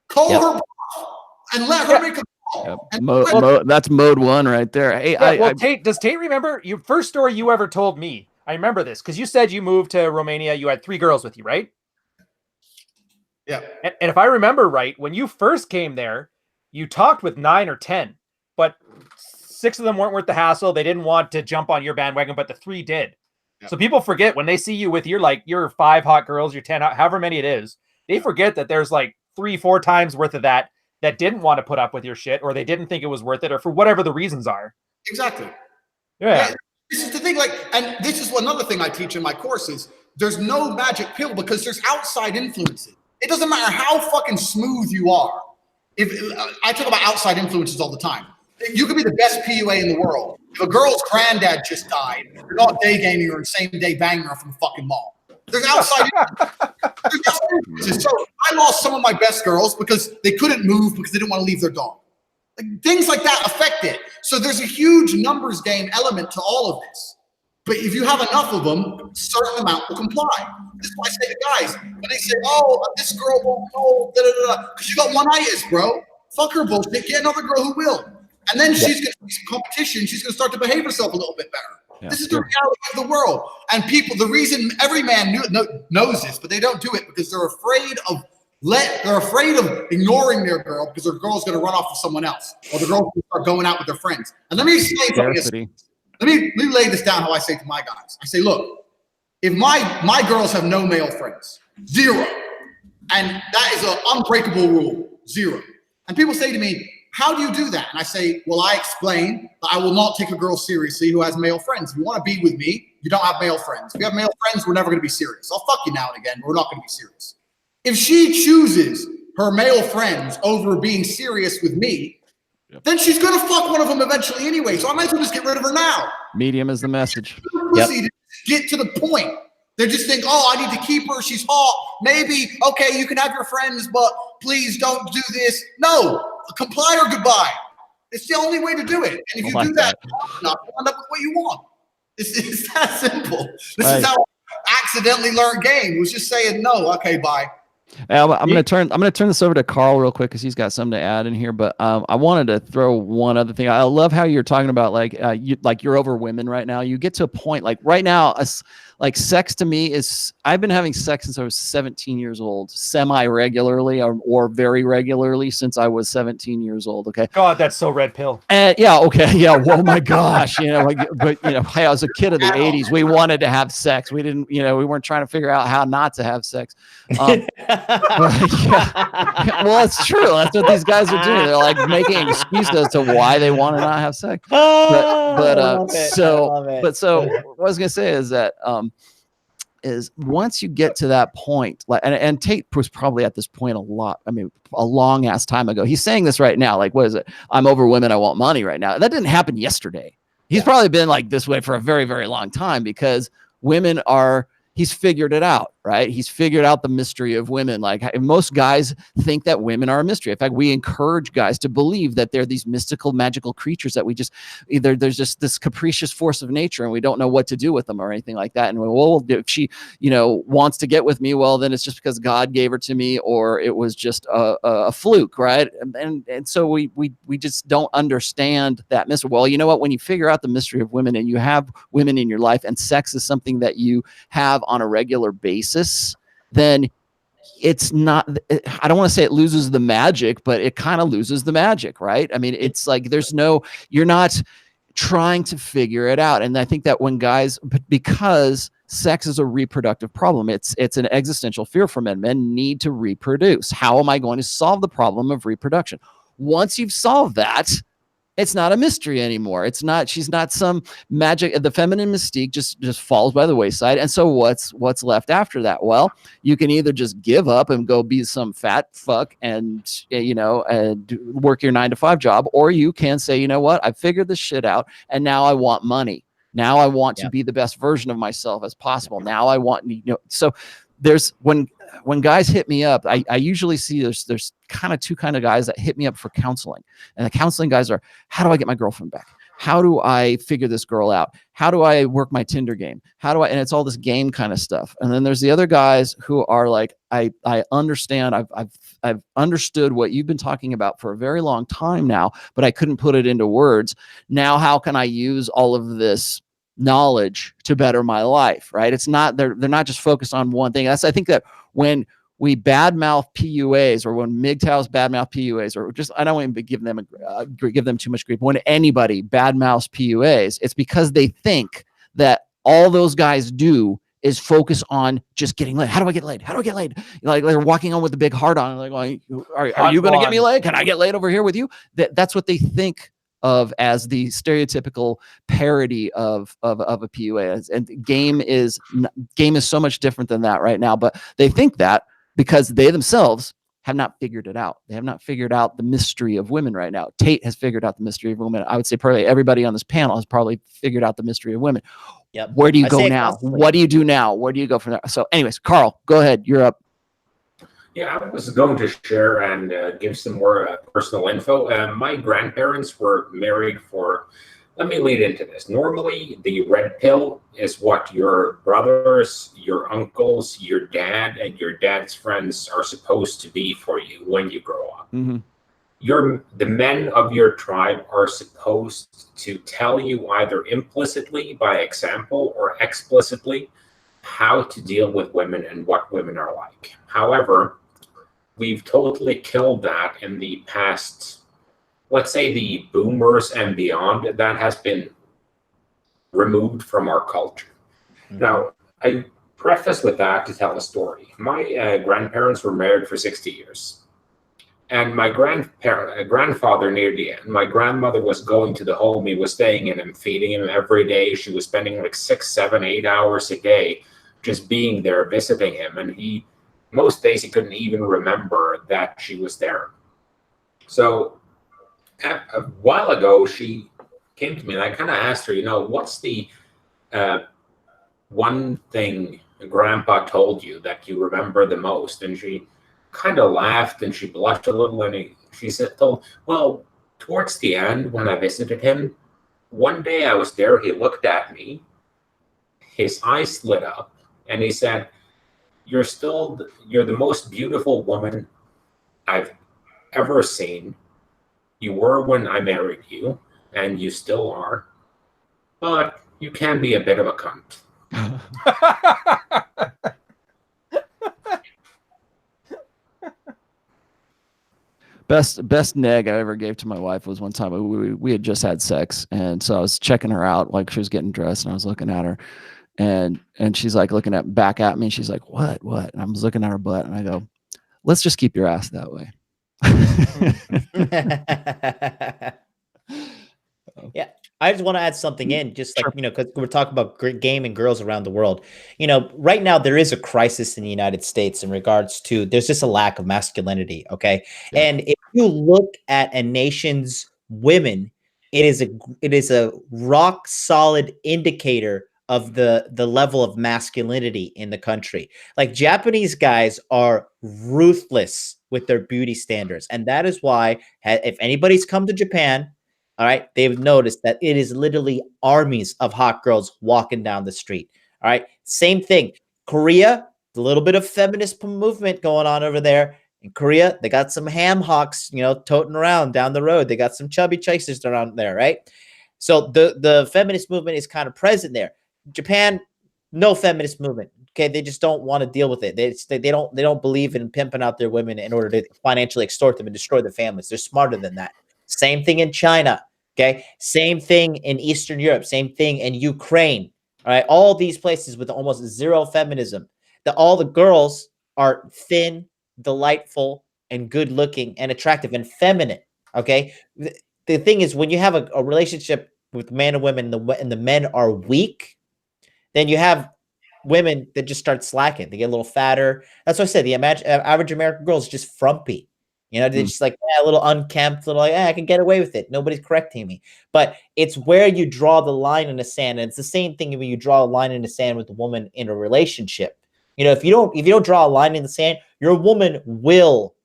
Call her and let her make a call. That's mode one right there. Hey, Tate, does Tate remember your first story you ever told me? I remember this because you said you moved to Romania. You had 3 girls with you, right? Yeah. And if I remember right, when you first came there, you talked with 9 or 10. But 6 of them weren't worth the hassle. They didn't want to jump on your bandwagon, but the 3 did. Yep. So people forget when they see you with your 5 hot girls, your 10, however many it is, they forget that there's like 3-4 times worth of that didn't want to put up with your shit, or they didn't think it was worth it, or for whatever the reasons are. Exactly. Yeah. This is the thing, and this is another thing I teach in my courses. There's no magic pill because there's outside influences. It doesn't matter how fucking smooth you are. If I talk about outside influences all the time. You could be the best PUA in the world. If a girl's granddad just died, you're not day gaming her and same day banging her from the fucking mall. There's outside influences. So I lost some of my best girls because they couldn't move because they didn't want to leave their dog. Like, things like that affect it. So there's a huge numbers game element to all of this. But if you have enough of them, a certain amount will comply. This is why I say to guys, when they say, oh, this girl won't know, because you got one-itis, bro. Fuck her bullshit. Get another girl who will. And then she's going to see some competition. She's going to start to behave herself a little bit better. Yeah. This is the reality of the world. And people, the reason every man knows this, but they don't do it because they're afraid of ignoring their girl because their girl's going to run off with someone else, or the girl's going to start going out with their friends. And let me explain something. Let me lay this down how I say to my guys. I say, look, if my girls have no male friends, 0, and that is an unbreakable rule, 0. And people say to me, how do you do that? And I say, well, I explain that I will not take a girl seriously who has male friends. If you want to be with me, you don't have male friends. If you have male friends, we're never going to be serious. I'll fuck you now and again, but we're not going to be serious. If she chooses her male friends over being serious with me, then she's going to fuck one of them eventually anyway. So I might as well just get rid of her now. Medium is the message. To get to the point. They just think, oh, I need to keep her. She's hot. Maybe, okay, you can have your friends, but please don't do this. No, comply or goodbye. It's the only way to do it. And if you do that, you'll end up with what you want. It's that simple. This is how I accidentally learned game. Was just saying no. Okay, bye. I'm gonna turn this over to Carl real quick because he's got something to add in here. But I wanted to throw one other thing. I love how you're talking about you're over women right now. You get to a point like right now, like sex to me is I've been having sex since I was 17 years old, semi-regularly or very regularly since I was 17 years old. Okay. God, that's so red pill. Yeah. Okay. Yeah. Oh my gosh. But hey, I was a kid of the 80s. We wanted to have sex. We didn't. We weren't trying to figure out how not to have sex. Well, it's true. That's what these guys are doing. They're like making excuses as to why they want to not have sex. So what I was gonna say is that is once you get to that point, like, and Tate was probably at this point a long ass time ago. He's saying this right now. Like, what is it? I'm over women. I want money right now. That didn't happen yesterday. He's probably been like this way for a very, very long time because he's figured it out, right? He's figured out the mystery of women. Like most guys think that women are a mystery. In fact, we encourage guys to believe that they're these mystical, magical creatures that there's just this capricious force of nature and we don't know what to do with them or anything like that. And if she, wants to get with me, well, then it's just because God gave her to me or it was just a fluke, right? And so we just don't understand that mystery. Well, you know what? When you figure out the mystery of women and you have women in your life and sex is something that you have on a regular basis, then it's not, I don't want to say it loses the magic, but it kind of loses the magic, right? I mean, it's like you're not trying to figure it out. And I think that when guys, because sex is a reproductive problem, it's an existential fear for men. Men need to reproduce. How am I going to solve the problem of reproduction? Once you've solved that, it's not a mystery anymore. She's not some magic. The feminine mystique just falls by the wayside. And so what's left after that? Well, you can either just give up and go be some fat fuck and, and work your 9-to-5 job, or you can say, you know what? I figured this shit out and now I want money. Now I want to be the best version of myself as possible. Now I want, so there's when guys hit me up, I usually see there's kind of two kind of guys that hit me up for counseling. And the counseling guys are, how do I get my girlfriend back? How do I figure this girl out? How do I work my Tinder game? And it's all this game kind of stuff. And then there's the other guys who are like, I understand. I've understood what you've been talking about for a very long time now, but I couldn't put it into words. Now, how can I use all of this knowledge to better my life, right? It's not, they're not just focused on one thing. I think that when we badmouth PUAs or when MGTOWs badmouth PUAs, or just, I don't want to give them too much grief. When anybody badmouths PUAs, it's because they think that all those guys do is focus on just getting laid. How do I get laid? How do I get laid? Like they're walking on with a big heart on. Like, are you going to get me laid? Can I get laid over here with you? That's what they think of as the stereotypical parody of a PUA. And game is so much different than that right now. But they think that because they themselves have not figured it out. They have not figured out the mystery of women right now. Tate has figured out the mystery of women. I would say probably everybody on this panel has probably figured out the mystery of women. Yep. Where do you go now? What do you do now? Where do you go from there? So anyways, Carl, go ahead. You're up. Yeah, I was going to share and give some more personal info. My grandparents were married for, let me lead into this. Normally, the red pill is what your brothers, your uncles, your dad, and your dad's friends are supposed to be for you when you grow up. Mm-hmm. The men of your tribe are supposed to tell you either implicitly by example or explicitly how to deal with women and what women are like. However, we've totally killed that in the past, let's say the boomers and beyond. That has been removed from our culture. Mm-hmm. Now, I preface with that to tell a story. My grandparents were married for 60 years. And my grandfather near the end, my grandmother was going to the home he was staying in and feeding him every day. She was spending like 6, 7, 8 hours a day just being there, visiting him. And most days he couldn't even remember that she was there. So a while ago, she came to me and I kind of asked her, what's the one thing Grandpa told you that you remember the most? And she kind of laughed and she blushed a little and she said, well, towards the end when I visited him, one day I was there, he looked at me, his eyes lit up and he said, you're the most beautiful woman I've ever seen. You were when I married you and you still are, but you can be a bit of a cunt. Best neg I ever gave to my wife was one time we had just had sex, and so I was checking her out, like she was getting dressed, and I was looking at her, and she's like looking back at me, and she's like, what? And I was looking at her butt, and I go, let's just keep your ass that way. Yeah, I just want to add something in, just like, because we're talking about game and girls around the world. Right now there is a crisis in the United States in regards to, there's just a lack of masculinity. Okay. Yeah. And if you look at a nation's women, it is a rock solid indicator of the level of masculinity in the country. Like, Japanese guys are ruthless with their beauty standards. And that is why, if anybody's come to Japan, all right, they've noticed that it is literally armies of hot girls walking down the street. All right, same thing. Korea, a little bit of feminist movement going on over there. In Korea, they got some ham hocks, toting around down the road. They got some chubby chasers around there, right? So the feminist movement is kind of present there. Japan, no feminist movement. Okay, they just don't want to deal with it. They don't believe in pimping out their women in order to financially extort them and destroy their families. They're smarter than that. Same thing in China. Okay. Same thing in Eastern Europe. Same thing in Ukraine. All right. All these places with almost zero feminism. All the girls are thin, delightful, and good looking and attractive and feminine. Okay. The thing is, when you have a relationship with man and women and the men are weak, then you have women that just start slacking. They get a little fatter. That's what I said. The average American girl is just frumpy. They're just like, a little unkempt, little like, I can get away with it. Nobody's correcting me. But it's where you draw the line in the sand. And it's the same thing when you draw a line in the sand with a woman in a relationship. If you don't draw a line in the sand, your woman will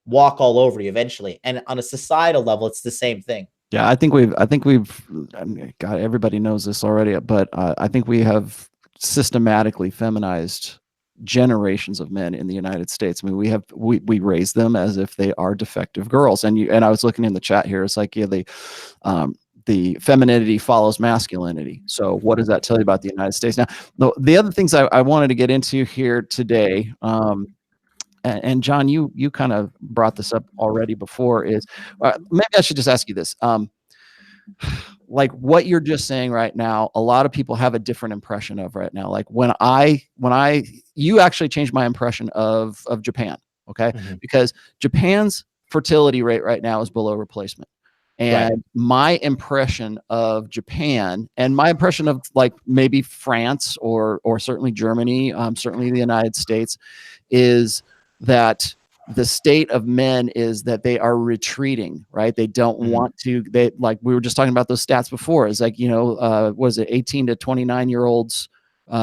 walk all over you eventually. And on a societal level, it's the same thing. Yeah, I think we've, I mean, God, everybody knows this already, but I think we have systematically feminized generations of men in the United States. I mean, we raise them as if they are defective girls. And I was looking in the chat here. It's like, yeah, the femininity follows masculinity. So what does that tell you about the United States? Now, the other things I wanted to get into here today, and John, you kind of brought this up already before, is maybe I should just ask you this. Like what you're just saying right now, a lot of people have a different impression of right now. Like you actually changed my impression of Japan. Okay. Mm-hmm. Because Japan's fertility rate right now is below replacement. And my impression of Japan and my impression of like maybe France or certainly Germany, certainly the United States, is that the state of men is that they are retreating, right? They don't want to, like we were just talking about those stats before. It's like, was it 18 to 29-year-olds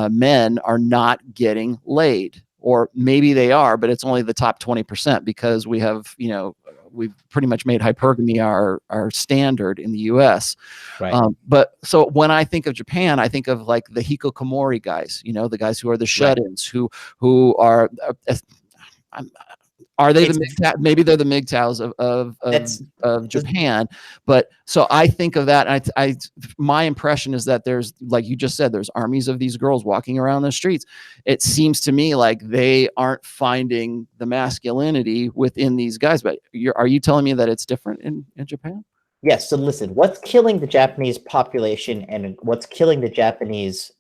men are not getting laid, or maybe they are, but it's only the top 20% because we have, we've pretty much made hypergamy our standard in the US. Right. But so when I think of Japan, I think of like the hikikomori guys, the guys who are the shut-ins, who are they maybe they're the MGTOWs of Japan. But so I think of that. And my impression is that there's, like you just said, there's armies of these girls walking around the streets. It seems to me like they aren't finding the masculinity within these guys. But are you telling me that it's different in Japan? Yes. So listen, what's killing the Japanese population and what's killing the Japanese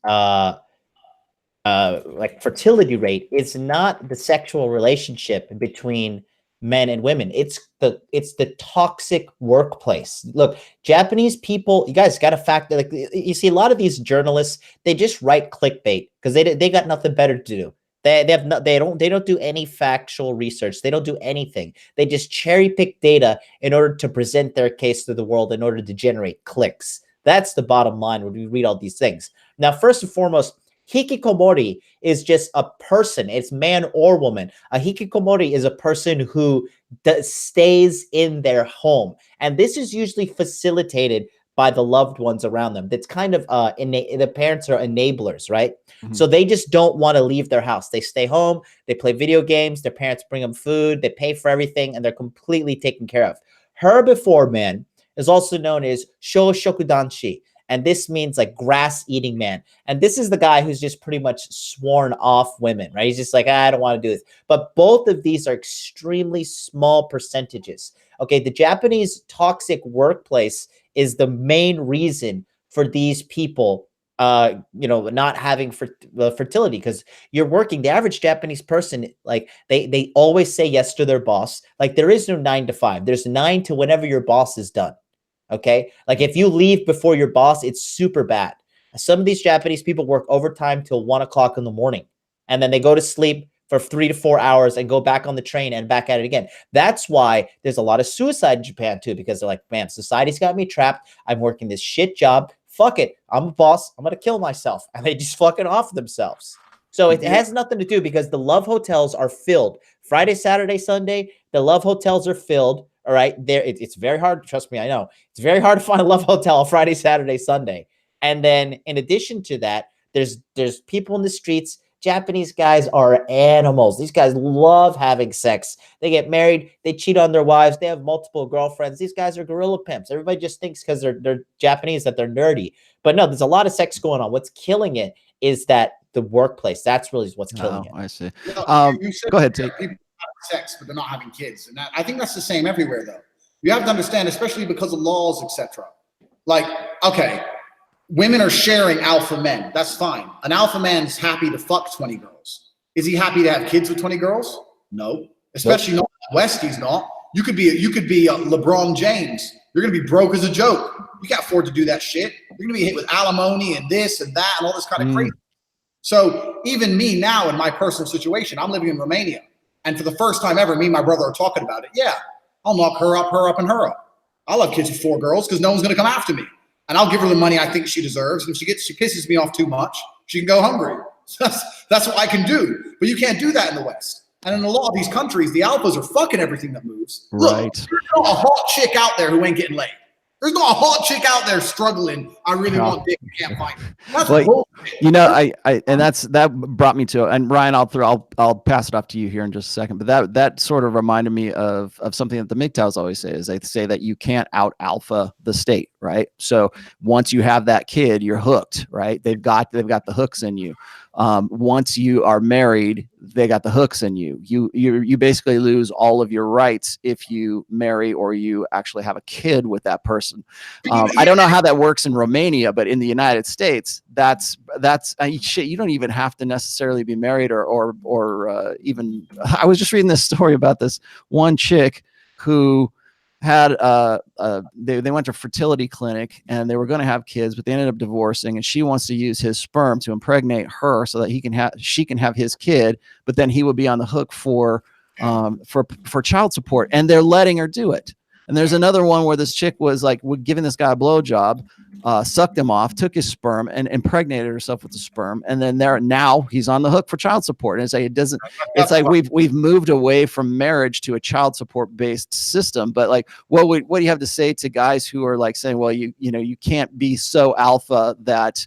like fertility rate is not the sexual relationship between men and women. It's the toxic workplace. Look, Japanese people, you guys got to factor, like you see a lot of these journalists, they just write clickbait because they got nothing better to do. They don't do any factual research. They don't do anything. They just cherry pick data in order to present their case to the world in order to generate clicks. That's the bottom line when we read all these things. Now, first and foremost, hikikomori is just a person. It's man or woman. A hikikomori is a person who stays in their home. And this is usually facilitated by the loved ones around them. That's kind of the parents are enablers, right? Mm-hmm. So they just don't want to leave their house. They stay home. They play video games. Their parents bring them food. They pay for everything, and they're completely taken care of. Herbivore man is also known as shoshokudanshi. And this means like grass-eating man. And this is the guy who's just pretty much sworn off women, right? He's just like, I don't want to do this. But both of these are extremely small percentages. Okay, the Japanese toxic workplace is the main reason for these people, not having fertility, because you're working. The average Japanese person, like they always say yes to their boss. Like there is no 9 to 5. There's 9 to whenever your boss is done. Okay. Like if you leave before your boss, it's super bad. Some of these Japanese people work overtime till 1 o'clock in the morning, and then they go to sleep for 3 to 4 hours and go back on the train and back at it again. That's why there's a lot of suicide in Japan too, because they're like, man, society's got me trapped. I'm working this shit job. Fuck it. I'm a boss. I'm going to kill myself. And they just fucking off themselves. So it has nothing to do, because the love hotels are filled. Friday, Saturday, Sunday, the love hotels are filled. All right. It's very hard. Trust me, I know. It's very hard to find a love hotel on Friday, Saturday, Sunday. And then in addition to that, there's people in the streets. Japanese guys are animals. These guys love having sex. They get married. They cheat on their wives. They have multiple girlfriends. These guys are gorilla pimps. Everybody just thinks because they're Japanese that they're nerdy. But no, there's a lot of sex going on. What's killing it is that the workplace. That's really what's killing it. I see. You know, you said Go ahead, Tate. people have sex, but they're not having kids, and I think that's the same everywhere, though. You have to understand, especially because of laws, etc. Like, okay, women are sharing alpha men. That's fine. An alpha man's happy to fuck 20 girls. Is he happy to have kids with 20 girls? No. Especially not in the West, he's not. You could be LeBron James. You're gonna be broke as a joke. You can't afford to do that shit. You're gonna be hit with alimony and this and that and all this kind of crazy. So even me now in my personal situation, I'm living in Romania. And for the first time ever, me and my brother are talking about it. Yeah, I'll knock her up, and her up. I'll have kids with 4 girls because no one's gonna come after me. And I'll give her the money I think she deserves. And if she pisses me off too much, she can go hungry. That's what I can do. But you can't do that in the West. And in a lot of these countries, the alphas are fucking everything that moves. Right. Look, there's not a hot chick out there who ain't getting laid. There's not a hot chick out there struggling. I really want dick, you can't find it. That's bullshit. You know, and that brought me to, and Ryan, I'll pass it off to you here in just a second. But that sort of reminded me of something that the MGTOWs always say, is they say that you can't out alpha the state, right? So once you have that kid, you're hooked, right? They've got the hooks in you. Once you are married, they got the hooks in you. You basically lose all of your rights if you marry or you actually have a kid with that person. I don't know how that works in Romania, but in the United States, that's shit. You don't even have to necessarily be married or even. I was just reading this story about this one chick who had they went to a fertility clinic and they were going to have kids, but they ended up divorcing, and she wants to use his sperm to impregnate her so that she can have his kid, but then he would be on the hook for child support, and they're letting her do it. And there's another one where this chick was like giving this guy a blowjob, sucked him off, took his sperm, and impregnated herself with the sperm. And then now he's on the hook for child support. And it's like, it's like we've moved away from marriage to a child support based system. But like, what do you have to say to guys who are like saying, well, you can't be so alpha that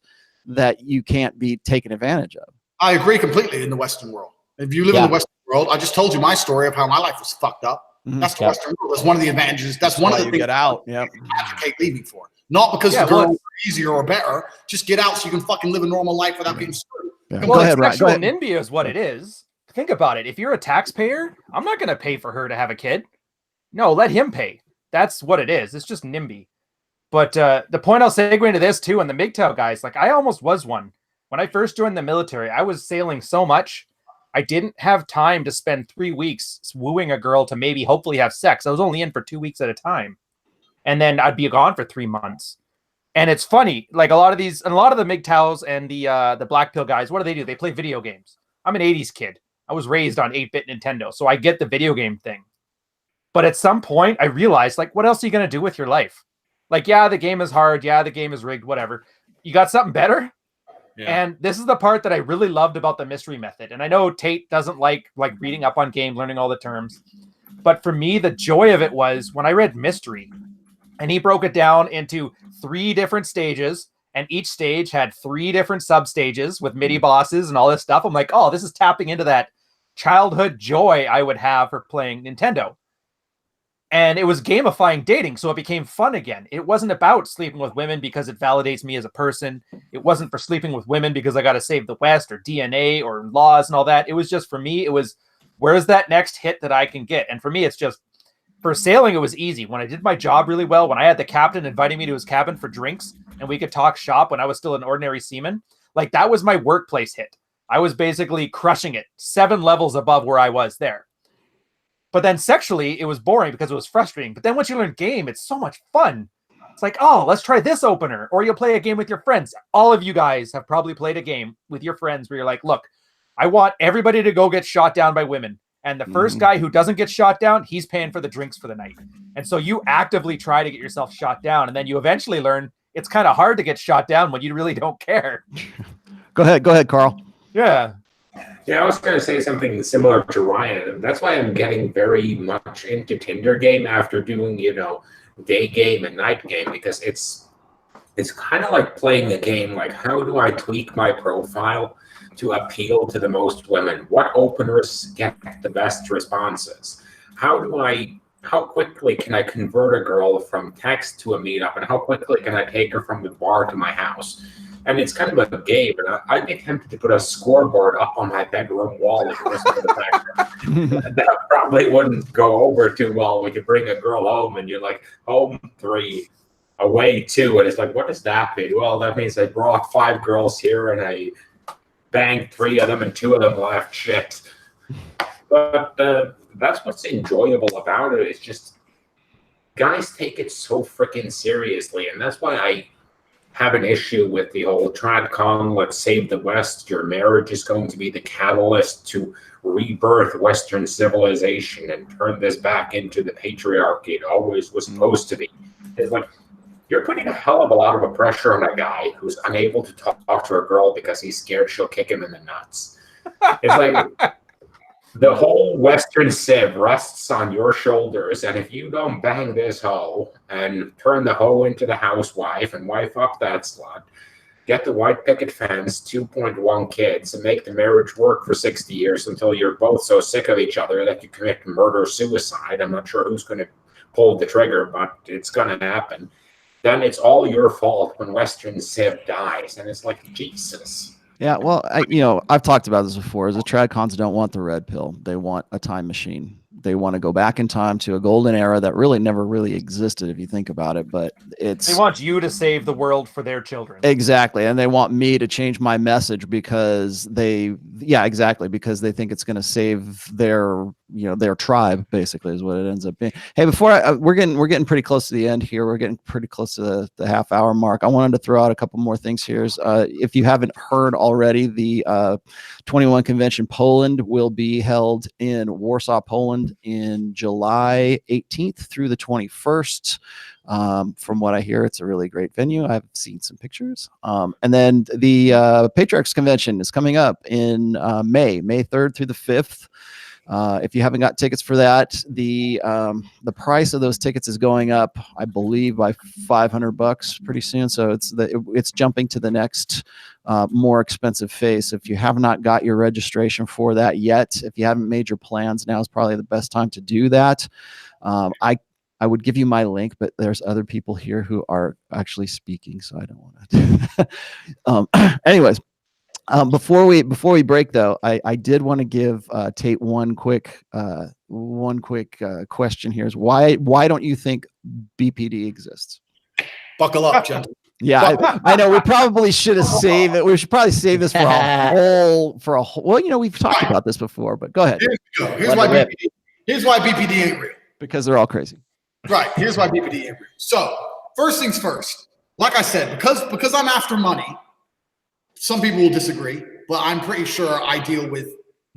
you can't be taken advantage of? I agree completely in the Western world. If you live in the Western world, I just told you my story of how my life was fucked up. That's the Western world. That's one of the advantages. That's one of the things get out. Yeah, advocate leaving for. Not because the girls are easier or better. Just get out so you can fucking live a normal life without getting screwed. Yeah. Well, Go ahead, sexual Ryan. NIMBY is what it is. Think about it. If you're a taxpayer, I'm not going to pay for her to have a kid. No, let him pay. That's what it is. It's just NIMBY. But the point I'll segue into this too, and the MGTOW guys, like I almost was one. When I first joined the military, I was sailing so much. I didn't have time to spend 3 weeks wooing a girl to maybe hopefully have sex. I was only in for 2 weeks at a time. And then I'd be gone for 3 months. And it's funny, like a lot of the MGTOWs and the Black Pill guys, what do? They play video games. I'm an 80s kid. I was raised on 8-bit Nintendo, so I get the video game thing. But at some point, I realized, like, what else are you going to do with your life? Like, yeah, the game is hard. Yeah, the game is rigged, whatever. You got something better? Yeah. And this is the part that I really loved about the mystery method. And I know Tate doesn't like reading up on game, learning all the terms. But for me, the joy of it was when I read mystery and he broke it down into 3 different stages, and each stage had 3 different sub-stages with mini bosses and all this stuff. I'm like, oh, this is tapping into that childhood joy I would have for playing Nintendo. And it was gamifying dating, so it became fun again. It wasn't about sleeping with women because it validates me as a person. It wasn't for sleeping with women because I got to save the West or DNA or laws and all that. It was just, for me, it was, where's that next hit that I can get? And for me, it's just, for sailing, it was easy. When I did my job really well, when I had the captain inviting me to his cabin for drinks and we could talk shop when I was still an ordinary seaman, like that was my workplace hit. I was basically crushing it 7 levels above where I was there. But then sexually, it was boring because it was frustrating. But then once you learn game, it's so much fun. It's like, oh, let's try this opener. Or you'll play a game with your friends. All of you guys have probably played a game with your friends where you're like, look, I want everybody to go get shot down by women. And the first guy who doesn't get shot down, he's paying for the drinks for the night. And so you actively try to get yourself shot down. And then you eventually learn it's kind of hard to get shot down when you really don't care. Go ahead, Carl. Yeah. Yeah, I was going to say something similar to Ryan. That's why I'm getting very much into Tinder game after doing, day game and night game, because it's kind of like playing a game. Like, how do I tweak my profile to appeal to the most women? What openers get the best responses? How quickly can I convert a girl from text to a meetup, and how quickly can I take her from the bar to my house? And it's kind of a game, and I'd be tempted to put a scoreboard up on my bedroom wall if it wasn't for the fact that probably wouldn't go over too well when you bring a girl home and you're like, home 3, away 2, and it's like, what does that mean? Well, that means I brought 5 girls here and I banged 3 of them and 2 of them left. Shit. But that's what's enjoyable about it. It's just guys take it so freaking seriously, and that's why I have an issue with the whole TradCon, let's save the West. Your marriage is going to be the catalyst to rebirth Western civilization and turn this back into the patriarchy it always was supposed to be. It's like, you're putting a hell of a lot of pressure on a guy who's unable to talk to a girl because he's scared she'll kick him in the nuts. It's like the whole Western civ rests on your shoulders, and if you don't bang this hoe and turn the hoe into the housewife and wife up that slut, get the white picket fence, 2.1 kids, and make the marriage work for 60 years until you're both so sick of each other that you commit murder-suicide. I'm not sure who's going to pull the trigger, but it's going to happen. Then it's all your fault when Western civ dies, and it's like, Jesus. Yeah, well, I've talked about this before. Is the TradCons don't want the red pill. They want a time machine. They want to go back in time to a golden era that really never really existed, if you think about it. But they want you to save the world for their children. Exactly. And they want me to change my message because because they think it's going to save their tribe, basically, is what it ends up being. Hey, before we're getting pretty close to the end here. We're getting pretty close to the half-hour mark. I wanted to throw out a couple more things here. If you haven't heard already, the 21 Convention Poland will be held in Warsaw, Poland in July 18th through the 21st. From what I hear, it's a really great venue. I've seen some pictures. And then the Patriarchs Convention is coming up in May 3rd through the 5th. If you haven't got tickets for that, the price of those tickets is going up, I believe, by $500 pretty soon. So it's jumping to the next more expensive phase. If you have not got your registration for that yet, if you haven't made your plans, now is probably the best time to do that. I would give you my link, but there's other people here who are actually speaking, so I don't want to. Anyways. Before we break though, I did want to give Tate one quick question here is why don't you think BPD exists? Buckle up, gentlemen. Yeah, I know we probably should have saved it. We should probably save this for a whole. Well, we've talked about this before, but go ahead. Here's why BPD ain't real. Because they're all crazy. Right. Here's why BPD ain't real. So first things first. Like I said, because I'm after money. Some people will disagree, but I'm pretty sure I deal with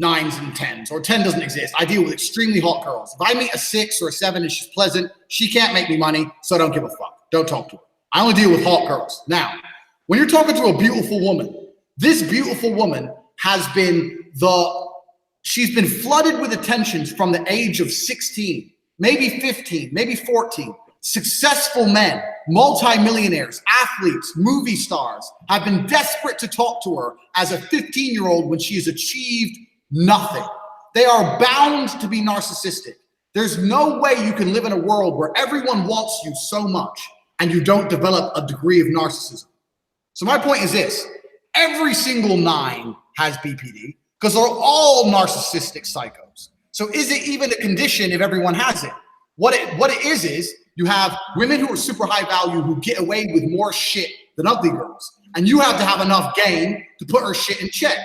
9s and 10s, or 10 doesn't exist. I deal with extremely hot girls. If I meet a 6 or a 7 and she's pleasant, she can't make me money, so I don't give a fuck. Don't talk to her. I only deal with hot girls. Now, when you're talking to a beautiful woman, this beautiful woman she's been flooded with attentions from the age of 16, maybe 15, maybe 14. Successful men, multimillionaires, athletes, movie stars have been desperate to talk to her as a 15-year-old when she has achieved nothing. They are bound to be narcissistic. There's no way you can live in a world where everyone wants you so much and you don't develop a degree of narcissism. So my point is this: every single 9 has BPD because they're all narcissistic psychos. So is it even a condition if everyone has it? What it is you have women who are super high value who get away with more shit than ugly girls. And you have to have enough game to put her shit in check.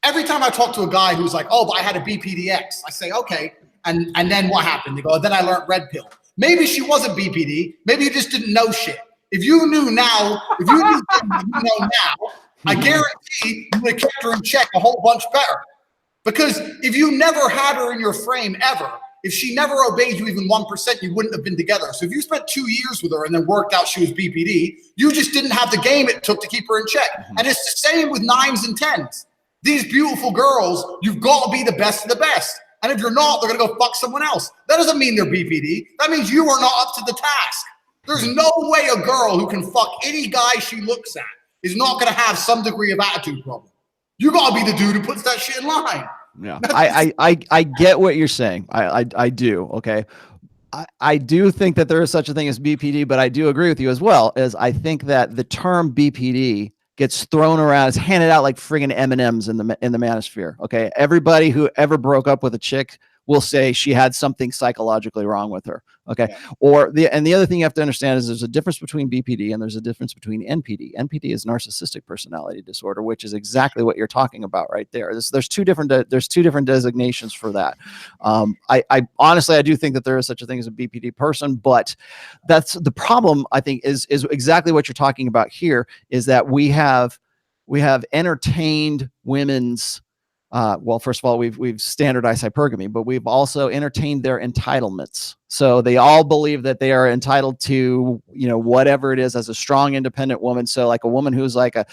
Every time I talk to a guy who's like, oh, but I had a BPDX, I say, okay. And then what happened? They go, then I learned red pill. Maybe she wasn't BPD. Maybe you just didn't know shit. If you knew now, if you knew then what you know now, I guarantee you would have kept her in check a whole bunch better. Because if you never had her in your frame ever, if she never obeyed you even 1%, you wouldn't have been together. So if you spent 2 years with her and then worked out she was BPD, you just didn't have the game it took to keep her in check. And it's the same with 9s and 10s. These beautiful girls, you've got to be the best of the best. And if you're not, they're going to go fuck someone else. That doesn't mean they're BPD. That means you are not up to the task. There's no way a girl who can fuck any guy she looks at is not going to have some degree of attitude problem. You got to be the dude who puts that shit in line. Yeah, I get what you're saying. I do. Okay. I do think that there is such a thing as BPD, but I do agree with you as well, as I think that the term BPD gets thrown around, it's handed out like friggin' M&Ms in the Manosphere. Okay. Everybody who ever broke up with a chick will say she had something psychologically wrong with her. Okay. Yeah. And the other thing you have to understand is there's a difference between BPD and there's a difference between NPD. NPD is narcissistic personality disorder, which is exactly what you're talking about right there. There's two different designations for that. I honestly, I do think that there is such a thing as a BPD person, but that's the problem, I think, is exactly what you're talking about here, is that we have entertained women's well, first of all, we've standardized hypergamy, but we've also entertained their entitlements. So they all believe that they are entitled to, whatever it is as a strong, independent woman. So like a woman who's like a,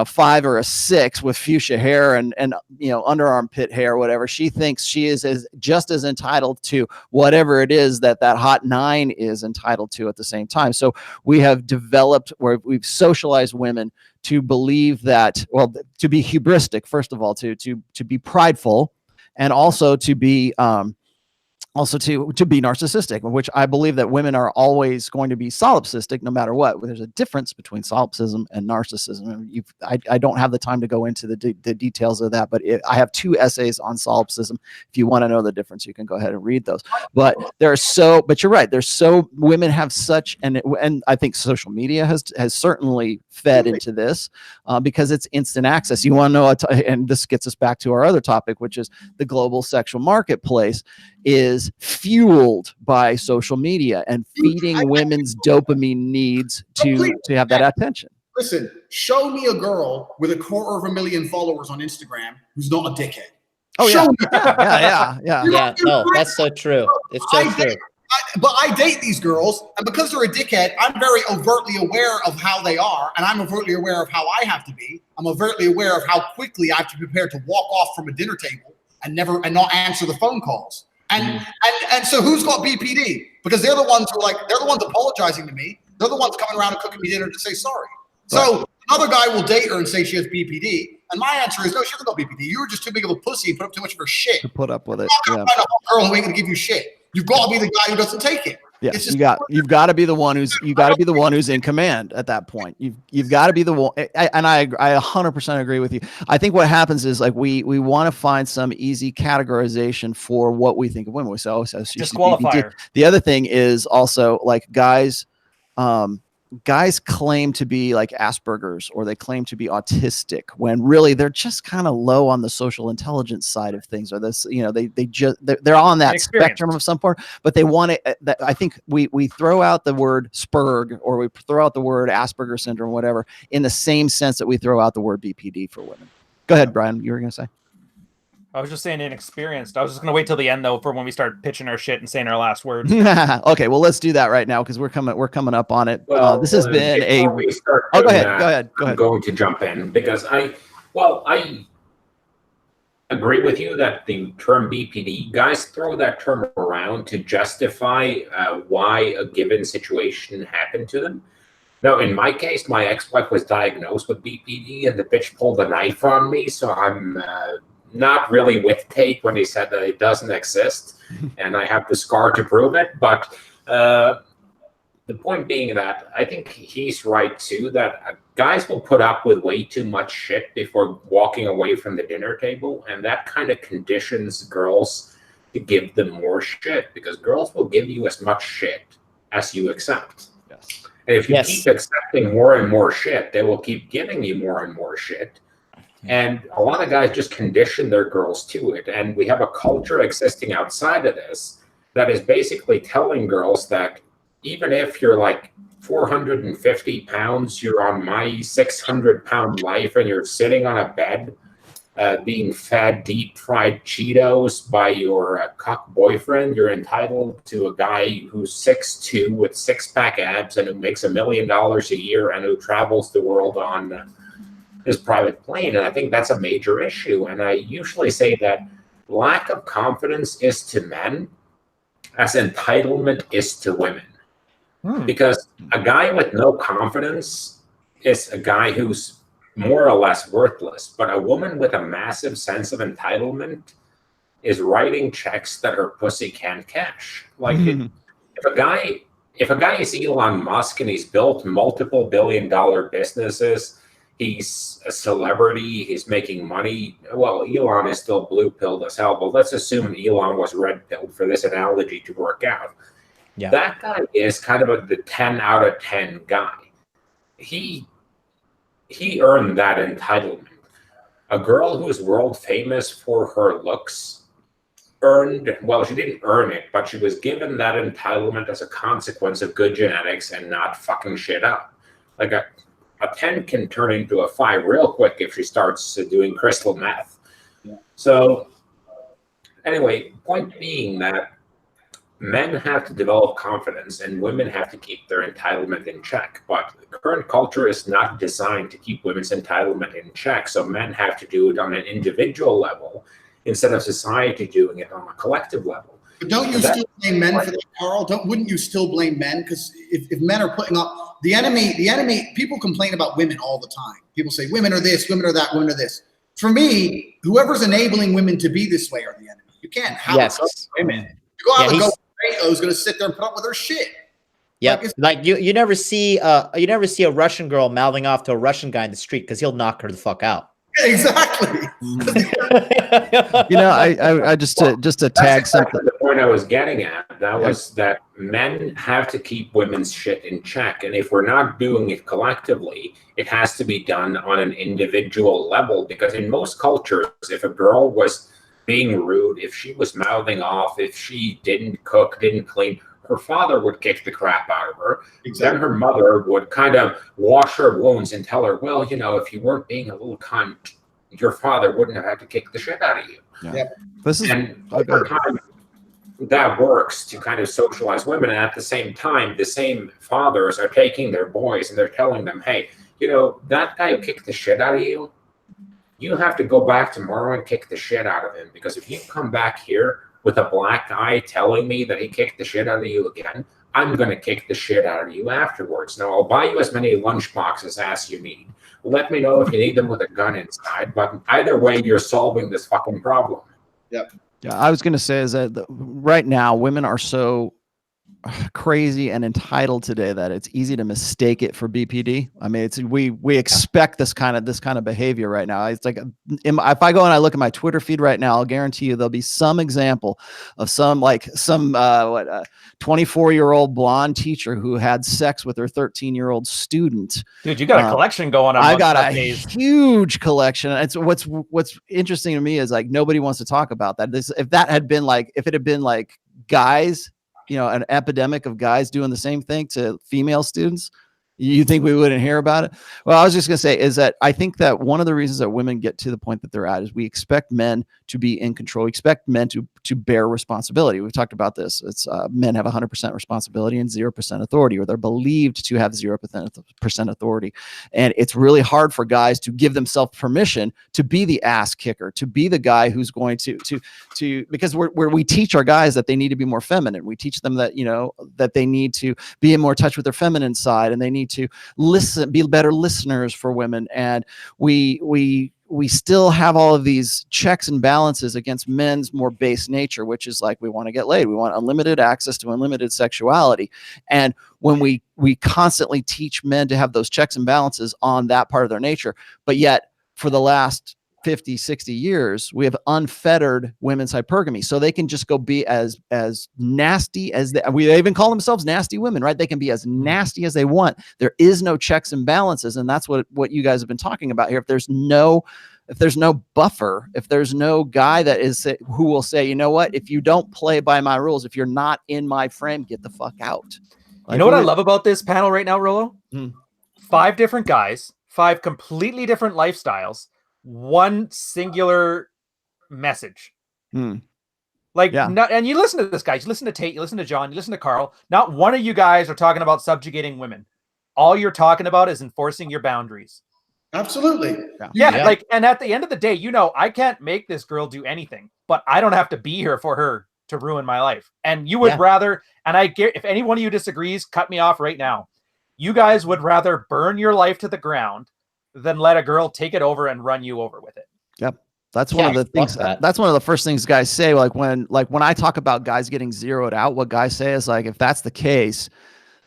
5 or a 6 with fuchsia hair and underarm pit hair, whatever, she thinks she is just as entitled to whatever it is that hot 9 is entitled to at the same time. So we have developed where we've socialized women to believe that, well, to be hubristic, first of all, to be prideful, and also to be to be narcissistic, which I believe that women are always going to be solipsistic no matter what. There's a difference between solipsism and narcissism. And I don't have the time to go into the details of that, but I have 2 essays on solipsism. If you want to know the difference, you can go ahead and read those. But but you're right. Women have such, and I think social media has certainly fed into this because it's instant access. You want to know, and this gets us back to our other topic, which is the global sexual marketplace is fueled by social media and feeding women's dopamine needs to have that attention. Listen, show me a girl with 250,000 followers on Instagram who's not a dickhead. Oh, show me. Yeah. Yeah, no, that's so true. It's so true. But I date these girls, and because they're a dickhead, I'm very overtly aware of how they are, and I'm overtly aware of how I have to be. I'm overtly aware of how quickly I have to prepare to walk off from a dinner table and not answer the phone calls. And so who's got BPD? Because they're the ones they're the ones apologizing to me. They're the ones coming around and cooking me dinner to say sorry. So another guy will date her and say she has BPD. And my answer is, no, she doesn't got BPD. You were just too big of a pussy and put up too much of her shit. To put up with it. You're not gonna find a girl who ain't gonna give you shit. You've got to be the guy who doesn't take it. Yeah, you've got to be the one who's in command at that point. You've got to be the one, and I 100% agree with you. I think what happens is like we want to find some easy categorization for what we think of women. So disqualifier. The other thing is also like guys claim to be like Asperger's, or they claim to be autistic when really they're just kind of low on the social intelligence side of things, or this, they're on that spectrum of some part, but they want it. I think we throw out the word Spurg, or we throw out the word Asperger syndrome, whatever, in the same sense that we throw out the word BPD for women. Go ahead, Brian. You were going to say? I was just saying inexperienced. I was just going to wait till the end though for when we start pitching our shit and saying our last words. Okay, well, let's do that right now because we're coming up on it. This has been a. We start go ahead. I'm going to jump in because I agree with you that the term BPD, guys throw that term around to justify why a given situation happened to them. Now, in my case, my ex-wife was diagnosed with BPD, and the bitch pulled a knife on me, so I'm. Not really with Tate when he said that it doesn't exist, and I have the scar to prove it. But the point being that I think he's right too, that guys will put up with way too much shit before walking away from the dinner table, and that kind of conditions girls to give them more shit, because girls will give you as much shit as you accept. Yes. And if you keep accepting more and more shit, they will keep giving you more and more shit. And a lot of guys just condition their girls to it. And we have a culture existing outside of this that is basically telling girls that even if you're like 450 pounds, you're on my 600-pound life, and you're sitting on a bed being fed deep fried Cheetos by your cock boyfriend, you're entitled to a guy who's 6'2" with 6-pack abs and who makes $1 million a year and who travels the world on his private plane. And I think that's a major issue. And I usually say that lack of confidence is to men as entitlement is to women. Because a guy with no confidence is a guy who's more or less worthless. But a woman with a massive sense of entitlement is writing checks that her pussy can't cash. Like if a guy is Elon Musk and he's built multiple billion-dollar businesses, he's a celebrity, he's making money. Well, Elon is still blue-pilled as hell, but let's assume Elon was red-pilled for this analogy to work out. Yeah. That guy is kind of the 10 out of 10 guy. He earned that entitlement. A girl who is world famous for her looks she didn't earn it, but she was given that entitlement as a consequence of good genetics and not fucking shit up. Like a 10 can turn into a 5 real quick if she starts doing crystal meth. Yeah. So anyway, point being that men have to develop confidence and women have to keep their entitlement in check. But the current culture is not designed to keep women's entitlement in check. So men have to do it on an individual level instead of society doing it on a collective level. But don't you still blame men for that, Carl? Wouldn't you still blame men? Because if men are putting up the enemy, people complain about women all the time. People say women are this, women are that, women are this. For me, whoever's enabling women to be this way are the enemy. You can't have women. You go out and go. Is going to sit there and put up with her shit. Yeah, like you never see a Russian girl mouthing off to a Russian guy in the street because he'll knock her the fuck out. Yeah, exactly. You know, I just to tag something. The point I was getting at was that men have to keep women's shit in check, and if we're not doing it collectively, it has to be done on an individual level. Because in most cultures, if a girl was being rude, if she was mouthing off, if she didn't cook, didn't clean, her father would kick the crap out of her. Exactly. Then her mother would kind of wash her wounds and tell her, well, you know, if you weren't being a little cunt, your father wouldn't have had to kick the shit out of you. Yeah. And over time, that works to kind of socialize women. And at the same time, the same fathers are taking their boys and they're telling them, hey, you know, that guy who kicked the shit out of you, you have to go back tomorrow and kick the shit out of him, because if you come back here with a black eye telling me that he kicked the shit out of you again, I'm going to kick the shit out of you afterwards. Now, I'll buy you as many lunch boxes as you need. Let me know if you need them with a gun inside, but either way, you're solving this fucking problem. Yep. Yeah, I was going to say is that right now, women are so crazy and entitled today that it's easy to mistake it for BPD. I mean, it's we expect this kind of behavior right now. It's like if I go and I look at my Twitter feed right now, I'll guarantee you there'll be some example of some 24-year-old blonde teacher who had sex with her 13-year-old student. Dude, you got a collection going on. I got a huge collection. It's what's interesting to me is like nobody wants to talk about that. If it had been like guys, you know, an epidemic of guys doing the same thing to female students, you think we wouldn't hear about it? Well, I was just going to say is that I think that one of the reasons that women get to the point that they're at is we expect men to be in control. We expect men to bear responsibility. We've talked about this. It's men have 100% responsibility and 0% authority, or they're believed to have 0% authority. And it's really hard for guys to give themselves permission to be the ass kicker, to be the guy who's going to because we teach our guys that they need to be more feminine. We teach them that, you know, that they need to be in more touch with their feminine side, and they need to listen, be better listeners for women. And we still have all of these checks and balances against men's more base nature, which is like, we want to get laid. We want unlimited access to unlimited sexuality. And when we constantly teach men to have those checks and balances on that part of their nature, but yet for the last 50, 60 years, we have unfettered women's hypergamy. So they can just go be as nasty as they even call themselves nasty women, right? They can be as nasty as they want. There is no checks and balances. And that's what you guys have been talking about here. If there's no if there's no buffer, if there's no guy that is who will say, you know what, if you don't play by my rules, if you're not in my frame, get the fuck out. You know what I love about this panel right now, Rollo? 5 different guys, 5 completely different lifestyles, one singular message. Like, and you listen to this guy, you listen to Tate, you listen to John, you listen to Carl. Not one of you guys are talking about subjugating women. All you're talking about is enforcing your boundaries. Absolutely. Yeah, like, and at the end of the day, you know, I can't make this girl do anything, but I don't have to be here for her to ruin my life. And you would rather, and I get, if any one of you disagrees, cut me off right now. You guys would rather burn your life to the ground than let a girl take it over and run you over with it. Yep. That's one of the things. That's one of the first things guys say. Like when I talk about guys getting zeroed out, what guys say is like, if that's the case,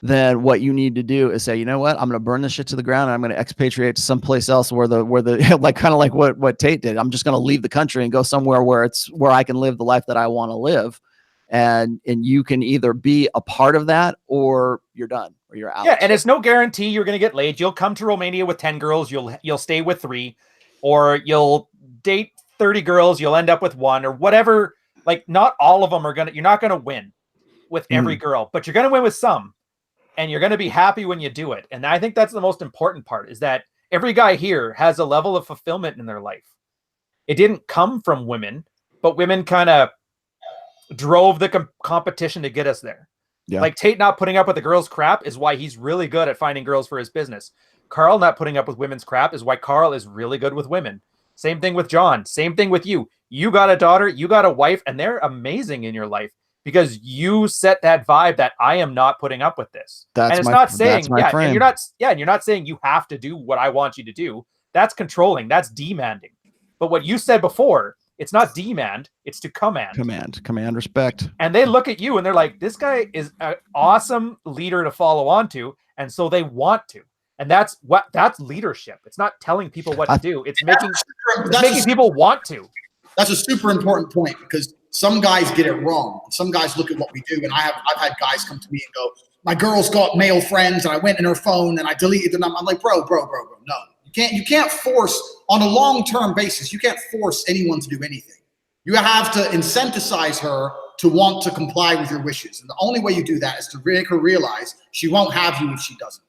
then what you need to do is say, you know what, I'm going to burn this shit to the ground and I'm going to expatriate to someplace else where the like kind of like what Tate did. I'm just going to leave the country and go somewhere where I can live the life that I want to live. And you can either be a part of that or you're done or you're out. Yeah. And it's no guarantee you're going to get laid. You'll come to Romania with 10 girls. You'll stay with 3, or you'll date 30 girls. You'll end up with 1 or whatever. Like, not all of them are you're not going to win with every girl, but you're going to win with some. And you're going to be happy when you do it. And I think that's the most important part, is that every guy here has a level of fulfillment in their life. It didn't come from women, but women kind of drove the competition to get us there. Yeah. Like Tate not putting up with the girls' crap is why he's really good at finding girls for his business. Carl not putting up with women's crap is why Carl is really good with women. Same thing with John. Same thing with you. You got a daughter, you got a wife, and they're amazing in your life. Because you set that vibe that I am not putting up with this. And it's not saying, and you're not saying you have to do what I want you to do. That's controlling. That's demanding. But what you said before, it's not demand, it's to command. Command, respect. And they look at you and they're like, this guy is an awesome leader to follow on to. And so they want to. And that's leadership. It's not telling people what to do. It's making people want to. That's a super important point, because some guys get it wrong. Some guys look at what we do, and I've had guys come to me and go, my girl's got male friends, and I went in her phone and I deleted them. I'm like, bro, no. You can't force, on a long-term basis, you can't force anyone to do anything. You have to incentivize her to want to comply with your wishes. And the only way you do that is to make her realize she won't have you if she doesn't.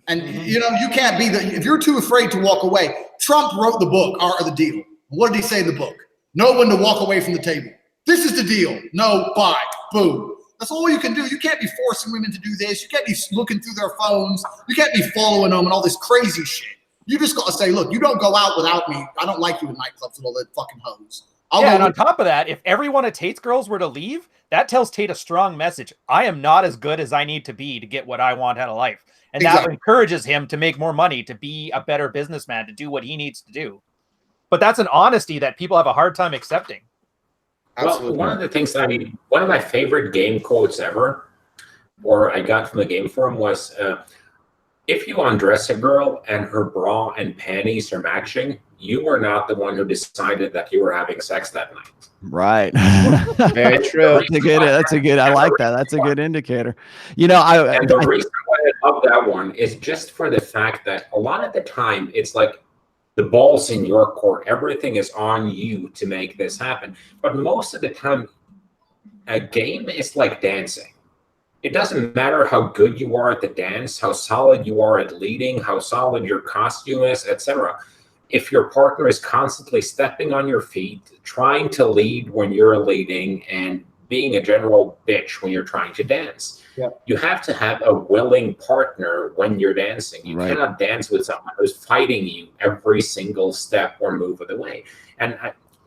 And you know, you can't be if you're too afraid to walk away. Trump wrote the book, Art of the Deal. What did he say in the book? Know when to walk away from the table. This is the deal. No, bye, boom. That's all you can do. You can't be forcing women to do this. You can't be looking through their phones. You can't be following them and all this crazy shit. You just got to say, look, you don't go out without me. I don't like you in nightclubs with all that fucking hoes. And on top of that, if every one of Tate's girls were to leave, that tells Tate a strong message. I am not as good as I need to be to get what I want out of life. And that encourages him to make more money, to be a better businessman, to do what he needs to do. But that's an honesty that people have a hard time accepting. Well, one of the things one of my favorite game quotes ever, or I got from the game forum, was if you undress a girl and her bra and panties are matching, you were not the one who decided that you were having sex that night. Right. Very true. That's a good. I like that. That's a good indicator. You know, and the reason why I love that one is just for the fact that a lot of the time it's like, the ball's in your court. Everything is on you to make this happen. But most of the time, a game is like dancing. It doesn't matter how good you are at the dance, how solid you are at leading, how solid your costume is, etc. If your partner is constantly stepping on your feet, trying to lead when you're leading, and being a general bitch when you're trying to dance, you have to have a willing partner when you're dancing. You cannot dance with someone who's fighting you every single step or move of the way. And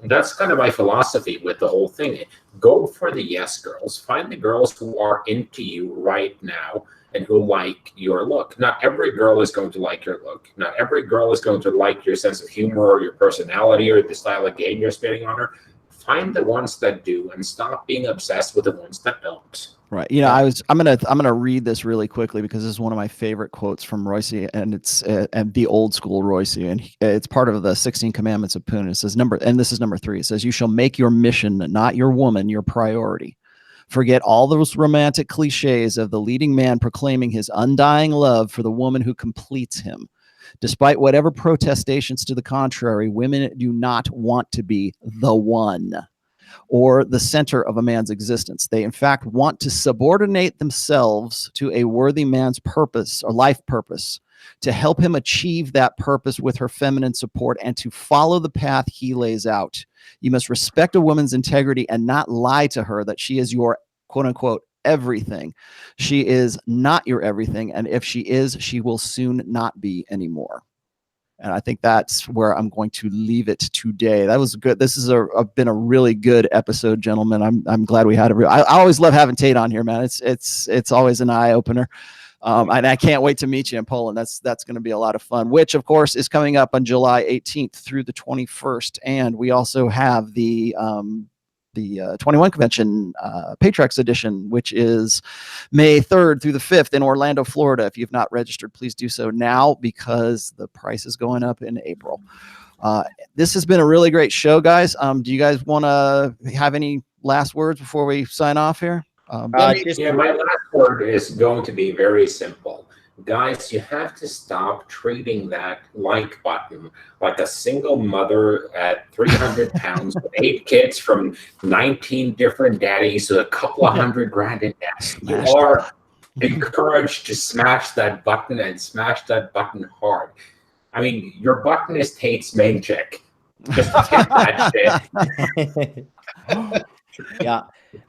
that's kind of my philosophy with the whole thing. Go for the yes girls. Find the girls who are into you right now and who like your look. Not every girl is going to like your look. Not every girl is going to like your sense of humor or your personality or the style of game you're spitting on her. Find the ones that do and stop being obsessed with the ones that don't. Right. You know, I'm gonna read this really quickly because this is one of my favorite quotes from Royce, and it's and the old school Royce, and it's part of the 16 Commandments of Poon. It says this is number 3. It says, "You shall make your mission, not your woman, your priority. Forget all those romantic cliches of the leading man proclaiming his undying love for the woman who completes him. Despite whatever protestations to the contrary, women do not want to be the one or the center of a man's existence. They, in fact, want to subordinate themselves to a worthy man's purpose or life purpose, to help him achieve that purpose with her feminine support and to follow the path he lays out. You must respect a woman's integrity and not lie to her that she is your quote unquote everything. She is not your everything. And if she is, she will soon not be anymore. And I think that's where I'm going to leave it today. That was good. This has been a really good episode, gentlemen. I'm glad we had it. I always love having Tate on here, man. It's always an eye opener. And I can't wait to meet you in Poland. That's going to be a lot of fun, which of course is coming up on July 18th through the 21st. And we also have the 21 convention, Patrex edition, which is May 3rd through the 5th in Orlando, Florida. If you've not registered, please do so now because the price is going up in April. This has been a really great show, guys. Do you guys want to have any last words before we sign off here? My last word is going to be very simple. Guys, you have to stop treating that like button like a single mother at 300 pounds with 8 kids from 19 different daddies with a couple of $100,000 in debt. You are encouraged to smash that button and smash that button hard. I mean, your button is Tate's main chick. Just hit that shit. Yeah.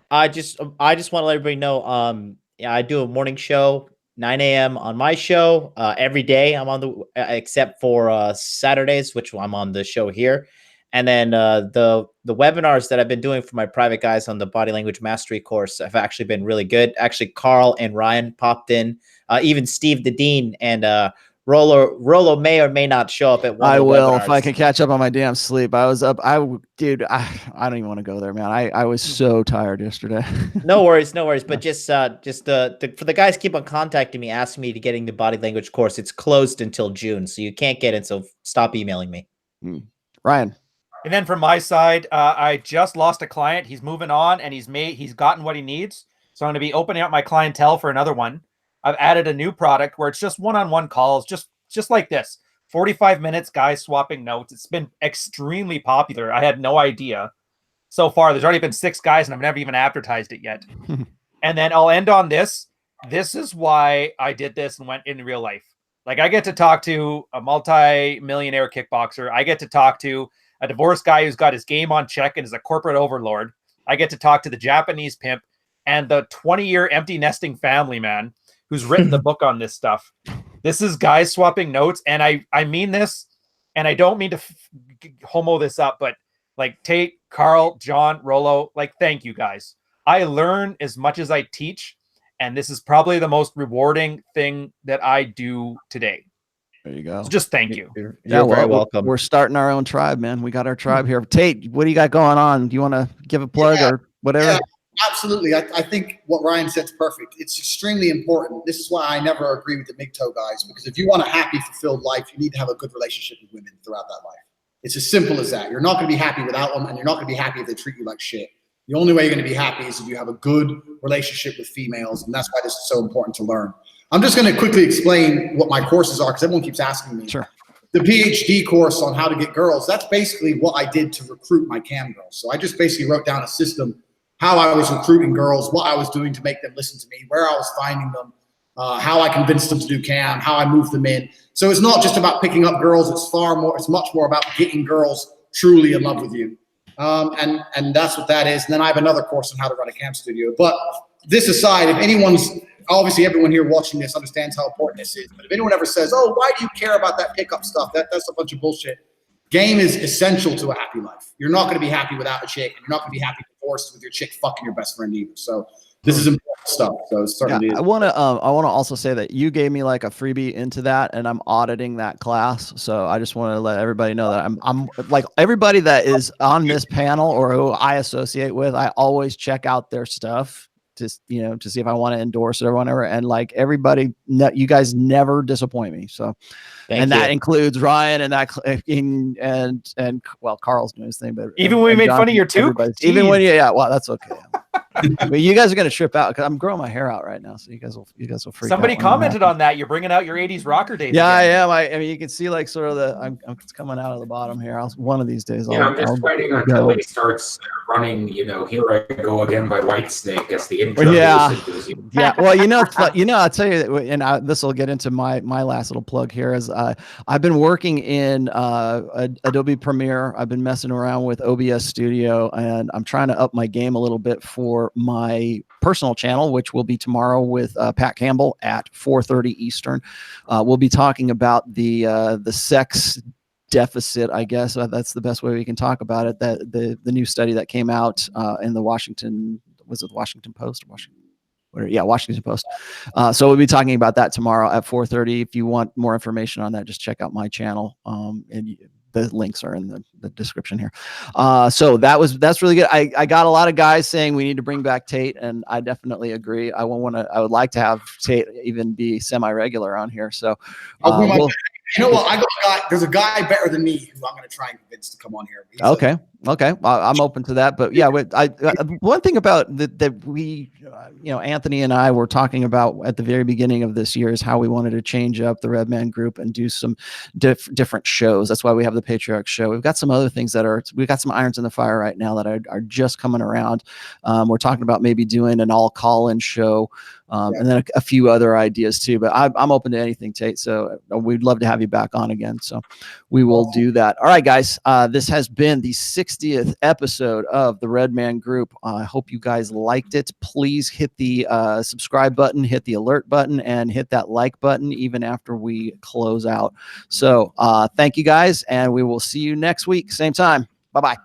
I just want to let everybody know, I do a morning show, 9 a.m. on my show. Every day I'm on the, except for Saturdays, which I'm on the show here. And then the webinars that I've been doing for my private guys on the body language mastery course have actually been really good. Actually, Carl and Ryan popped in, even Steve the Dean and Rolo may or may not show up at one. I of the will webinars. if I can catch up on my damn sleep. I was up. I don't even want to go there, man. I was so tired yesterday. No worries. But just for the guys keep on contacting me, asking me to getting the body language course. It's closed until June, so you can't get it. So stop emailing me. Ryan. And then from my side, I just lost a client. He's moving on and he's gotten what he needs. So I'm going to be opening up my clientele for another one. I've added a new product where it's just one-on-one calls, just like this, 45 minutes, guys swapping notes. It's been extremely popular. I had no idea. So far, there's already been 6 guys, and I've never even advertised it yet. And then I'll end on this. This is why I did this and went in real life. Like, I get to talk to a multi-millionaire kickboxer. I get to talk to a divorced guy who's got his game on check and is a corporate overlord. I get to talk to the Japanese pimp and the 20-year empty nesting family man who's written the book on this stuff. This is guys swapping notes. And I mean this, and I don't mean to homo this up, but like Tate, Carl, John, Rolo, like, thank you guys. I learn as much as I teach. And this is probably the most rewarding thing that I do today. There you go. So just thank you. You're very welcome. We're starting our own tribe, man. We got our tribe here. Tate, what do you got going on? Do you want to give a plug or whatever? Yeah. Absolutely. I think what Ryan said is perfect. It's extremely important. This is why I never agree with the MGTOW guys, because if you want a happy, fulfilled life, you need to have a good relationship with women throughout that life. It's as simple as that. You're not going to be happy without them, and you're not going to be happy if they treat you like shit. The only way you're going to be happy is if you have a good relationship with females, and that's why this is so important to learn. I'm just going to quickly explain what my courses are, because everyone keeps asking me. Sure. The PhD course on how to get girls, that's basically what I did to recruit my cam girls. So I just basically wrote down a system, how I was recruiting girls, what I was doing to make them listen to me, where I was finding them, how I convinced them to do cam, how I moved them in. So it's not just about picking up girls. It's much more about getting girls truly in love with you. And that's what that is. And then I have another course on how to run a cam studio. But this aside, if anyone's, obviously everyone here watching this understands how important this is. But if anyone ever says, oh, why do you care about that pickup stuff? That's a bunch of bullshit. Game is essential to a happy life. You're not going to be happy without a chick, and you're not going to be happy divorced with your chick fucking your best friend either. So this is important stuff. So it's certainly I want to also say that you gave me like a freebie into that, and I'm auditing that class. So I just want to let everybody know that I'm like everybody that is on this panel or who I associate with, I always check out their stuff to see if I want to endorse it or whatever. And like everybody, you guys never disappoint me. So. That includes Ryan and well, Carl's doing his thing, but even when we made fun of your tube, even when well, that's okay. But you guys are gonna trip out because I'm growing my hair out right now, so you guys will freak Somebody out when that commented happens. on that. You're bringing out your 80s rocker days. Yeah, I again. am. I mean, you can see like sort of I'm it's coming out of the bottom here. One of these days, Yeah, I'm just I'll waiting until he starts running, Here I Go Again by Whitesnake as the intro. Yeah. Music. Yeah, well, I'll tell you, and this will get into my last little plug here. Is I've been working in Adobe Premiere. I've been messing around with OBS Studio, and I'm trying to up my game a little bit for my personal channel, which will be tomorrow with Pat Campbell at 4:30 Eastern. We'll be talking about the sex deficit, I guess. That's the best way we can talk about it. That the new study that came out in the Washington Post? Washington Post. So we'll be talking about that tomorrow at 4:30. If you want more information on that, just check out my channel. The links are in the description here. So that's really good. I got a lot of guys saying we need to bring back Tate, and I definitely agree. I would like to have Tate even be semi-regular on here. So you know what? There's a guy better than me who I'm going to try and convince to come on here. Okay. I'm open to that. But yeah, one thing about that we, Anthony and I were talking about at the very beginning of this year is how we wanted to change up the Red Man Group and do some different shows. That's why we have the Patriarch Show. We've got some other things we've got some irons in the fire right now that are just coming around. We're talking about maybe doing an all call-in show. And then a few other ideas too, but I'm open to anything, Tate. So we'd love to have you back on again. So we will do that. All right, guys. This has been the 60th episode of the Red Man Group. I hope you guys liked it. Please hit the subscribe button, hit the alert button, and hit that like button even after we close out. So thank you guys, and we will see you next week, same time. Bye-bye.